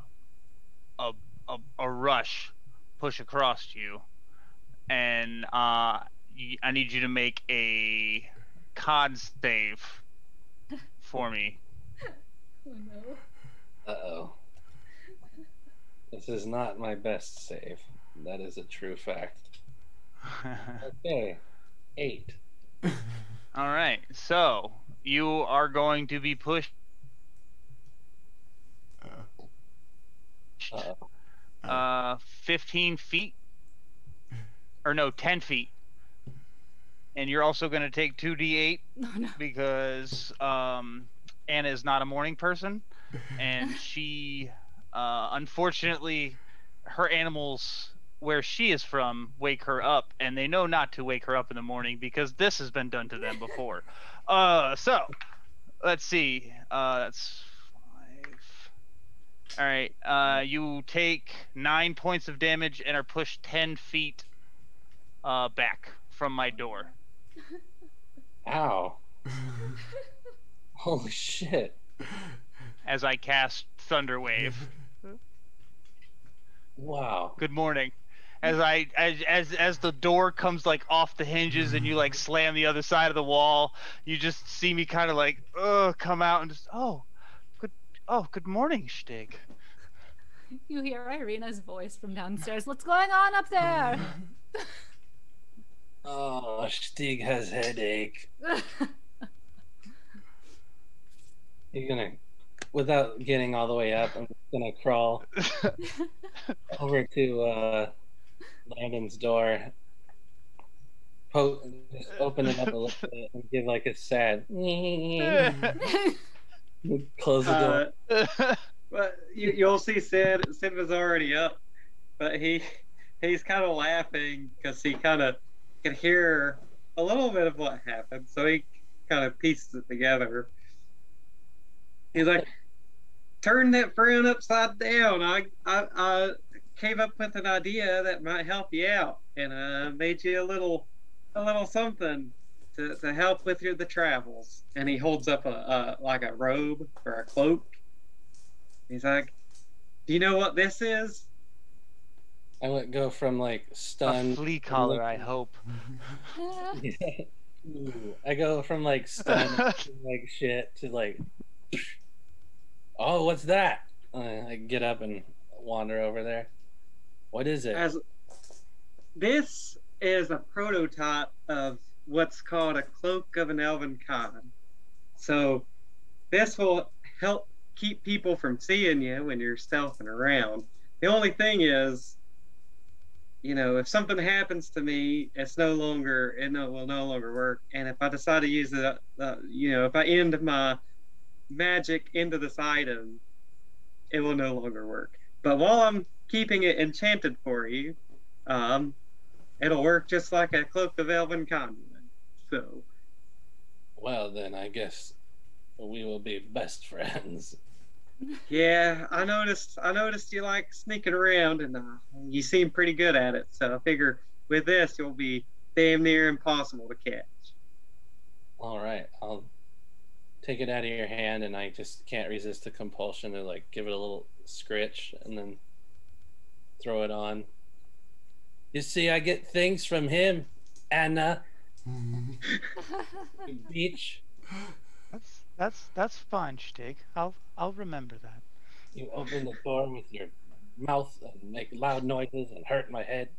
rush push across you, and I need you to make a con save for me. Oh no. Uh-oh. This is not my best save. That is a true fact. Okay. 8. All right, so you are going to be pushed Uh-oh. 15 feet, or no, 10 feet, and you're also going to take 2d8 Oh no. because Anna is not a morning person, and she unfortunately, her animals where she is from wake her up, and they know not to wake her up in the morning because this has been done to them before. So let's see, that's 5. All right, you take 9 points of damage and are pushed 10 feet back from my door. Ow. Holy shit. As I cast Thunderwave. Wow. Good morning. As the door comes like off the hinges and you like slam the other side of the wall, you just see me kind of like come out and just good morning, Shtigg. You hear Irina's voice from downstairs. What's going on up there? Oh, Shtigg has headache. You're gonna, without getting all the way up, I'm just gonna crawl over to Landon's door, just open it up a little bit, and give like a sad. Close the door. But you'll see Sid. Sid was already up, but he's kind of laughing because he kind of can hear a little bit of what happened, so he kind of pieces it together. He's like, "Turn that frown upside down. I came up with an idea that might help you out, and made you a little something to help with the travels." And he holds up a like a robe or a cloak. He's like, "Do you know what this is?" I would go from like stunned. A flea collar, I hope. Ooh, I go from like stunned like shit to like, oh, what's that? I get up and wander over there. What is it? This is a prototype of what's called a cloak of an elven kind. So this will help keep people from seeing you when you're stealthing around. The only thing is, if something happens to me, it will no longer work. And if I decide to use it, if I end my magic into this item, it will no longer work. But while I'm keeping it enchanted for you, it'll work just like a cloak of elven conduit. So, well, then I guess we will be best friends. Yeah, I noticed you like sneaking around, and you seem pretty good at it. So I figure with this, you'll be damn near impossible to catch. All right, I'll take it out of your hand, and I just can't resist the compulsion to like give it a little scritch and then throw it on. You see, I get things from him, Anna. Beach. That's fine, Shtigg. I'll remember that. You open the door with your mouth and make loud noises and hurt my head.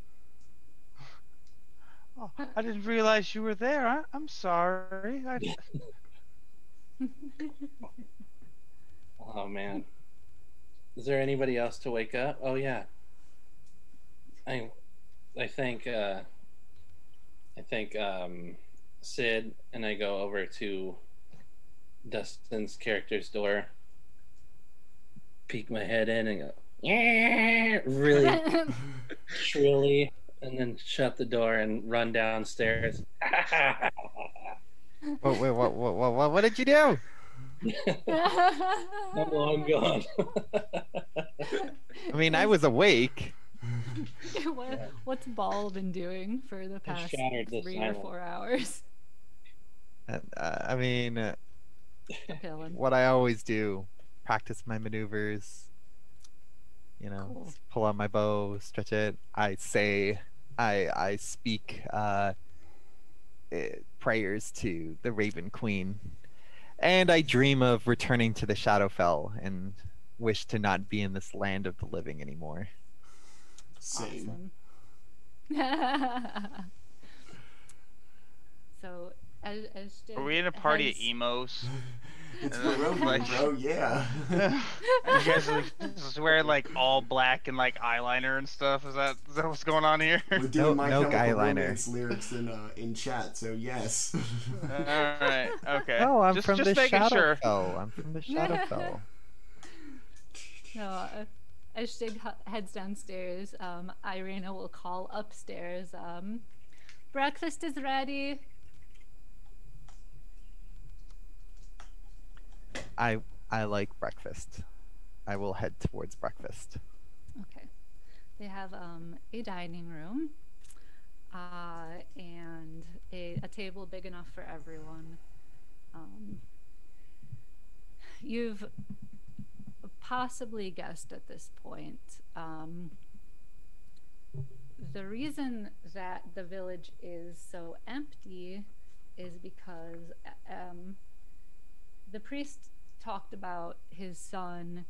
Oh, I didn't realize you were there. I'm sorry. Oh man. Is there anybody else to wake up? Oh yeah. I think Sid, and I go over to Dustin's character's door, peek my head in and go, yeah, really shrilly, and then shut the door and run downstairs. Wait, what did you do? I'm long gone. I mean, I was awake. What's Baul been doing for the past 3 or 4 hours? I mean, Villain. what I always do, practice my maneuvers, Cool. pull out my bow, stretch it. I speak prayers to the Raven Queen, and I dream of returning to the Shadowfell and wish to not be in this land of the living anymore. Same. Awesome. So, as Are we in a party of emos? It's Barovia, bro. Yeah. You guys are just wearing like all black and like eyeliner and stuff. Is that what's going on here? We're doing My no Chemical eyeliner. Romance lyrics in chat, so yes. All right. Okay. No, I'm just from the making sure. Shadowfell. I'm from the Shadowfell. No, as Shtigg heads downstairs, Irina will call upstairs. Breakfast is ready. I like breakfast. I will head towards breakfast. Okay. They have a dining room and a table big enough for everyone. You've possibly guessed at this point. The reason that the village is so empty is because the priest talked about his son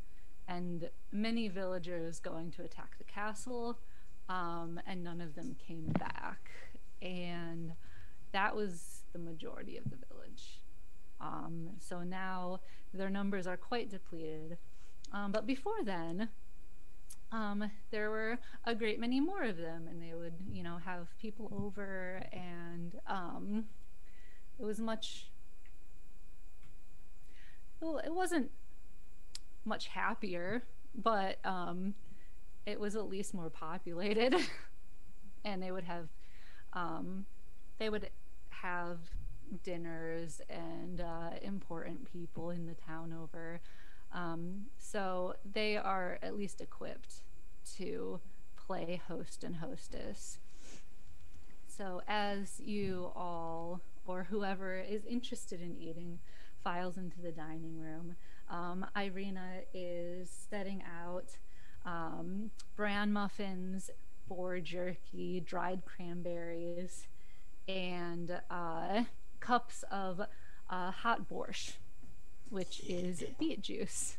and many villagers going to attack the castle, and none of them came back. and that was the majority of the village. So now their numbers are quite depleted. But before then, there were a great many more of them, and they would, have people over, and it was well, it wasn't much happier, but it was at least more populated. And they would have dinners and important people in the town over. So they are at least equipped to play host and hostess. So as you all, or whoever is interested in eating, files into the dining room, Irina is setting out bran muffins, boar jerky, dried cranberries, and cups of hot borscht, which is beet juice,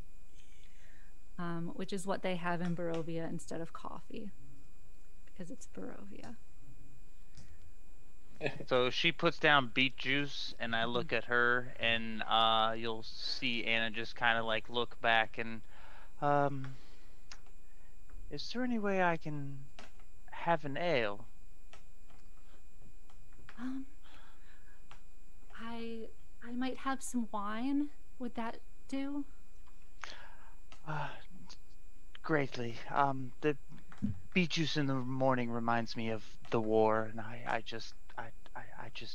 which is what they have in Barovia instead of coffee, because it's Barovia. So she puts down beet juice, and I look at her, and you'll see Anna just kind of like look back and, is there any way I can have an ale? I might have some wine. Would that do? Greatly. The beet juice in the morning reminds me of the war, and I just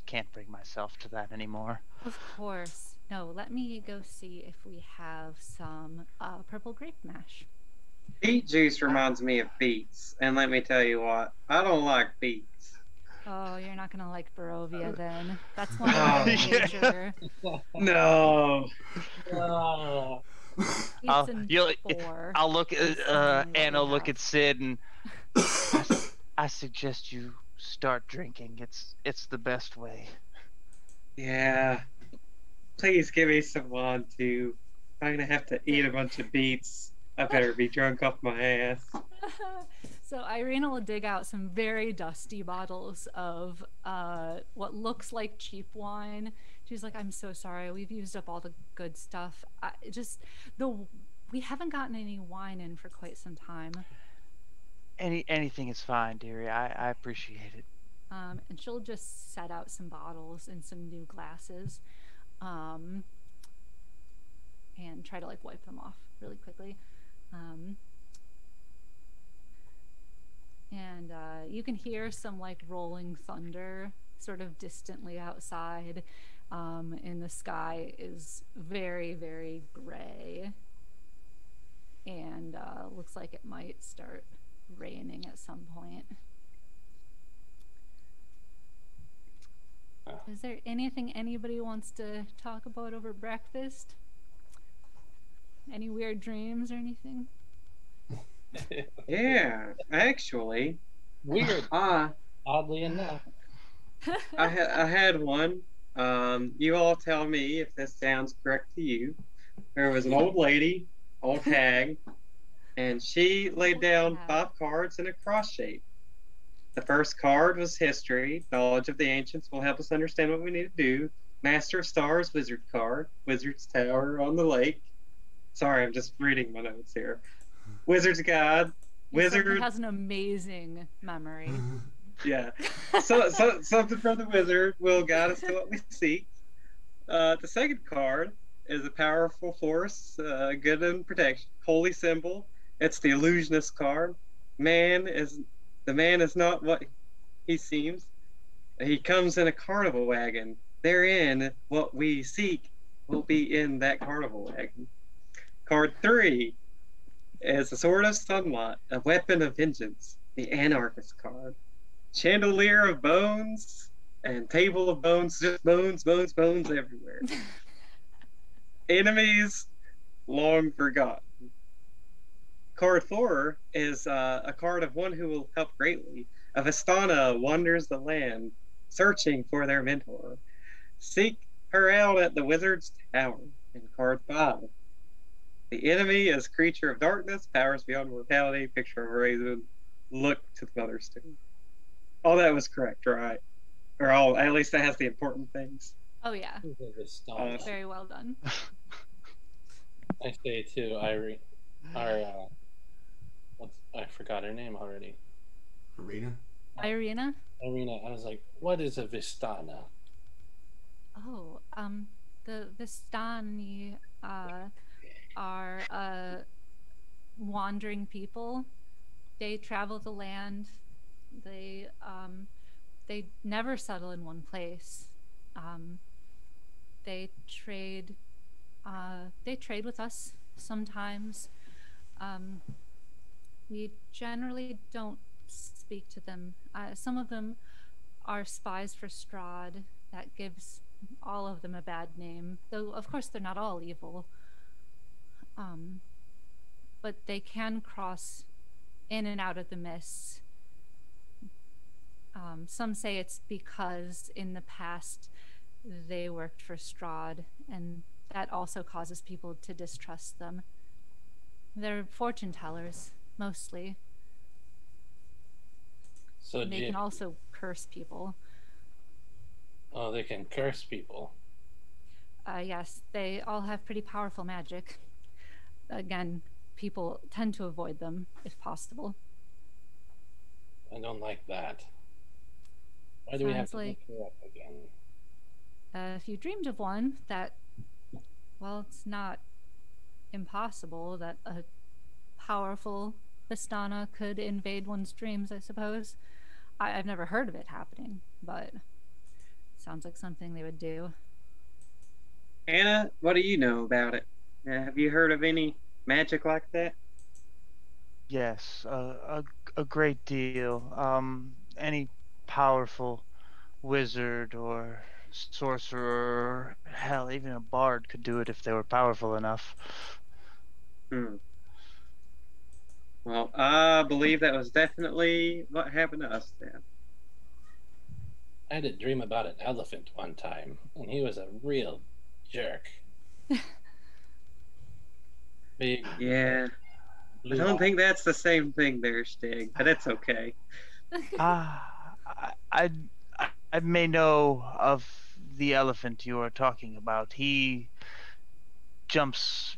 can't bring myself to that anymore. Of course. No, let me go see if we have some purple grape mash. Beet juice reminds me of beets, and let me tell you what, I don't like beets. Oh, you're not gonna like Barovia then. That's one of the major. No. I'll look at Anna. Look at Sid, and I suggest you start drinking. It's the best way. Yeah. Please give me some wine too. I'm gonna have to eat a bunch of beets. I better be drunk off my ass. So Irina will dig out some very dusty bottles of what looks like cheap wine. She's like, I'm so sorry, we've used up all the good stuff. We haven't gotten any wine in for quite some time. Anything is fine, dearie. I appreciate it. And she'll just set out some bottles and some new glasses, and try to like wipe them off really quickly. And you can hear some like rolling thunder sort of distantly outside, and the sky is very, very gray, and looks like it might start raining at some point. Is there anything anybody wants to talk about over breakfast? Any weird dreams or anything? Yeah, actually. Weird. Oddly enough. I had one. You all tell me if this sounds correct to you. There was an old lady, old hag, and she laid down 5 cards in a cross shape. The first card was history. Knowledge of the ancients will help us understand what we need to do. Master of Stars, wizard card. Wizard's Tower on the lake. Sorry, I'm just reading my notes here. Wizard's Guide. Wizard has an amazing memory. Yeah. So something from the wizard will guide us to what we seek. The second card is a powerful force, good and protection. Holy symbol. It's the illusionist card. The man is not what he seems. He comes in a carnival wagon. Therein, what we seek will be in that carnival wagon. Card 3 is the Sword of Sunlight, a weapon of vengeance, the Anarchist card. Chandelier of bones and table of bones, just bones everywhere. Enemies long forgotten. Card 4 is a card of one who will help greatly. A Vistana wanders the land, searching for their mentor. Seek her out at the Wizard's Tower. In card 5, the enemy is creature of darkness, powers beyond mortality, picture of a raven, look to the Mother's Tomb. All that was correct, right? or all at least that has the important things. Oh yeah, very well done. I say to Irene, I forgot her name already. Irina? Irina, I was like, what is a Vistana? Oh, the Vistani are wandering people. They travel the land. They never settle in one place. They trade with us sometimes. We generally don't speak to them. Some of them are spies for Strahd. That gives all of them a bad name, though of course they're not all evil. But they can cross in and out of the mists. Some say it's because in the past they worked for Strahd, and that also causes people to distrust them. They're fortune tellers, mostly. So they can also curse people. Oh, they can curse people? Yes, they all have pretty powerful magic. Again, people tend to avoid them if possible. I don't like that. Why do we have to look her up again? If you dreamed of one, well, it's not impossible that a powerful Vistana could invade one's dreams, I suppose. I've never heard of it happening, but it sounds like something they would do. Anna, what do you know about it? Have you heard of any magic like that? Yes, a great deal. Any powerful wizard or sorcerer, hell, even a bard could do it if they were powerful enough. Well, I believe that was definitely what happened to us then. I had a dream about an elephant one time, and he was a real jerk. Big. Yeah. I don't think that's the same thing there, Shtigg, but it's okay. I may know of the elephant you are talking about. He jumps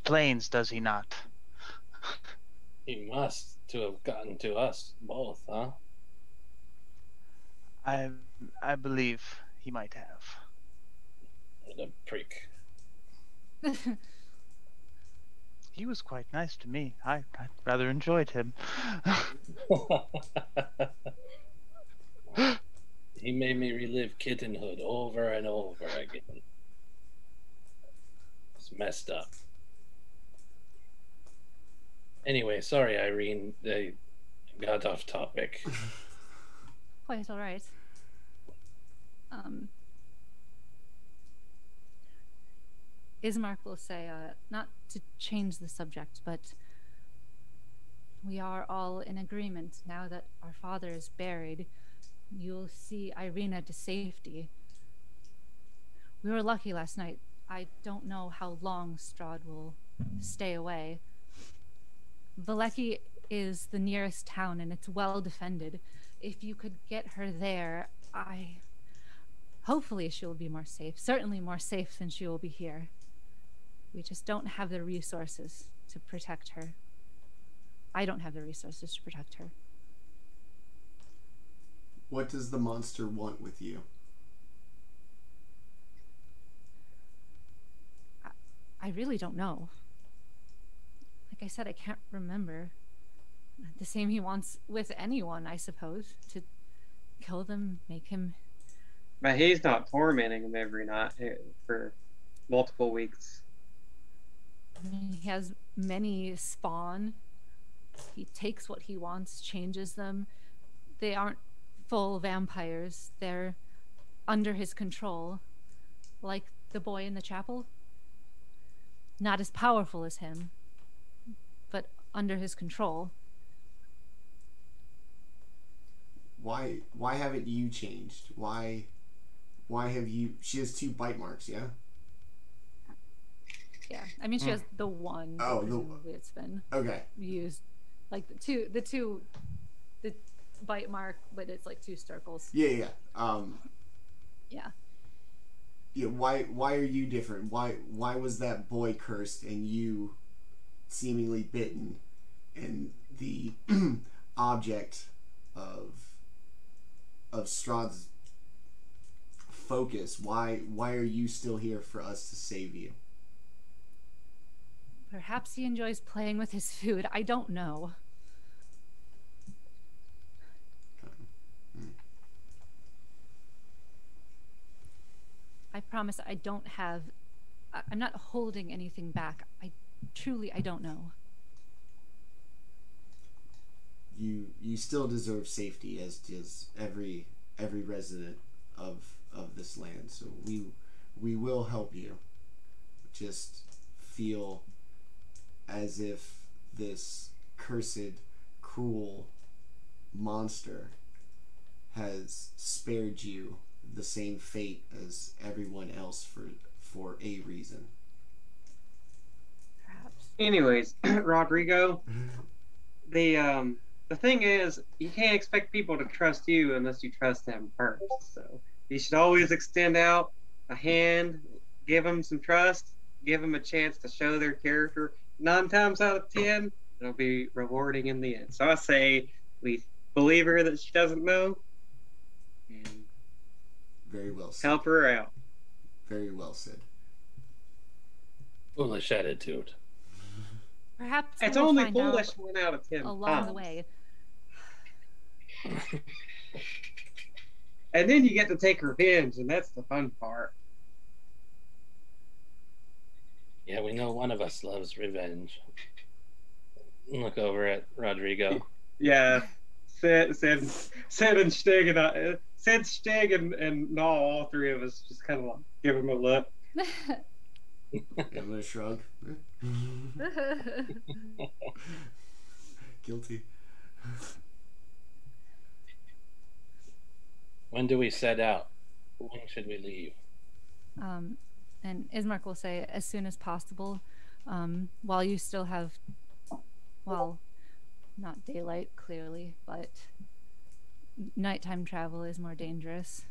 planes, does he not? He must to have gotten to us both, huh? I believe he might have. What a prick. He was quite nice to me. I rather enjoyed him. He made me relive kittenhood over and over again. It's messed up. Anyway, sorry, Irene. I got off topic. Quite all right. Ismark will say, not to change the subject, but we are all in agreement now that our father is buried. You'll see Irina to safety. We were lucky last night. I don't know how long Strahd will stay away. Valleki is the nearest town and it's well defended. If you could get her there, hopefully she'll be more safe. Certainly more safe than she will be here. We just don't have the resources to protect her. I don't have the resources to protect her. What does the monster want with you? I really don't know. Like I said, I can't remember. The same he wants with anyone, I suppose. To kill them, make him... But he's not tormenting him every night for multiple weeks. I mean, he has many spawn. He takes what he wants, changes them. They aren't full vampires. They're under his control. Like the boy in the chapel. Not as powerful as him, but under his control. Why haven't you changed? Why have you... She has 2 bite marks, yeah? Yeah, I mean, she has the one. Oh, presumably it's been okay. used. Like the bite mark, but it's like 2 circles. Yeah. Yeah. Yeah. Why are you different? Why was that boy cursed and you seemingly bitten, and the object of Strahd's focus? Why are you still here for us to save you? Perhaps he enjoys playing with his food. I don't know. I promise I don't have... I'm not holding anything back. I don't know. You still deserve safety, as does every resident of this land. So we will help you. Just feel as if this cursed, cruel monster has spared you the same fate as everyone else for a reason. Perhaps. Anyways, Rodrigo, the thing is, you can't expect people to trust you unless you trust them first. So you should always extend out a hand, give them some trust, give them a chance to show their character. 9 times out of 10, it'll be rewarding in the end. So I say we believe her that she doesn't know, and Very well said. help her out. Very well said. Foolish attitude. Perhaps It's we'll only find foolish out 1 out of 10 along times. the way. And then you get to take revenge, and that's the fun part. Yeah, we know one of us loves revenge. Look over at Rodrigo. Yeah, Sid and Shtigg and Null, all 3 of us just kind of like give him a look. Give him a shrug. Guilty. When do we set out? When should we leave? And Ismark will say as soon as possible, while you still have, well, not daylight clearly, but nighttime travel is more dangerous.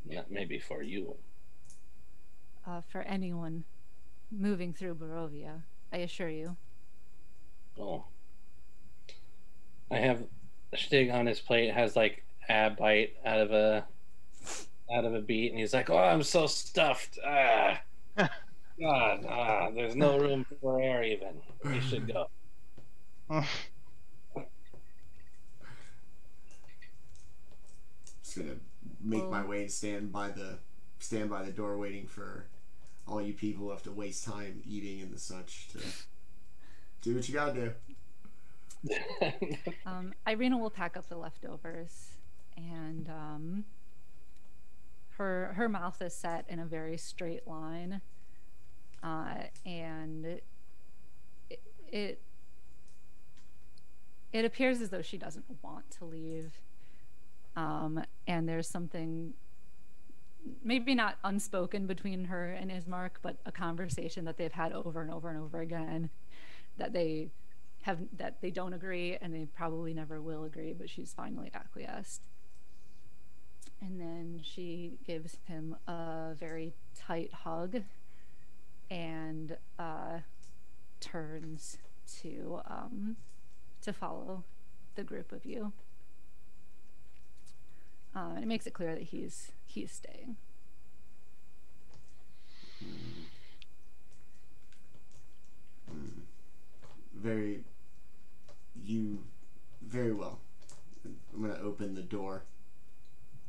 Not maybe for you. For anyone moving through Barovia, I assure you. Oh. I have Shtigg on his plate, has like a bite out of a beet, and he's like, "Oh, I'm so stuffed. God, there's no room for air even. We should go." Just gonna make my way and stand by the door, waiting for all you people who have to waste time eating and the such to do what you gotta do. Irina will pack up the leftovers, and her mouth is set in a very straight line, and it appears as though she doesn't want to leave, and there's something maybe not unspoken between her and Ismark, but a conversation that they've had over and over and over again, that they don't agree, and they probably never will agree, but she's finally acquiesced. And then she gives him a very tight hug and turns to follow the group of you. It makes it clear that he's staying. Very well. I'm gonna open the door,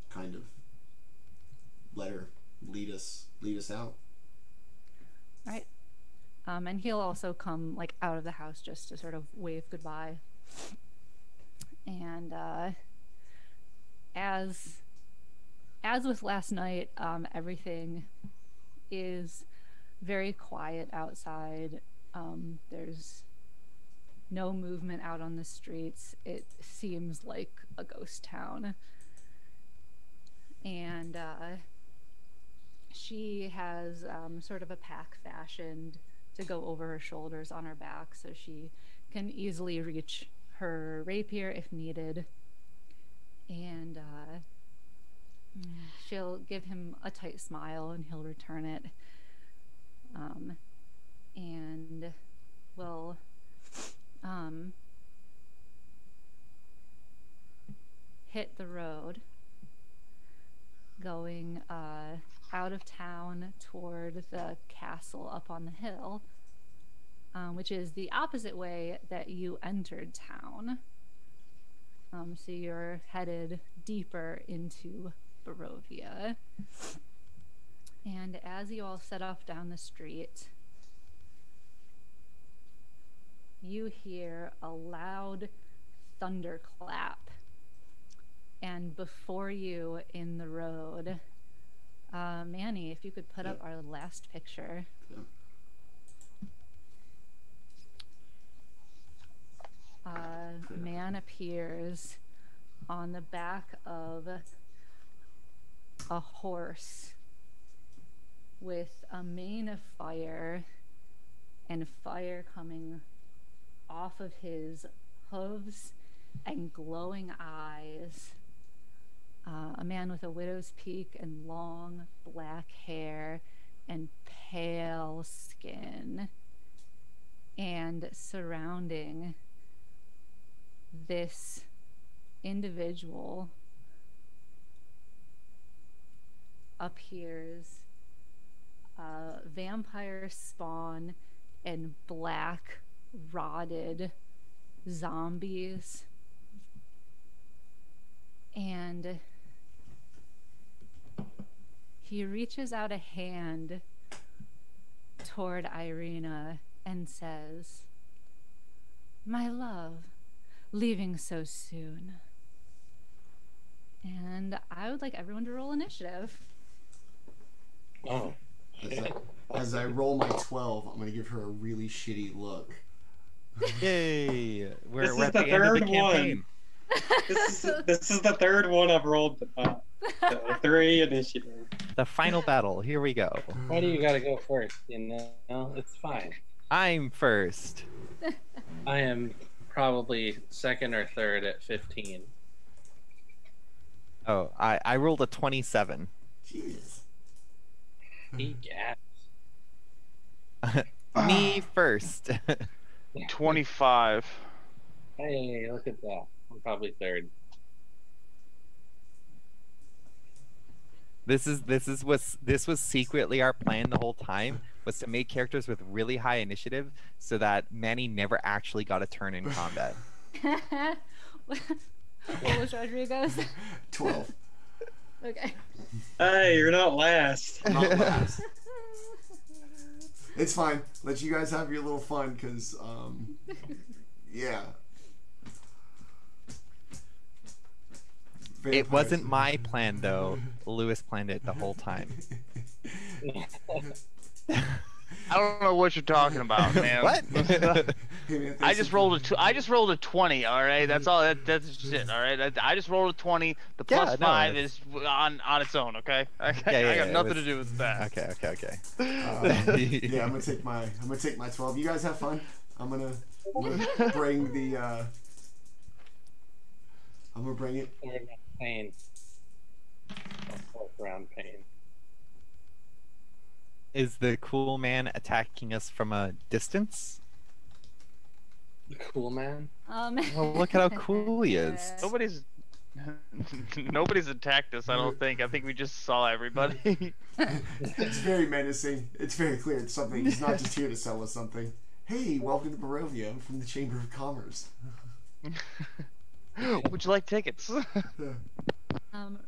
kind of let her lead us out. Right. And he'll also come like out of the house just to sort of wave goodbye. And as with last night, everything is very quiet outside. There's no movement out on the streets. It seems like a ghost town. And she has sort of a pack fashioned to go over her shoulders on her back, so she can easily reach her rapier if needed, and she'll give him a tight smile and he'll return it, and will hit the road going out of town toward the castle up on the hill, which is the opposite way that you entered town. So you're headed deeper into Barovia. And as you all set off down the street, you hear a loud thunderclap. And before you in the road, Manny, if you could put up our last picture. A man appears on the back of a horse with a mane of fire and fire coming off of his hooves and glowing eyes. A man with a widow's peak and long black hair and pale skin. And surrounding this individual appears vampire spawn and black rotted zombies. And he reaches out a hand toward Irina and says, "My love, leaving so soon." And I would like everyone to roll initiative. Oh. As I roll my 12, I'm going to give her a really shitty look. Yay! We're This at is the the end of the third campaign. This is the third one I've rolled. So 3 initiative. The final battle. Here we go. Why do you gotta go first? You know, it's fine. I'm first. I am probably second or third at 15. Oh, I rolled a 27. Jesus. He gaps. Me first. 25. Hey, look at that. I'm probably third. This was secretly our plan the whole time, was to make characters with really high initiative so that Manny never actually got a turn in combat. What was Roderigo's? 12. Okay. Hey, you're not last. Not last. It's fine. Let you guys have your little fun, because, yeah. It wasn't my plan, though. Lewis planned it the whole time. I don't know what you're talking about, man. What? Hey, man, I just rolled a 20. All right, that's all. That's just it. All right, I just rolled a 20. The plus Yeah, no, 5 is on its own. Okay, I got nothing to do with that. Okay. Yeah, I'm gonna take my 12. You guys have fun. I'm gonna bring the. I'm gonna bring it. Pain. Fourth round pain. Is the cool man attacking us from a distance? Cool man. Well, look at how cool he is. Nobody's attacked us. I don't think. I think we just saw everybody. It's very menacing. It's very clear it's something. He's not just here to sell us something. Hey, welcome to Barovia. I'm from the Chamber of Commerce. Would you like tickets?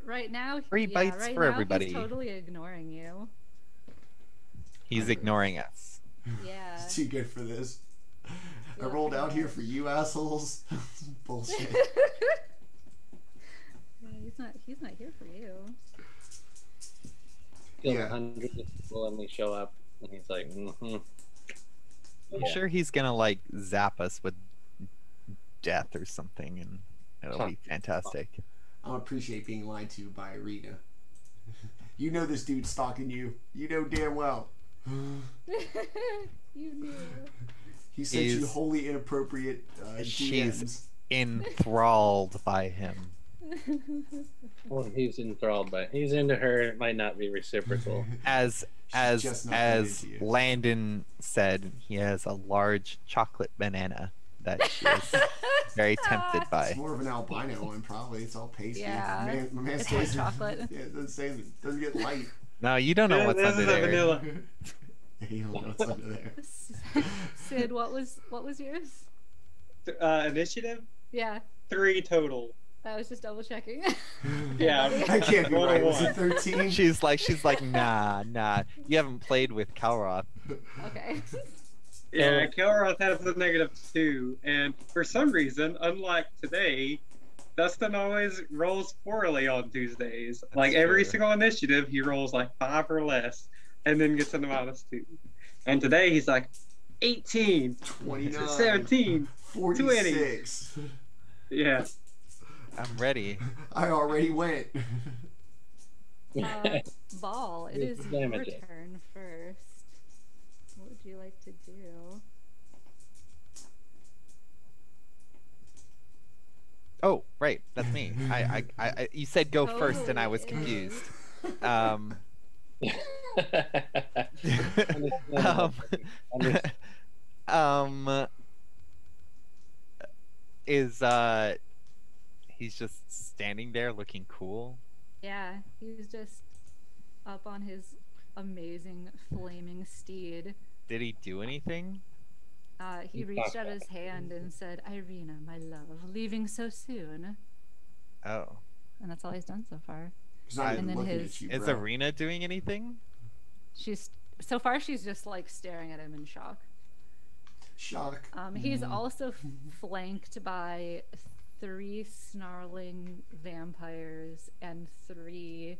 Right now, Free bites right for now everybody. He's totally ignoring you. He's ignoring us. Yeah. It's too good for this. I rolled out here for you assholes. Bullshit. Yeah, he's not here for you. Kill Yeah. hundreds of people and we show up and he's like, I'm sure he's gonna like zap us with death or something, and it'll be fantastic. I don't appreciate being lied to by Irina. You know this dude's stalking you. You know damn well. You knew. He sent you wholly inappropriate She's DMs. enthralled by him. Well, he's enthralled by. He's into her. It might not be reciprocal. As just not as into you. Landon said, he has a large chocolate banana that she is very tempted by. It's more of an albino one, probably. It's all pasty. Yeah. My man It's stays hot chocolate. Yeah, it doesn't get light. No, you don't know Yeah, what's this under is a there. vanilla. You don't know what's under there. Sid, what was yours? Initiative? Yeah, 3 total. I was just double checking. Yeah. I can't be Roll a right. Was one. it 13? She's like, nah. You haven't played with Kalroth. Okay. Yeah, Kilroth has a -2, and for some reason, unlike today, Dustin always rolls poorly on Tuesdays. Like every true. single initiative, he rolls like 5 or less, and then gets a -2. And today he's like 18, 29. 17. 46. Yeah. I'm ready. I already went. Baul, it It's is your damaging. turn first. What would you like to do? Oh, right, that's me. I you said go first, and I was Totally confused. is. Um, Understandable. is he's just standing there looking cool. Yeah, he's just up on his amazing flaming steed. Did he do anything? He He's reached not out his hand and said, "Irina, my love, leaving so soon." Oh, And that's all he's done so far. He's not And even then looking his- at you, is bro. Arena doing anything? She's so far she's just like staring at him in shock. Shock. He's also flanked by 3 snarling vampires and 3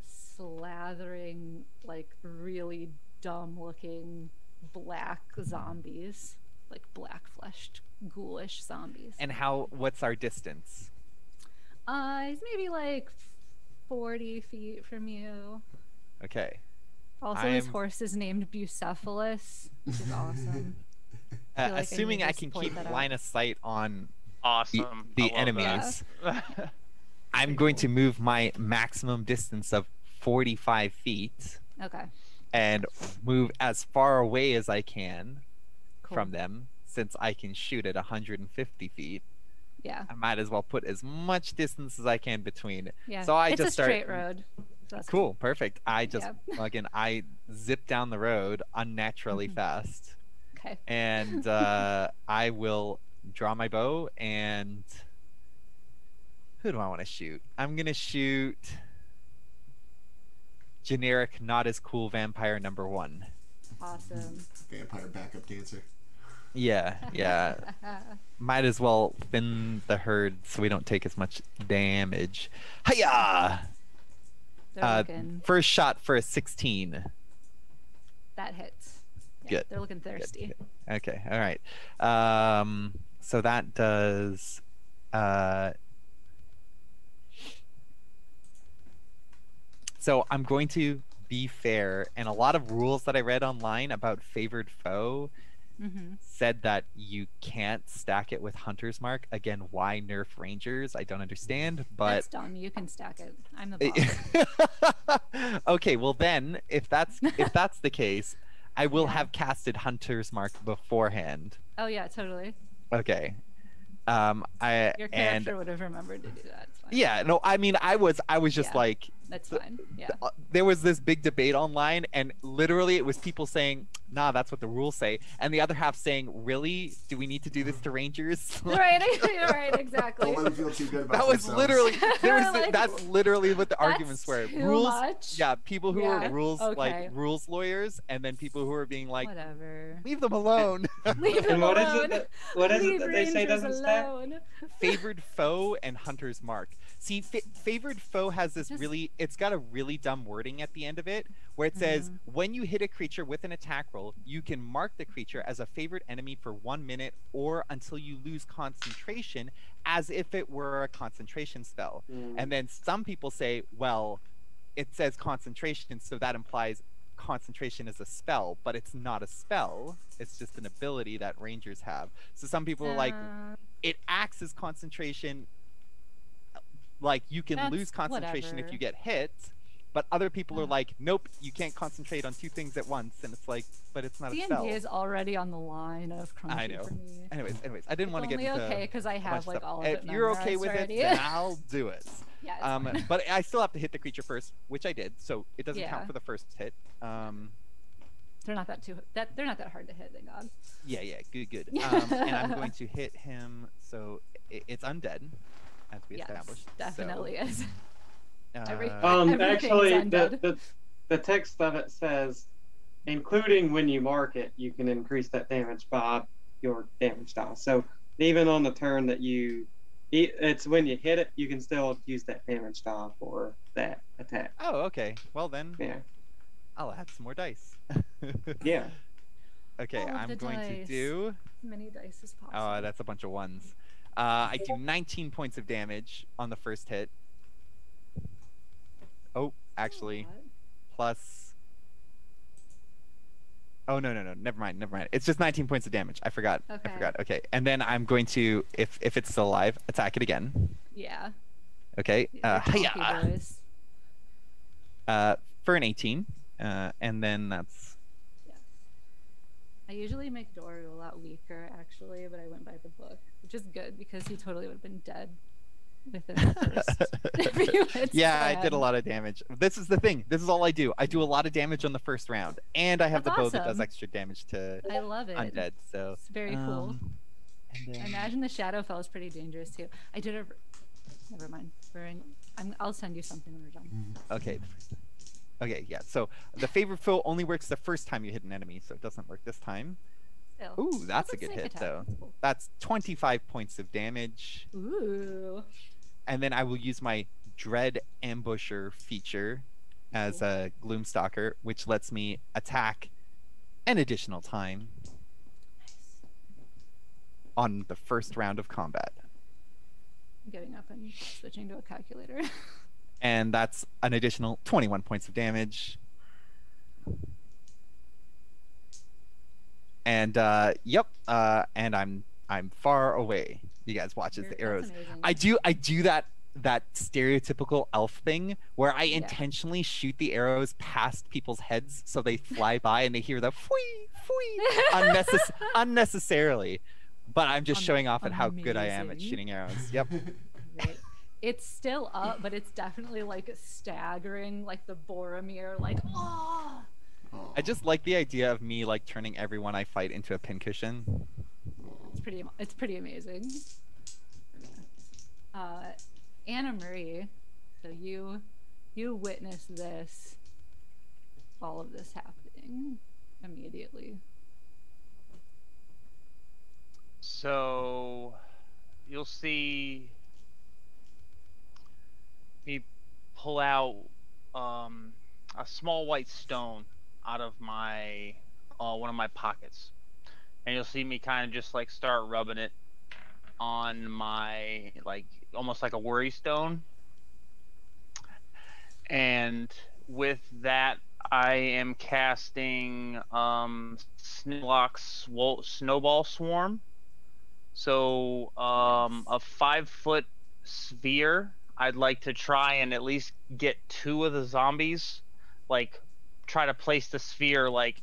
slathering, like really dumb looking black zombies, like black fleshed ghoulish zombies. And what's our distance? He's maybe like 40 feet from you. Okay. Also, his horse is named Bucephalus, which is awesome. feel like I Assuming need I to can point keep that out. line of sight on Awesome. the I love enemies, that. I'm going to move my maximum distance of 45 feet Okay. and move as far away as I can Cool. from them. Since I can shoot at 150 feet, Yeah. I might as well put as much distance as I can between. Yeah. So I it's just a start. straight road. So that's Cool, perfect. I just Yeah. again I zip down the road unnaturally fast, Okay. and I will draw my bow. And who do I want to shoot? I'm gonna shoot generic, not as cool vampire number 1. Awesome. Vampire backup dancer. Yeah. Might as well thin the herd so we don't take as much damage. Hiya! They're looking. First shot for a 16. That hits. Yeah, Good. They're looking thirsty. Okay, all right. So that does. So I'm going to be fair, and a lot of rules that I read online about favored foe Mm-hmm. said that you can't stack it with Hunter's Mark. Again, why nerf Rangers? I don't understand, but That's dumb. You can stack it. I'm the boss. okay, well then, if that's the case, I will Yeah. have casted Hunter's Mark beforehand. Oh yeah, totally. Okay. Your and character would have remembered to do that. It's fine. yeah, no, I mean, I was just Yeah. like, That's fine. Yeah. there was this big debate online, and literally it was people saying, "Nah, that's what the rules say," and the other half saying, "Really? Do we need to do this to Rangers?" Right. Right. Exactly. Don't let them feel too good about That was themselves. literally Like, that's literally what the That's arguments were. too Rules, much. yeah, people who Yeah, are rules like okay. rules lawyers, and then people who are being like, Whatever. "Leave them alone." Leave them And what is alone. it what is it Leave that they say Rangers doesn't stack? alone. Favored foe and Hunter's Mark. See, favored foe has this Just- it's got a really dumb wording at the end of it, where it says, Mm-hmm. when you hit a creature with an attack roll, you can mark the creature as a favored enemy for 1 minute or until you lose concentration, as if it were a concentration spell. And then some people say, well, it says concentration, so that implies concentration is a spell, but it's not a spell. It's just an ability that Rangers have. So some people are like, it acts as concentration. Like, you can That's lose concentration if whatever. you get hit, but other people are like, nope, you can't concentrate on 2 things at once, and it's like, but it's not a spell. D&D is already on the line of crunchy I know. for me. Anyways, I didn't want to get Only into okay because I a bunch have of like stuff. all of If it you're okay memorized with already. it, then I'll do it. Yeah, it's fine. But I still have to hit the creature first, which I did, so it doesn't Yeah. count for the first hit. They're not they're not that hard to hit, thank God. Yeah, good. And I'm going to hit him, so it's undead, as we Yes, established. definitely is. Every- So, Actually, Everything's the text of it says, including when you mark it, you can increase that damage by your damage die. So even on the turn that it's when you hit it, you can still use that damage die for that attack. oh, okay. Well then, Yeah. I'll add some more dice. Yeah. Okay, All of I'm the going to dice. do. As many dice as possible. Oh, that's a bunch of ones. I do 19 points of damage on the first hit. Oh, actually, plus. Oh no, never mind. It's just 19 points of damage. I forgot. Okay. Okay, and then I'm going to, if it's still alive, attack it again. Yeah. Okay. They're Hiya! chunky boys. For an 18, and then that's. Yes. I usually make Doru a lot weaker, actually, but I went by the book, which is good because he totally would have been dead within the first few hits. Yeah, I did a lot of damage. This is the thing. This is all I do. I do a lot of damage on the first round, and I have That's the bow that does awesome. extra damage to I love it. undead. So It's very cool. and then- I imagine the Shadowfell is pretty dangerous too. I did a. Never mind. I'll send you something when we're done. Okay. Okay, yeah. So the favorite foe only works the first time you hit an enemy, so it doesn't work this time. Still. Ooh, that's a a good sneak hit attack. though. That's cool. That's 25 points of damage, Ooh. and then I will use my Dread Ambusher feature as a Gloomstalker, which lets me attack an additional time Nice. on the first round of combat. I'm giving up and switching to a calculator. And that's an additional 21 points of damage. And and I'm far away. You guys watch as the That's arrows. amazing. I do that stereotypical elf thing where I intentionally shoot the arrows past people's heads so they fly by and they hear the fwee fwee unnecessarily. But I'm just showing off at how good I am at Amazing. shooting arrows. Yep. Right. It's still up, but it's definitely like staggering, like the Boromir, like oh. I just like the idea of me like turning everyone I fight into a pincushion. It's pretty amazing. Anna Marie, so you witnessed all of this happening immediately. So you'll see me pull out a small white stone out of my one of my pockets, and you'll see me kind of just like start rubbing it on my almost like a worry stone. And with that, I am casting Snowlock's Snowball Swarm. So a 5-foot sphere. I'd like to try and at least get 2 of the zombies. Like, try to place the sphere like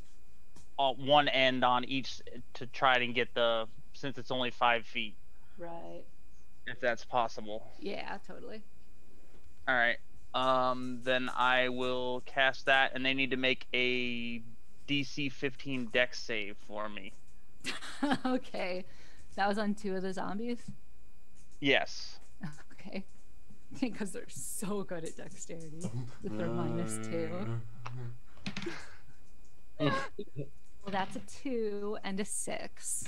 on one end on each to try and get since it's only 5 feet. Right. If that's possible. Yeah, totally. All right. Then I will cast that, and they need to make a DC 15 Dex save for me. Okay. That was on 2 of the zombies? Yes. Okay. Because they're so good at dexterity with their -2. Well, that's a 2 and a 6.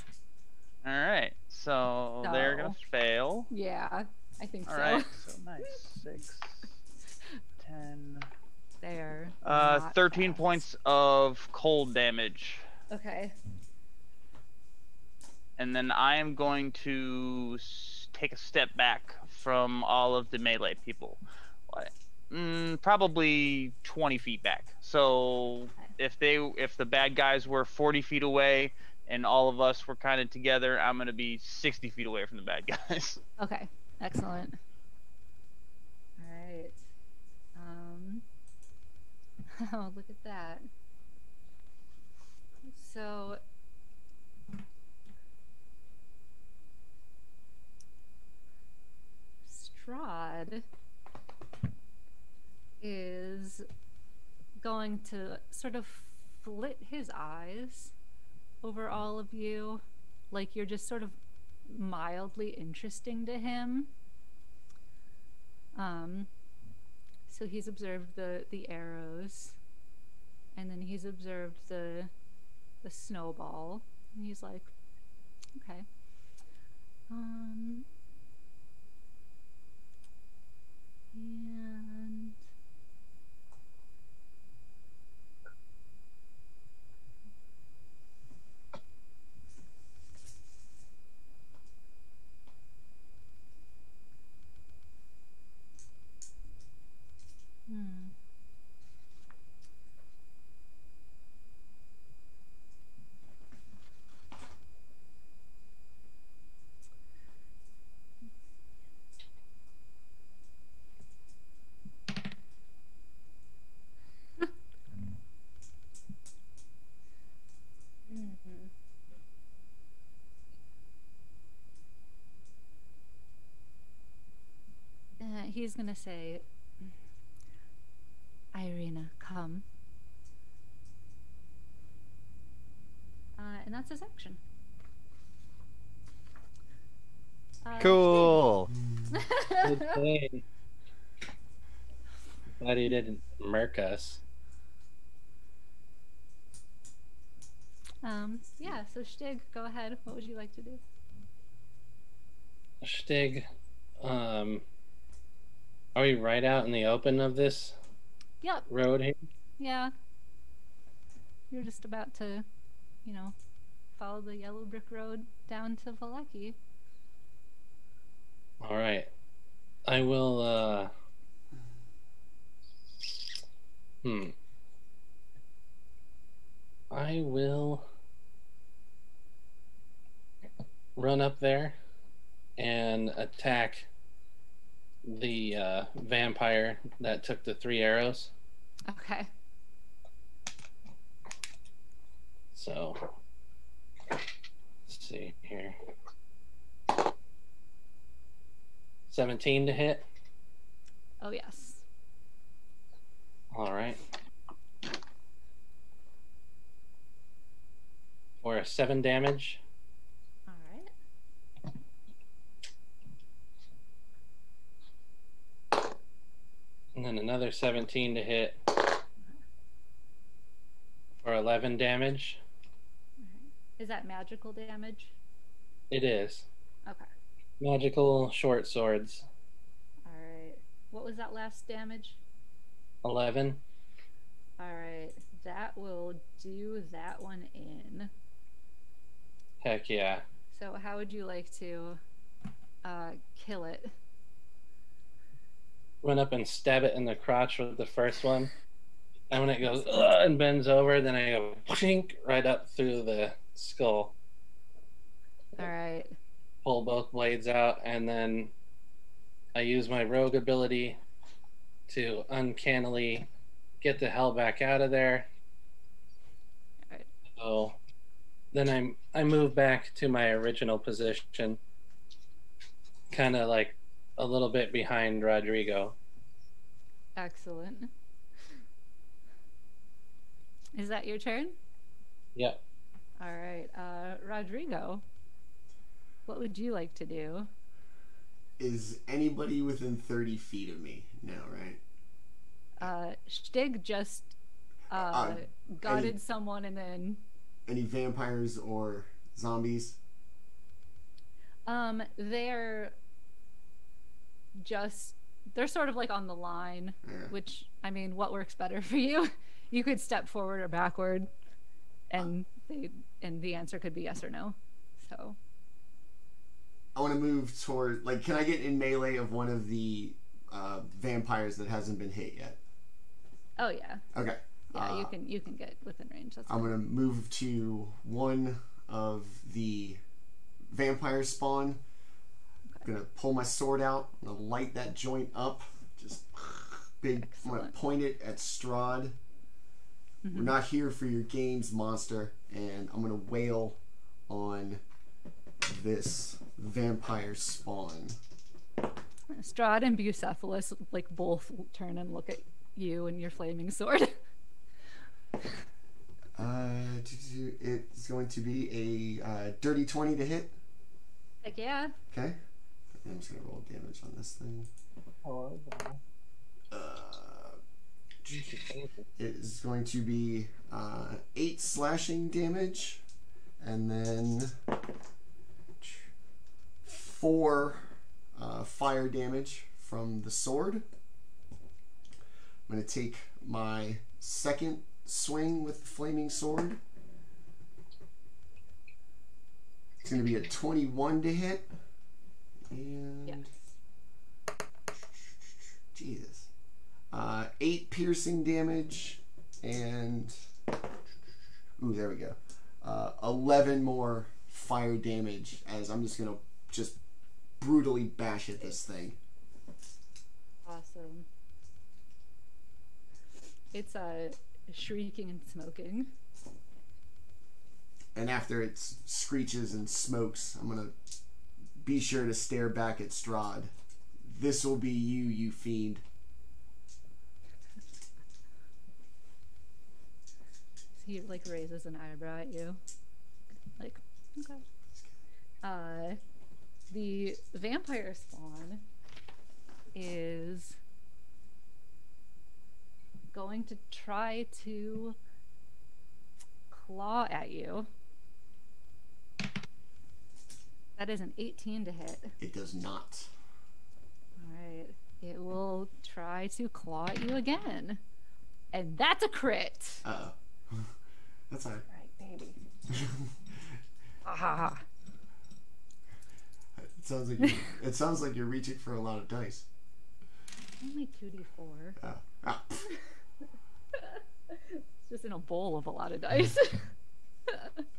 All right. So they're gonna fail. Yeah, I think All so. right. So nice. 6, 10. They're 13 points of cold damage. Okay. And then I am going to take a step back from all of the melee people. Probably 20 feet back. So if the bad guys were 40 feet away, and all of us were kind of together, I'm going to be 60 feet away from the bad guys. Okay, excellent. All right. Oh, look at that. So Strahd is going to sort of flit his eyes over all of you, like you're just sort of mildly interesting to him. So he's observed the arrows, and then he's observed the snowball, and he's like, okay. And he's gonna say, Irina, come. And that's his action. Cool. Good thing. Glad he didn't murk us. Yeah, so Shtigg, go ahead. What would you like to do? Shtigg, are we right out in the open of this Yep. road here? Yeah. You're just about to, follow the yellow brick road down to Valaki. All right. I will, I will run up there and attack the vampire that took the 3 arrows. Okay. So, let's see here. 17 to hit. Oh, yes. All right. For 7 damage. All right. And then another 17 to hit for 11 damage. Is that magical damage? It is. Okay. Magical short swords. All right. What was that last damage? 11. All right. That will do that one in. Heck yeah. So how would you like to kill it? Run up and stab it in the crotch with the first one. And when it goes "Ugh," and bends over, then I go whooshink right up through the skull. All right. Pull both blades out, and then I use my rogue ability to uncannily get the hell back out of there. All right. So then I move back to my original position, kind of like a little bit behind Roderigo. Excellent. Is that your turn? Yep. All right. Roderigo, what would you like to do? Is anybody within 30 feet of me? No, right? Shtigg just gutted someone and then... Any vampires or zombies? They're sort of like on the line, Yeah. which, I mean, what works better for you? You could step forward or backward, and the answer could be yes or no. So I want to move toward, like, can I get in melee of one of the vampires that hasn't been hit yet? oh yeah, Okay. yeah, you can get within range. That's I'm fine. going to move to one of the vampire spawn. I'm gonna pull my sword out. I'm gonna light that joint up. Just big. I'm gonna point it at Strahd. We're not here for your games, monster. And I'm gonna wail on this vampire spawn. Strahd and Bucephalus like both turn and look at you and your flaming sword. It's going to be a dirty 20 to hit. Heck yeah. Okay. I'm just gonna roll damage on this thing. It is going to be 8 slashing damage, and then 4 fire damage from the sword. I'm going to take my second swing with the flaming sword. It's going to be a 21 to hit. And Jesus. 8 piercing damage and ooh, there we go. 11 more fire damage as I'm just going to just brutally bash at this thing. Awesome. It's shrieking and smoking. And after it screeches and smokes, I'm going to be sure to stare back at Strahd. This will be you, you fiend. He like raises an eyebrow at you. Like, okay. The vampire spawn is going to try to claw at you. That is an 18 to hit. It does not. Alright. It will try to claw at you again. And that's a crit! Uh-oh. That's all right. Right, baby. Ah. It sounds like you're reaching for a lot of dice. Only 2d4. It's just in a bowl of a lot of dice.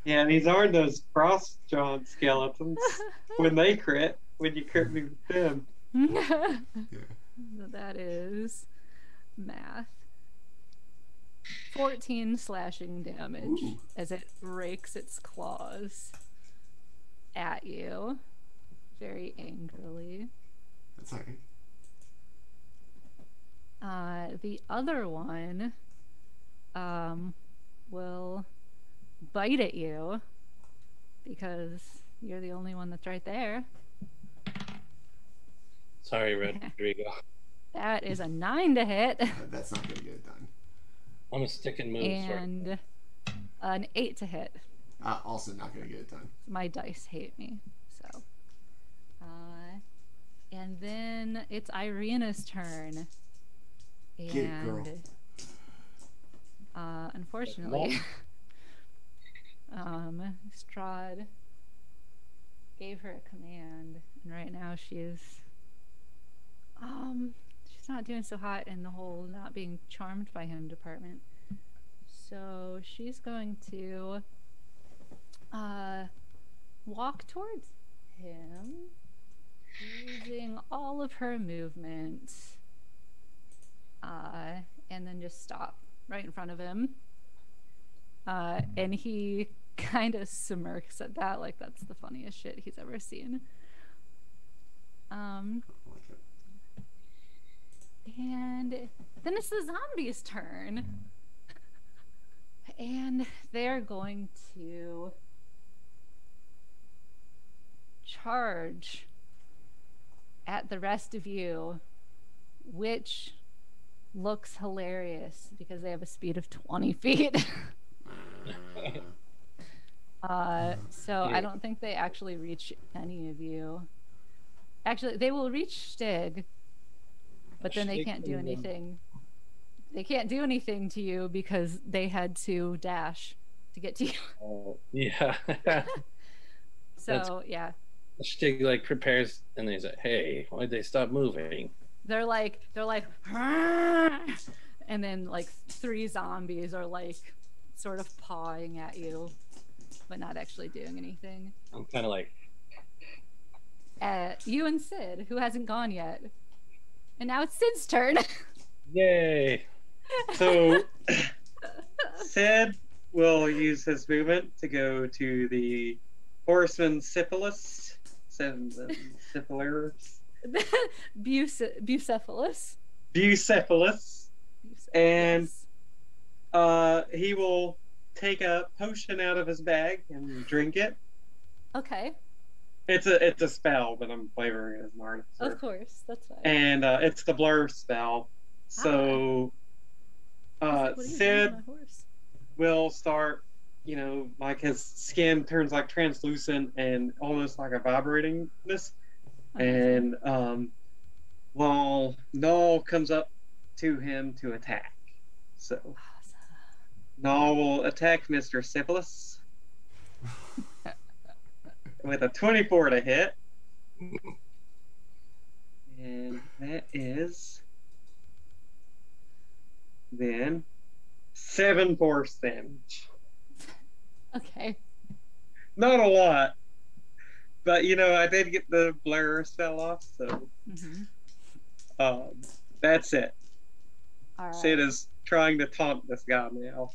Yeah, and these are those cross-drawn skeletons. When they crit, when you crit me with them. Yeah. That is math. 14 slashing damage as it rakes its claws at you very angrily. That's all right. The other one will bite at you because you're the only one that's right there. Sorry, Roderigo. That is a 9 to hit. That's not going to get it done. I'm a stick and move. And an 8 to hit. Also not going to get it done. My dice hate me. So, and then it's Irina's turn. And Get it, girl. Unfortunately, Strahd gave her a command, and right now she's not doing so hot in the whole not being charmed by him department. So she's going to walk towards him using all of her movement, and then just stop right in front of him. And he kind of smirks at that, like that's the funniest shit he's ever seen. And then it's the zombies' turn. And they're going to charge at the rest of you, which looks hilarious because they have a speed of 20 feet. So I don't think they actually reach any of you. Actually, they will reach Shtigg, but then they can't do anything. They can't do anything to you because they had to dash to get to you. Oh, yeah. So, yeah. Shtigg like prepares and he's like, hey, why'd they stop moving? They're like, and then like 3 zombies are like sort of pawing at you. but not actually doing anything. I'm kind of like, You and Sid, who hasn't gone yet. And now it's Sid's turn. yay! So Sid will use his movement to go to the horseman Syphilis. Syphilis. Bucephalus. Bucephalus. And he will take a potion out of his bag and drink it. Okay. It's a spell, but I'm flavoring it as an artist. Of course, that's fine. And it's the blur spell. So Sid will start, like his skin turns like translucent and almost like a vibratingness. And while Null comes up to him to attack. So Null will attack Mr. Syphilis with a 24 to hit. And that is then 7 force damage. Okay. Not a lot. But I did get the blur spell off, so that's it. All right. Sid is trying to taunt this guy now.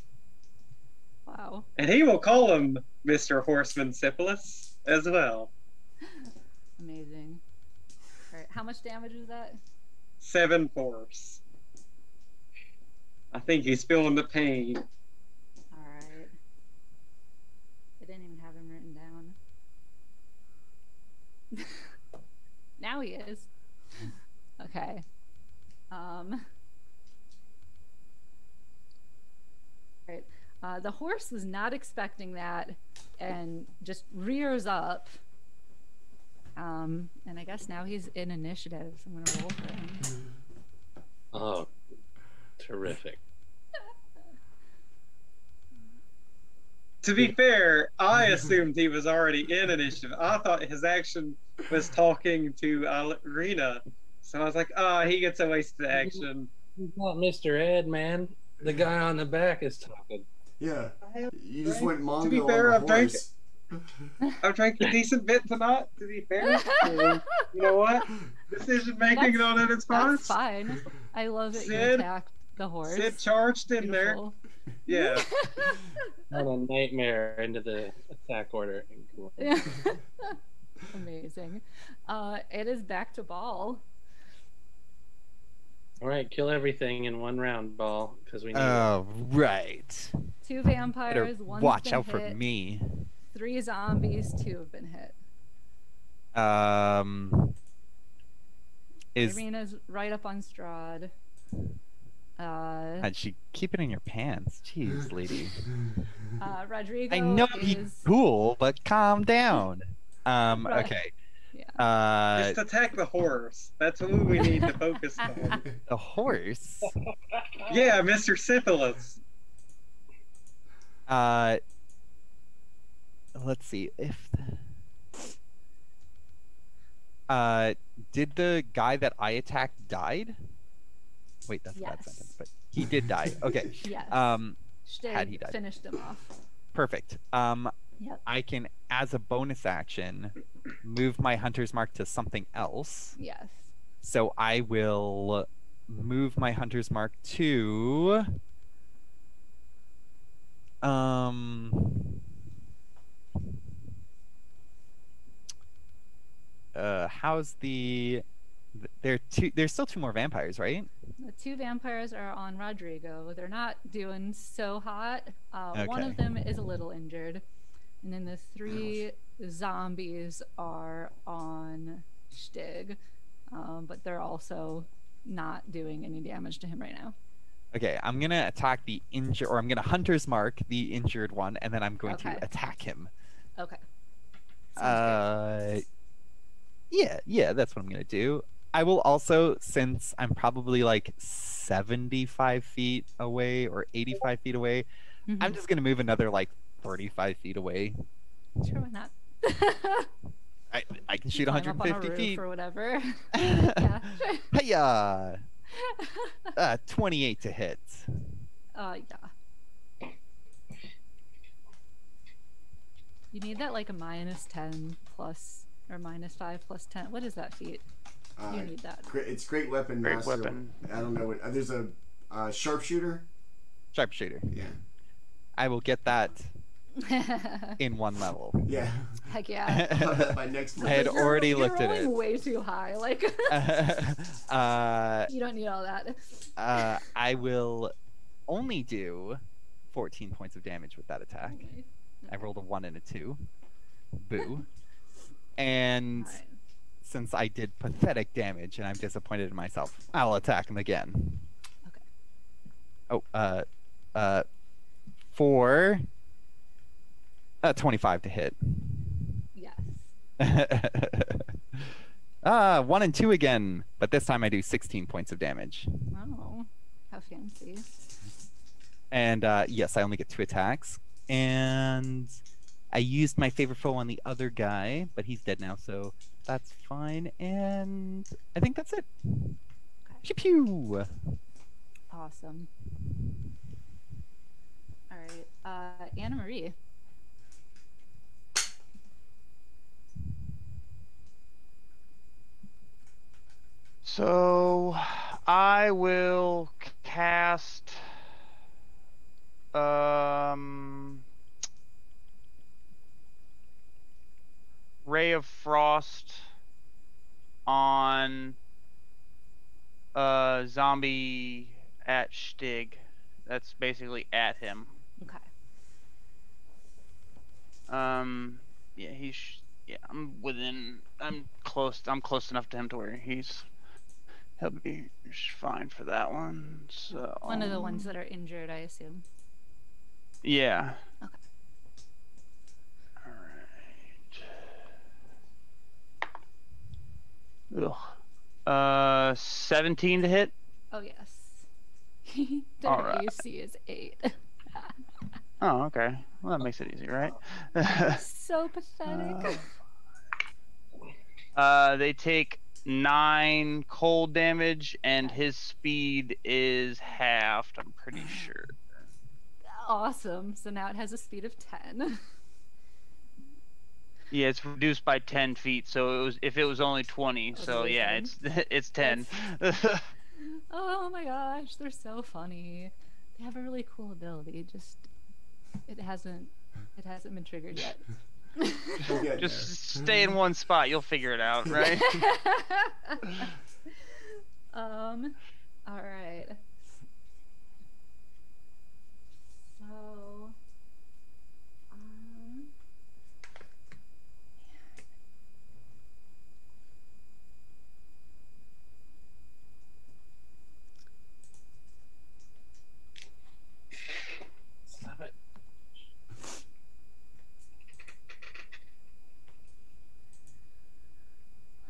Wow. And he will call him Mr. Horseman Syphilis as well. Amazing. All right. How much damage was that? 7 force. I think he's feeling the pain. All right. I didn't even have him written down. Now he is. Okay. Right. The horse was not expecting that and just rears up. And I guess now he's in initiative. So I'm gonna roll for him. oh, terrific. To be fair, I assumed he was already in initiative. I thought his action was talking to Rena. So I was like, he gets a wasted action. He's not Mr. Ed, man. The guy on the back is talking. Yeah. You just went Mongo To be fair, on the horse. I've drank a decent bit tonight, to be fair. So, you know what? Decision making on it is fine. That's fine. I love that you attacked the horse. Sid charged in Beautiful. there. Yeah. Not a nightmare into the attack order. Amazing. It is back to Baul. All right, kill everything in one round, Baul, because we need. Oh, right. 2 vampires, Better 1's watch been out hit, for me. 3 zombies, 2 have been hit. Irina's right up on Strahd. How'd she keep it in your pants? Jeez, lady. Roderigo I know is... he's cool, but calm down. Okay. Yeah. Just attack the horse. That's what we need to focus on. The horse? Yeah, Mr. Syphilis. Let's see if did the guy that I attacked died? Wait, that's a bad sentence, but he did die. Okay. Yes. Shtigg Had he died. finished him off. Perfect. Yep. I can, as a bonus action, move my hunter's mark to something else. Yes. So I will move my hunter's mark to how's the there's still 2 more vampires, right? The 2 vampires are on Roderigo. They're not doing so hot. One of them is a little injured. And then the 3 zombies are on Shtigg. But they're also not doing any damage to him right now. Okay, I'm going to attack the injured, or I'm going to hunter's mark the injured one, and then I'm going to attack him. Okay. Yeah, that's what I'm going to do. I will also, since I'm probably like 75 feet away or 85 feet away, I'm just going to move another like 35 feet away. Sure, why not? I can shoot 150 feet. Or whatever. Yeah, sure. Hiya! 28 to hit. Yeah. You need that like a -10 plus or -5 plus 10. What is that feat? You need that. It's great weapon. Great master. weapon. I don't know what. There's a sharpshooter. Sharpshooter. Yeah. I will get that in 1 level. Yeah. Heck yeah. I'll have that by next I had month. already looked at You're it. rolling way too high. Like you don't need all that. I will only do 14 points of damage with that attack. Okay. I rolled a 1 and a 2. Boo. And Alright. since I did pathetic damage and I'm disappointed in myself, I'll attack him again. Okay. Oh, for 25 to hit. Yes. 1 and 2 again, but this time I do 16 points of damage. Oh, how fancy. And yes, I only get 2 attacks. And I used my favorite foe on the other guy, but he's dead now, so that's fine. And I think that's it. Pew pew. Awesome. All right, Anna Marie. So I will cast Ray of Frost on zombie at Shtigg. That's basically at him. Okay. Yeah, I'm close enough to him to where he'll be fine for that one. So One of the ones that are injured, I assume. yeah. Okay. All right. Ugh. 17 to hit. Oh yes. Their All right. AC is 8. Oh, okay. Well, that makes it easy, right? So pathetic. They take 9 cold damage, and his speed is halved, I'm pretty sure. Awesome. So now it has a speed of 10. Yeah, it's reduced by 10 feet, so if it was only 20, so Totally yeah, 10. it's 10. Oh my gosh, they're so funny. They have a really cool ability. Just it hasn't been triggered yet. We'll get Just stay in one spot, you'll figure it out, right? All right. So, Stop it.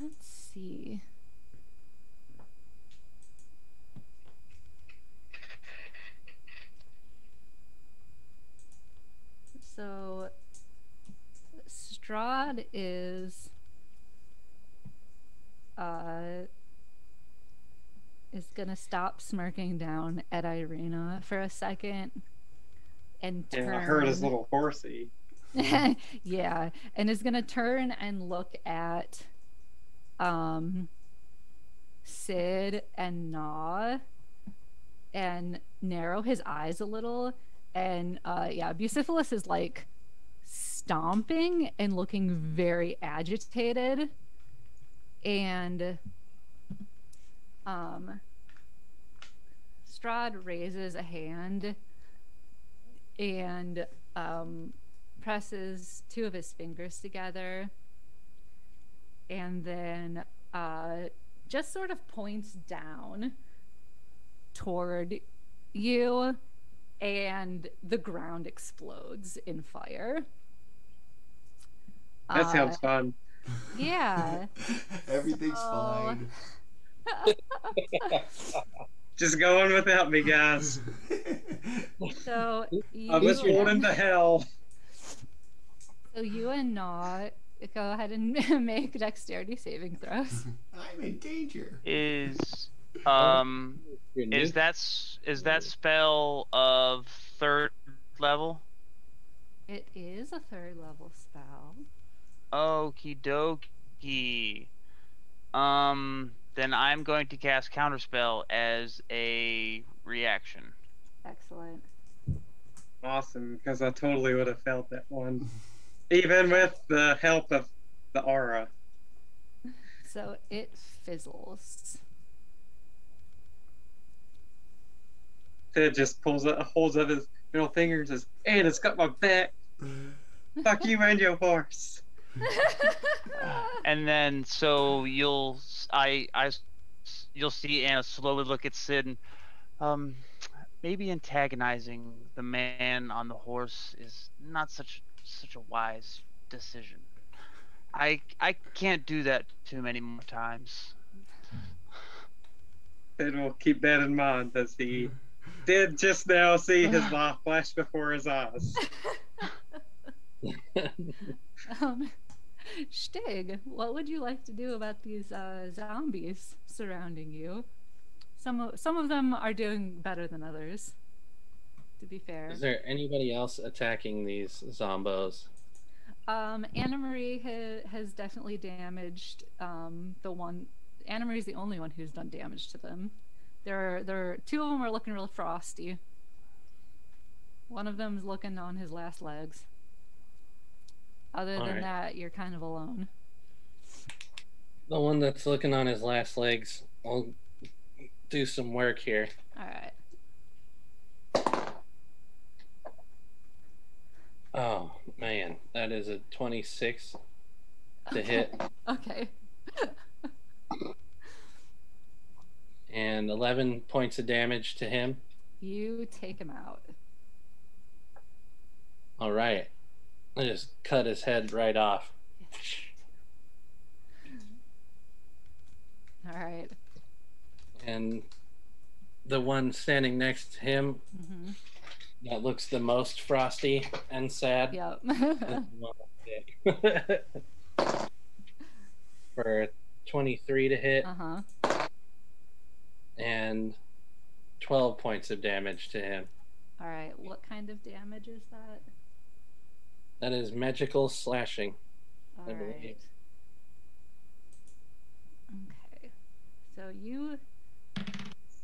let's see. So, Strahd is gonna stop smirking down at Irina for a second and turn. Yeah, I heard his little horsey. Yeah, and is gonna turn and look at Sid and Gnaw and narrow his eyes a little, and yeah, Bucephalus is like stomping and looking very agitated, and Strahd raises a hand and presses 2 of his fingers together, and then just sort of points down toward you, and the ground explodes in fire. That sounds fun. Yeah. Everything's So- fine. Just going without me, guys. So I was born into hell. So you and Gnaw go ahead and make dexterity saving throws. I'm in danger. Is You're new? is that spell of 3rd level? It is a 3rd level spell. Okie dokie. Then I'm going to cast Counterspell as a reaction. Excellent. Awesome, because I totally would have felt that one. Even with the help of the aura. So it fizzles. Sid just holds up his middle finger and says, "And it's got my back. Fuck you and your horse." And then so you'll see Anna slowly look at Sid and maybe antagonizing the man on the horse is not such a wise decision. I can't do that too many more times. Sid will keep that in mind as he did just now see his life flash before his eyes. Shtigg, what would you like to do about these zombies surrounding you? Some of them are doing better than others, to be fair. Is there anybody else attacking these zombos? Anna Marie has definitely damaged the one. Anna Marie's the only one who's done damage to them. There are 2 of them are looking real frosty. One of them's looking on his last legs. Other than that, you're kind of alone. The one that's looking on his last legs, I'll do some work here. All right. Oh, man. That is a 26 to hit. Okay. And 11 points of damage to him. You take him out. All right. I just cut his head right off. All right. And the one standing next to him that looks the most frosty and sad. Yep. For 23 to hit. And 12 points of damage to him. All right. What kind of damage is that? That is magical slashing. All right. Okay. So you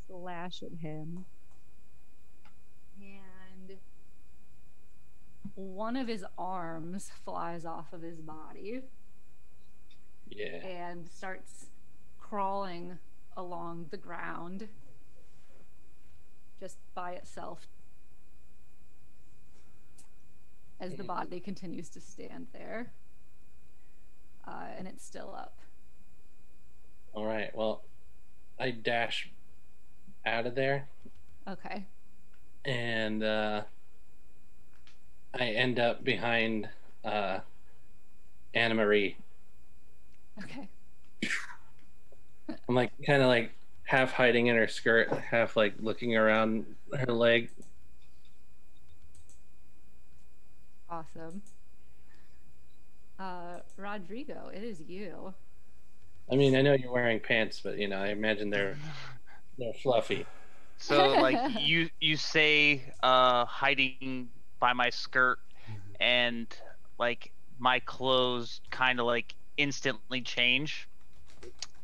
slash at him, and one of his arms flies off of his body. Yeah. And starts crawling along the ground just by itself as the body continues to stand there. And it's still up. All right. Well, I dash out of there. Okay. And I end up behind Anna Marie. Okay. I'm like kind of like half hiding in her skirt, half like looking around her leg. Awesome. Roderigo, it is you. I mean, I know you're wearing pants, but you know, I imagine they're fluffy. So like you say hiding by my skirt, and like my clothes kind of like instantly change,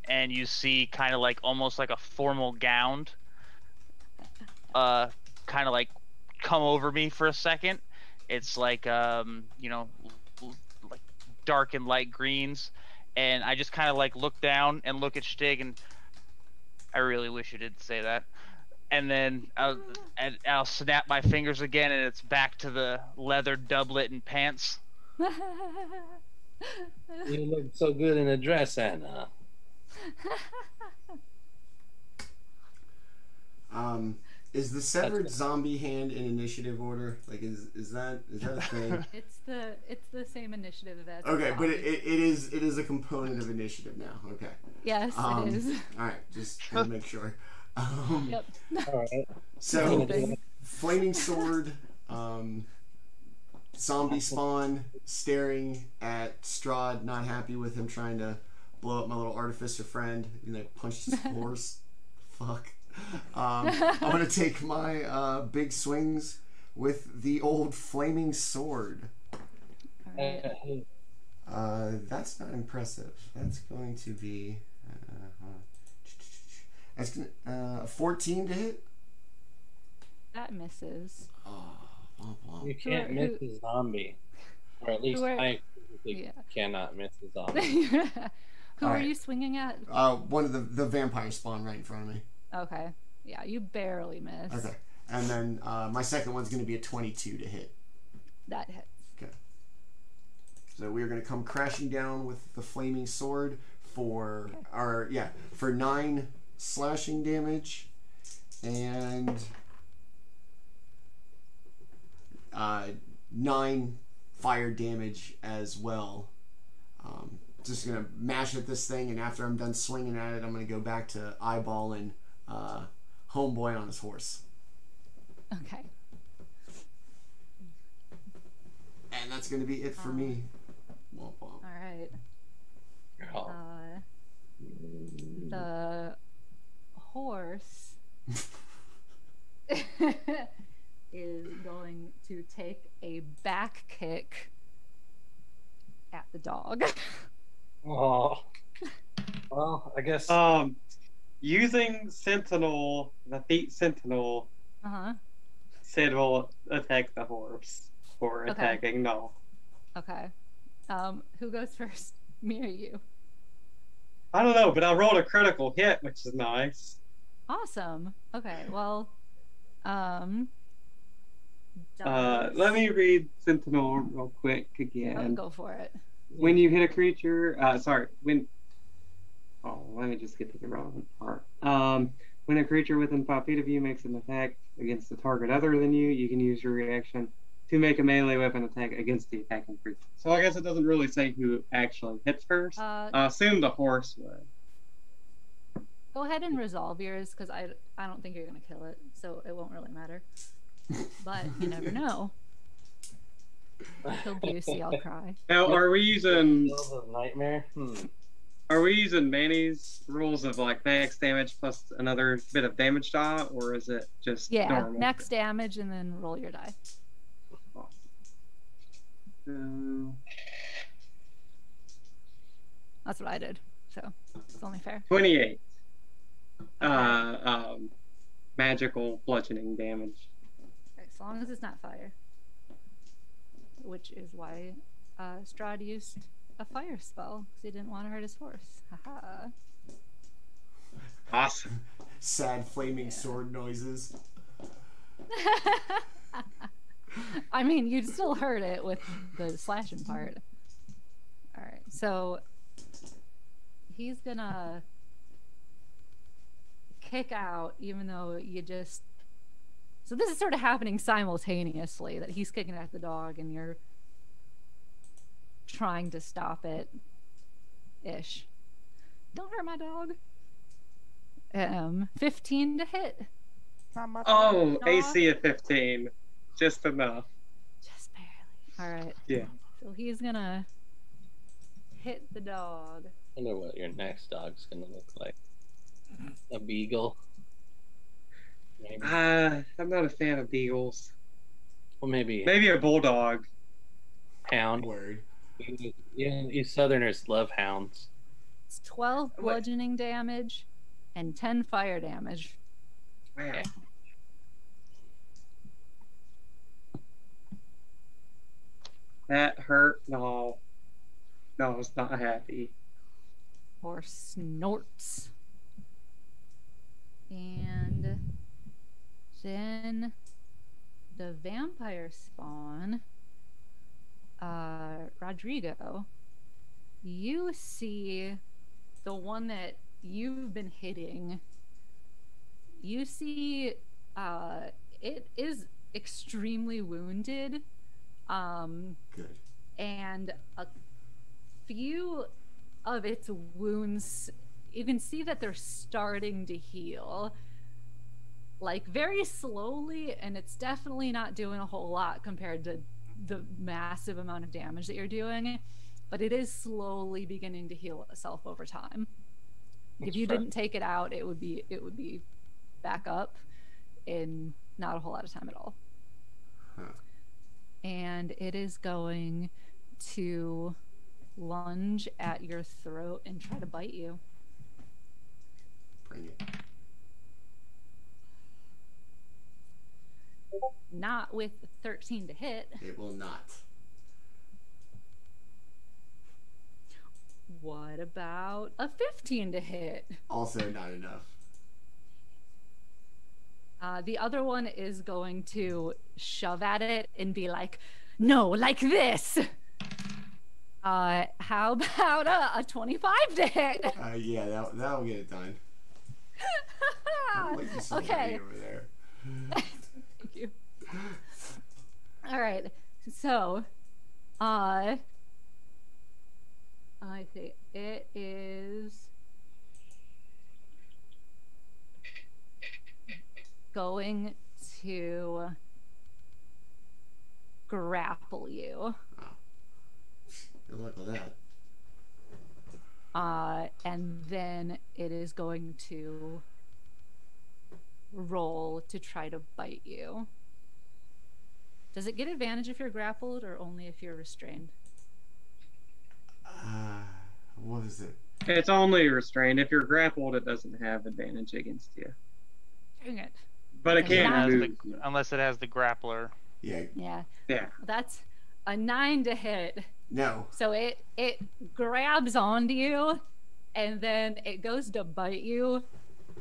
and you see kind of like almost like a formal gown kind of like come over me for a second. It's like you know, like dark and light greens, and I just kind of like look down and look at Shtigg, and I really wish you didn't say that. And then I'll snap my fingers again, and it's back to the leather doublet and pants. You look so good in a dress, Anna. Is the severed zombie hand in initiative order? Like, is that a thing? It's the same initiative as Okay, but it is a component of initiative now. Okay. Yes, it is. All right, just to make sure. Yep. All right. So, flaming sword, zombie spawn staring at Strahd, not happy with him trying to blow up my little artificer friend. And they punched his horse. Fuck. I'm gonna take my big swings with the old flaming sword. All right. That's not impressive. That's going to be that's gonna, 14 to hit. That misses. Oh, womp womp. You can't miss a zombie, or at least I cannot miss a zombie. Who are you swinging at? One of the vampires spawn right in front of me. Okay. Yeah, you barely miss. Okay. And then my second one's going to be a 22 to hit. That hits. Okay. So we're going to come crashing down with the flaming sword for for 9 slashing damage and 9 fire damage as well. Just gonna mash at this thing, and after I'm done swinging at it, I'm gonna go back to eyeballing homeboy on his horse. Okay. And that's gonna be it for me. Womp womp. All right. Oh. The horse is going to take a back kick at the dog. Oh. Well, I guess. Using Sentinel, the feat Sentinel, Sid will attack the horse for attacking. No. Okay. Who goes first? Me or you? I don't know, but I rolled a critical hit, which is nice. Awesome. Okay. Well, let me read Sentinel real quick again. Go for it. When you hit a creature, let me just get to the relevant part. When a creature within 5 feet of you makes an attack against a target other than you, you can use your reaction to make a melee weapon attack against the attacking creature. So I guess it doesn't really say who actually hits first. I assume the horse would. Go ahead and resolve yours, because I don't think you're going to kill it, so it won't really matter. But you never know. Kill Busey, I'll cry. Now, are we using nightmare? Are we using Manny's rules of like max damage plus another bit of damage die, or is it just normal? Max damage and then roll your die. That's what I did, so it's only fair. 28. Magical bludgeoning damage. Okay, as long as it's not fire. Which is why Strahd used a fire spell, because he didn't want to hurt his horse. Haha. Awesome. Sad flaming sword noises. I mean, you'd still hurt it with the slashing part. Alright, so he's gonna kick out, even though you just... So this is sort of happening simultaneously, that he's kicking at the dog and you're trying to stop it. Ish. Don't hurt my dog. 15 to hit. Oh, AC of 15. Just enough. Just barely. Alright. Yeah. So he's gonna hit the dog. I wonder what your next dog's gonna look like. A beagle? Maybe. I'm not a fan of beagles. Well, maybe a bulldog. Hound. Word. You Southerners love hounds. It's 12 bludgeoning damage and 10 fire damage. Wow. Yeah. That hurt. No, I was not happy. Or snorts. And then the vampire spawn, Roderigo, you see the one that you've been hitting. You see it is extremely wounded. Good. And a few of its wounds, you can see that they're starting to heal, like very slowly, and it's definitely not doing a whole lot compared to the massive amount of damage that you're doing, but it is slowly beginning to heal itself over time. If you didn't take it out, it would be back up in not a whole lot of time at all. Huh. And it is going to lunge at your throat and try to bite you. Bring it. Not with 13 to hit. It will not. What about a 15 to hit? Also not enough. The other one is going to shove at it and be like, no, like this. How about a 25 to hit? Yeah, that'll get it done. Like you Okay. over there. Thank you. All right. So, I think it is going to grapple you. Good luck with that. And then it is going to roll to try to bite you. Does it get advantage if you're grappled or only if you're restrained? What is it? It's only restrained. If you're grappled, it doesn't have advantage against you. Dang it. But it Okay, can't Has move. unless it has the grappler. Yeah. Yeah. Yeah. That's a 9 to hit. No. So it grabs onto you and then it goes to bite you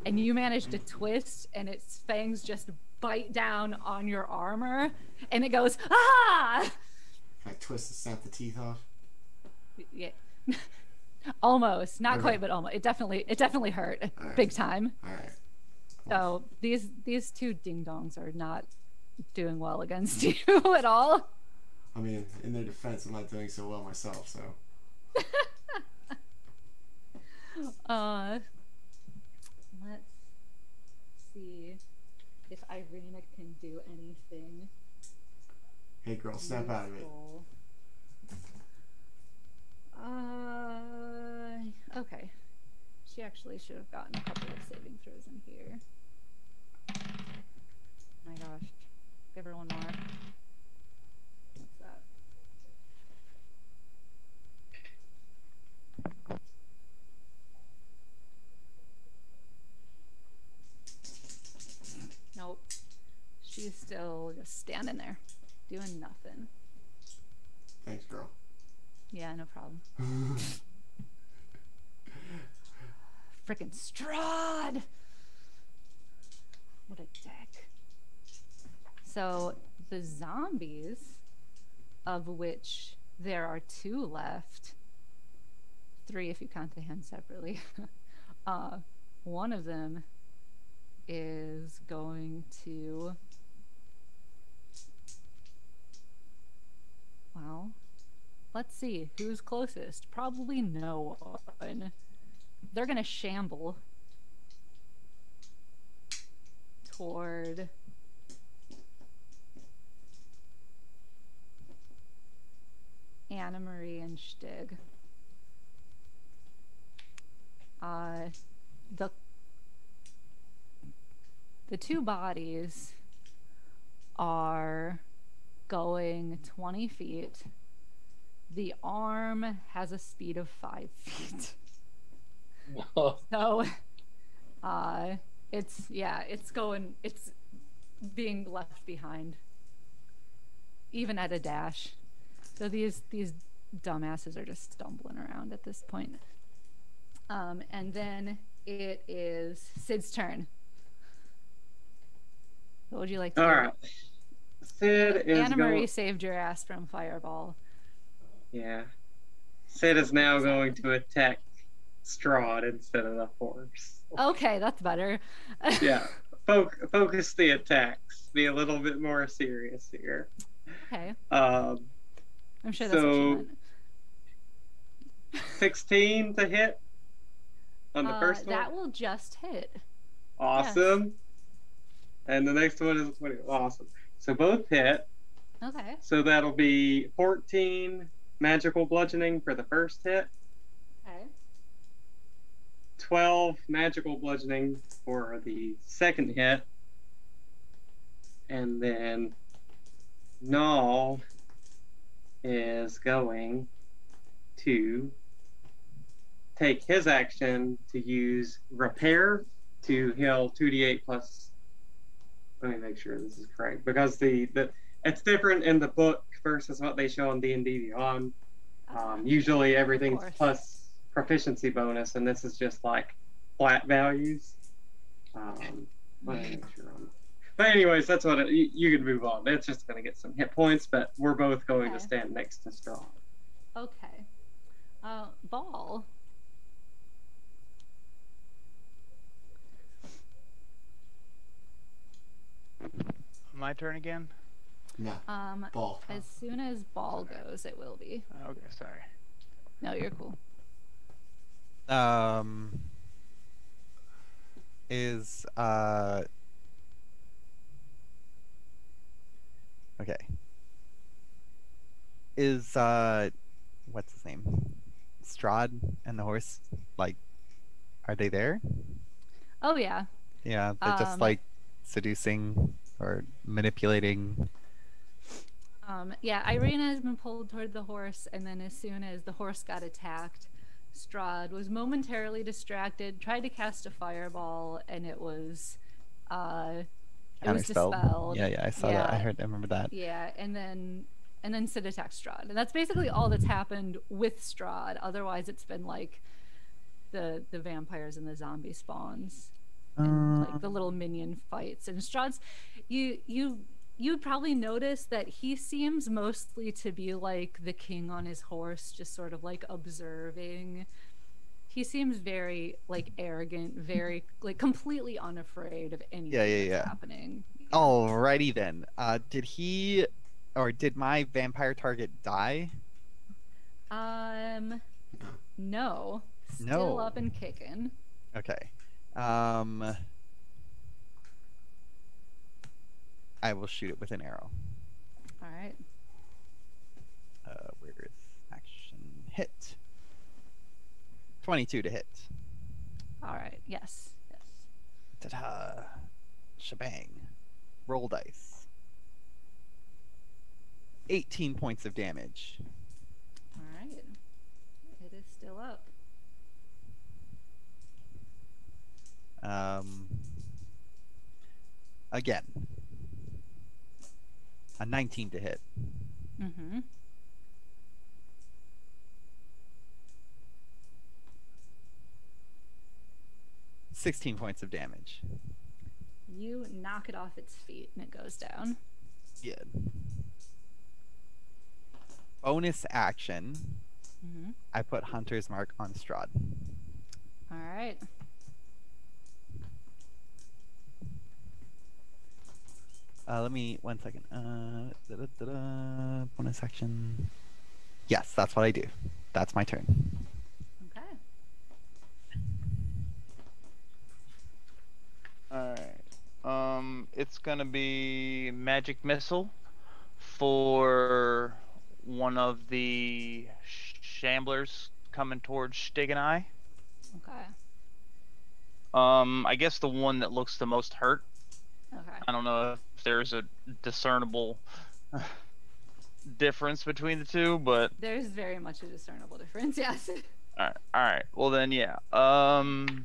and you manage to twist and its fangs just bite down on your armor and it goes, ah! Can I twist and snap the teeth off? Yeah. Almost. Not Okay. quite, but almost. It definitely hurt. All right. Big time. Alright. So these two ding-dongs are not doing well against you at all. I mean, in their defense, I'm not doing so well myself, so. Let's see if Irina can do anything. Hey girl, snap out of it. useful. Okay. She actually should have gotten a couple of saving throws in here. Oh my gosh. Give her one more. What's that? Nope. She's still just standing there, doing nothing. Thanks, girl. Yeah, no problem. Frickin' Strahd! What a dick. So, the zombies, of which there are 2 left, 3 if you count the hand separately, one of them is going to... Well, let's see. Who's closest? Probably no one. They're gonna shamble toward Anna Marie and Shtigg. The 2 bodies are going 20 feet. The arm has a speed of 5 feet. So, it's being left behind, even at a dash. So these dumbasses are just stumbling around at this point. And then it is Sid's turn. What would you like to do? All right. Sid is Anna Marie going. saved your ass from Fireball. Yeah. Sid is now going to attack Strahd instead of the horse. Okay, that's better. Yeah. Focus the attacks. Be a little bit more serious here. Okay. Um, I'm sure that's what you so- meant. 16 to hit on the first one. That will just hit. Awesome. And the next one is 20. Awesome. So both hit. Okay. So that'll be 14 magical bludgeoning for the first hit, Okay. 12 magical bludgeoning for the second hit, and then Null is going to take his action to use repair to heal 2d8 plus. Let me make sure this is correct, because the it's different in the book versus what they show on D&D Beyond. Usually everything's plus proficiency bonus, and this is just like flat values. Let me make sure. But anyways, that's what you can move on. It's just going to get some hit points, but we're both going to stand next to Strahd. Okay. Baul. My turn again? No. Baul. As soon as Baul goes, it will be. Okay, sorry. No, you're cool. Is okay. Is what's his name? Strahd and the horse, like, are they there? Oh yeah. Yeah, they're just like seducing or manipulating. Yeah, Irina has been pulled toward the horse, and then as soon as the horse got attacked, Strahd was momentarily distracted, tried to cast a fireball, and it was dispelled. Yeah, I saw that. I remember that. Yeah, and then Sid attacked Strahd, and that's basically all that's happened with Strahd. Otherwise, it's been like the vampires and the zombie spawns, and like the little minion fights. And Strahd's, you'd probably notice that he seems mostly to be like the king on his horse, just sort of like observing. He seems very like arrogant, very like completely unafraid of anything that's happening. Alrighty then. Did my vampire target die? No. Still up and kicking. Okay. I will shoot it with an arrow. All right. Where is action? Hit. 22 to hit. All right. Yes. Ta-da. Shebang. Roll dice. 18 points of damage. All right. It is still up. Again. A 19 to hit. Mm-hmm. $16 points of damage. You knock it off its feet and it goes down. Good. Bonus action. Mm-hmm. I put Hunter's Mark on Strahd. All right. Let me 1 second. Bonus action. Yes, that's what I do. That's my turn. Okay. Alright. It's gonna be magic missile for one of the shamblers coming towards Shtigg and I. Okay. I guess the one that looks the most hurt. Okay. I don't know if there's a discernible difference between the two, but there's very much a discernible difference. Yes. All right. Well then, yeah.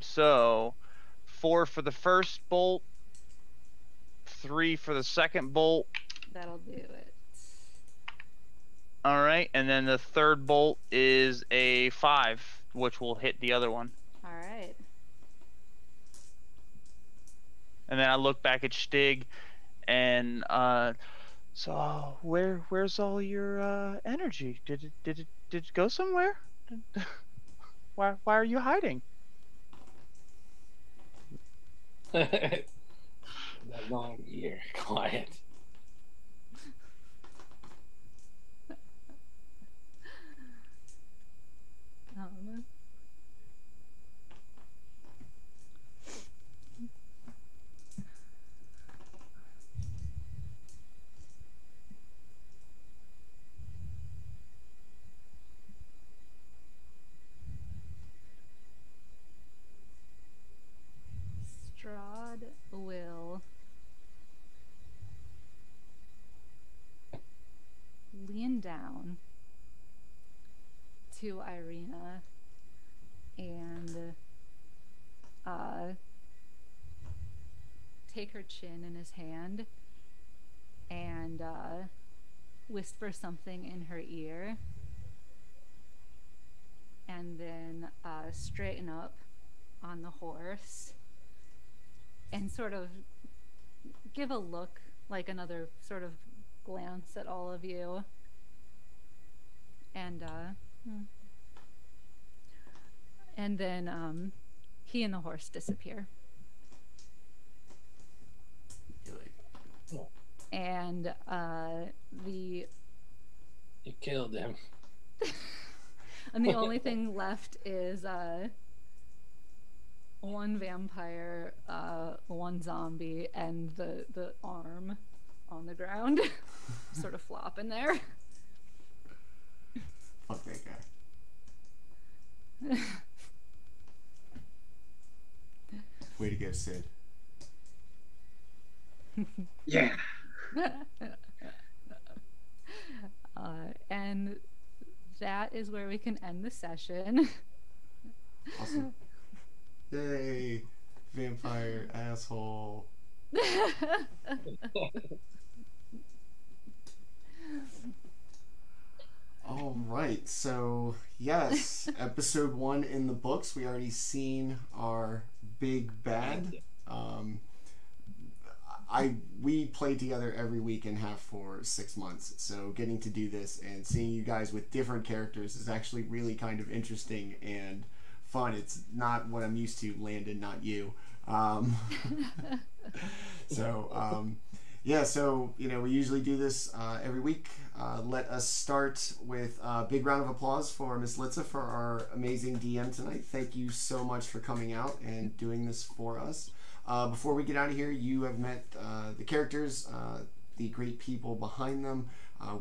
So 4 for the first bolt, 3 for the second bolt. That'll do it. All right, and then the third bolt is a 5, which will hit the other one. All right. And then I look back at Shtigg, and so where's all your energy? Did it go somewhere? Why are you hiding? That long year, quiet. Strahd will to Irina and take her chin in his hand and whisper something in her ear, and then straighten up on the horse and sort of give a look, like another sort of glance at all of you, and then he and the horse disappear. And You killed him. and the only thing left is one vampire, one zombie, and the arm on the ground, sort of flopping there. Fuck that guy. Way to go, Sid. Yeah. And that is where we can end the session. Awesome. Yay, vampire asshole. All right, so yes, episode 1 in the books. We already seen our big bad. We played together every week and half for 6 months, so getting to do this and seeing you guys with different characters is actually really kind of interesting and fun. It's not what I'm used to, Landon, not you. Yeah, so we usually do this every week. Let us start with a big round of applause for Miss Litza for our amazing DM tonight. Thank you so much for coming out and doing this for us. Before we get out of here, you have met the characters, the great people behind them.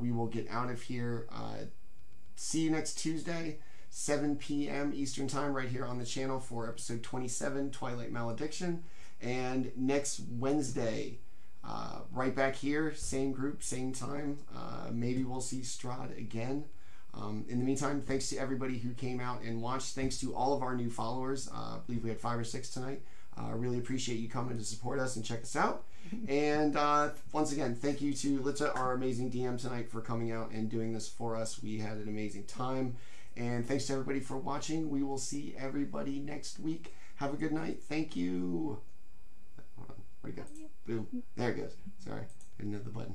We will get out of here. See you next Tuesday, 7 p.m. Eastern Time, right here on the channel for episode 27, Twilight Malediction. And next Wednesday, right back here, same group, same time. Maybe we'll see Strahd again. In the meantime, thanks to everybody who came out and watched. Thanks to all of our new followers. I believe we had 5 or 6 tonight. Really appreciate you coming to support us and check us out. And once again, thank you to Litza, our amazing DM tonight, for coming out and doing this for us. We had an amazing time. And thanks to everybody for watching. We will see everybody next week. Have a good night. Thank you. Hold on. Where'd it go? Boom. There it goes. Sorry. I didn't know the button.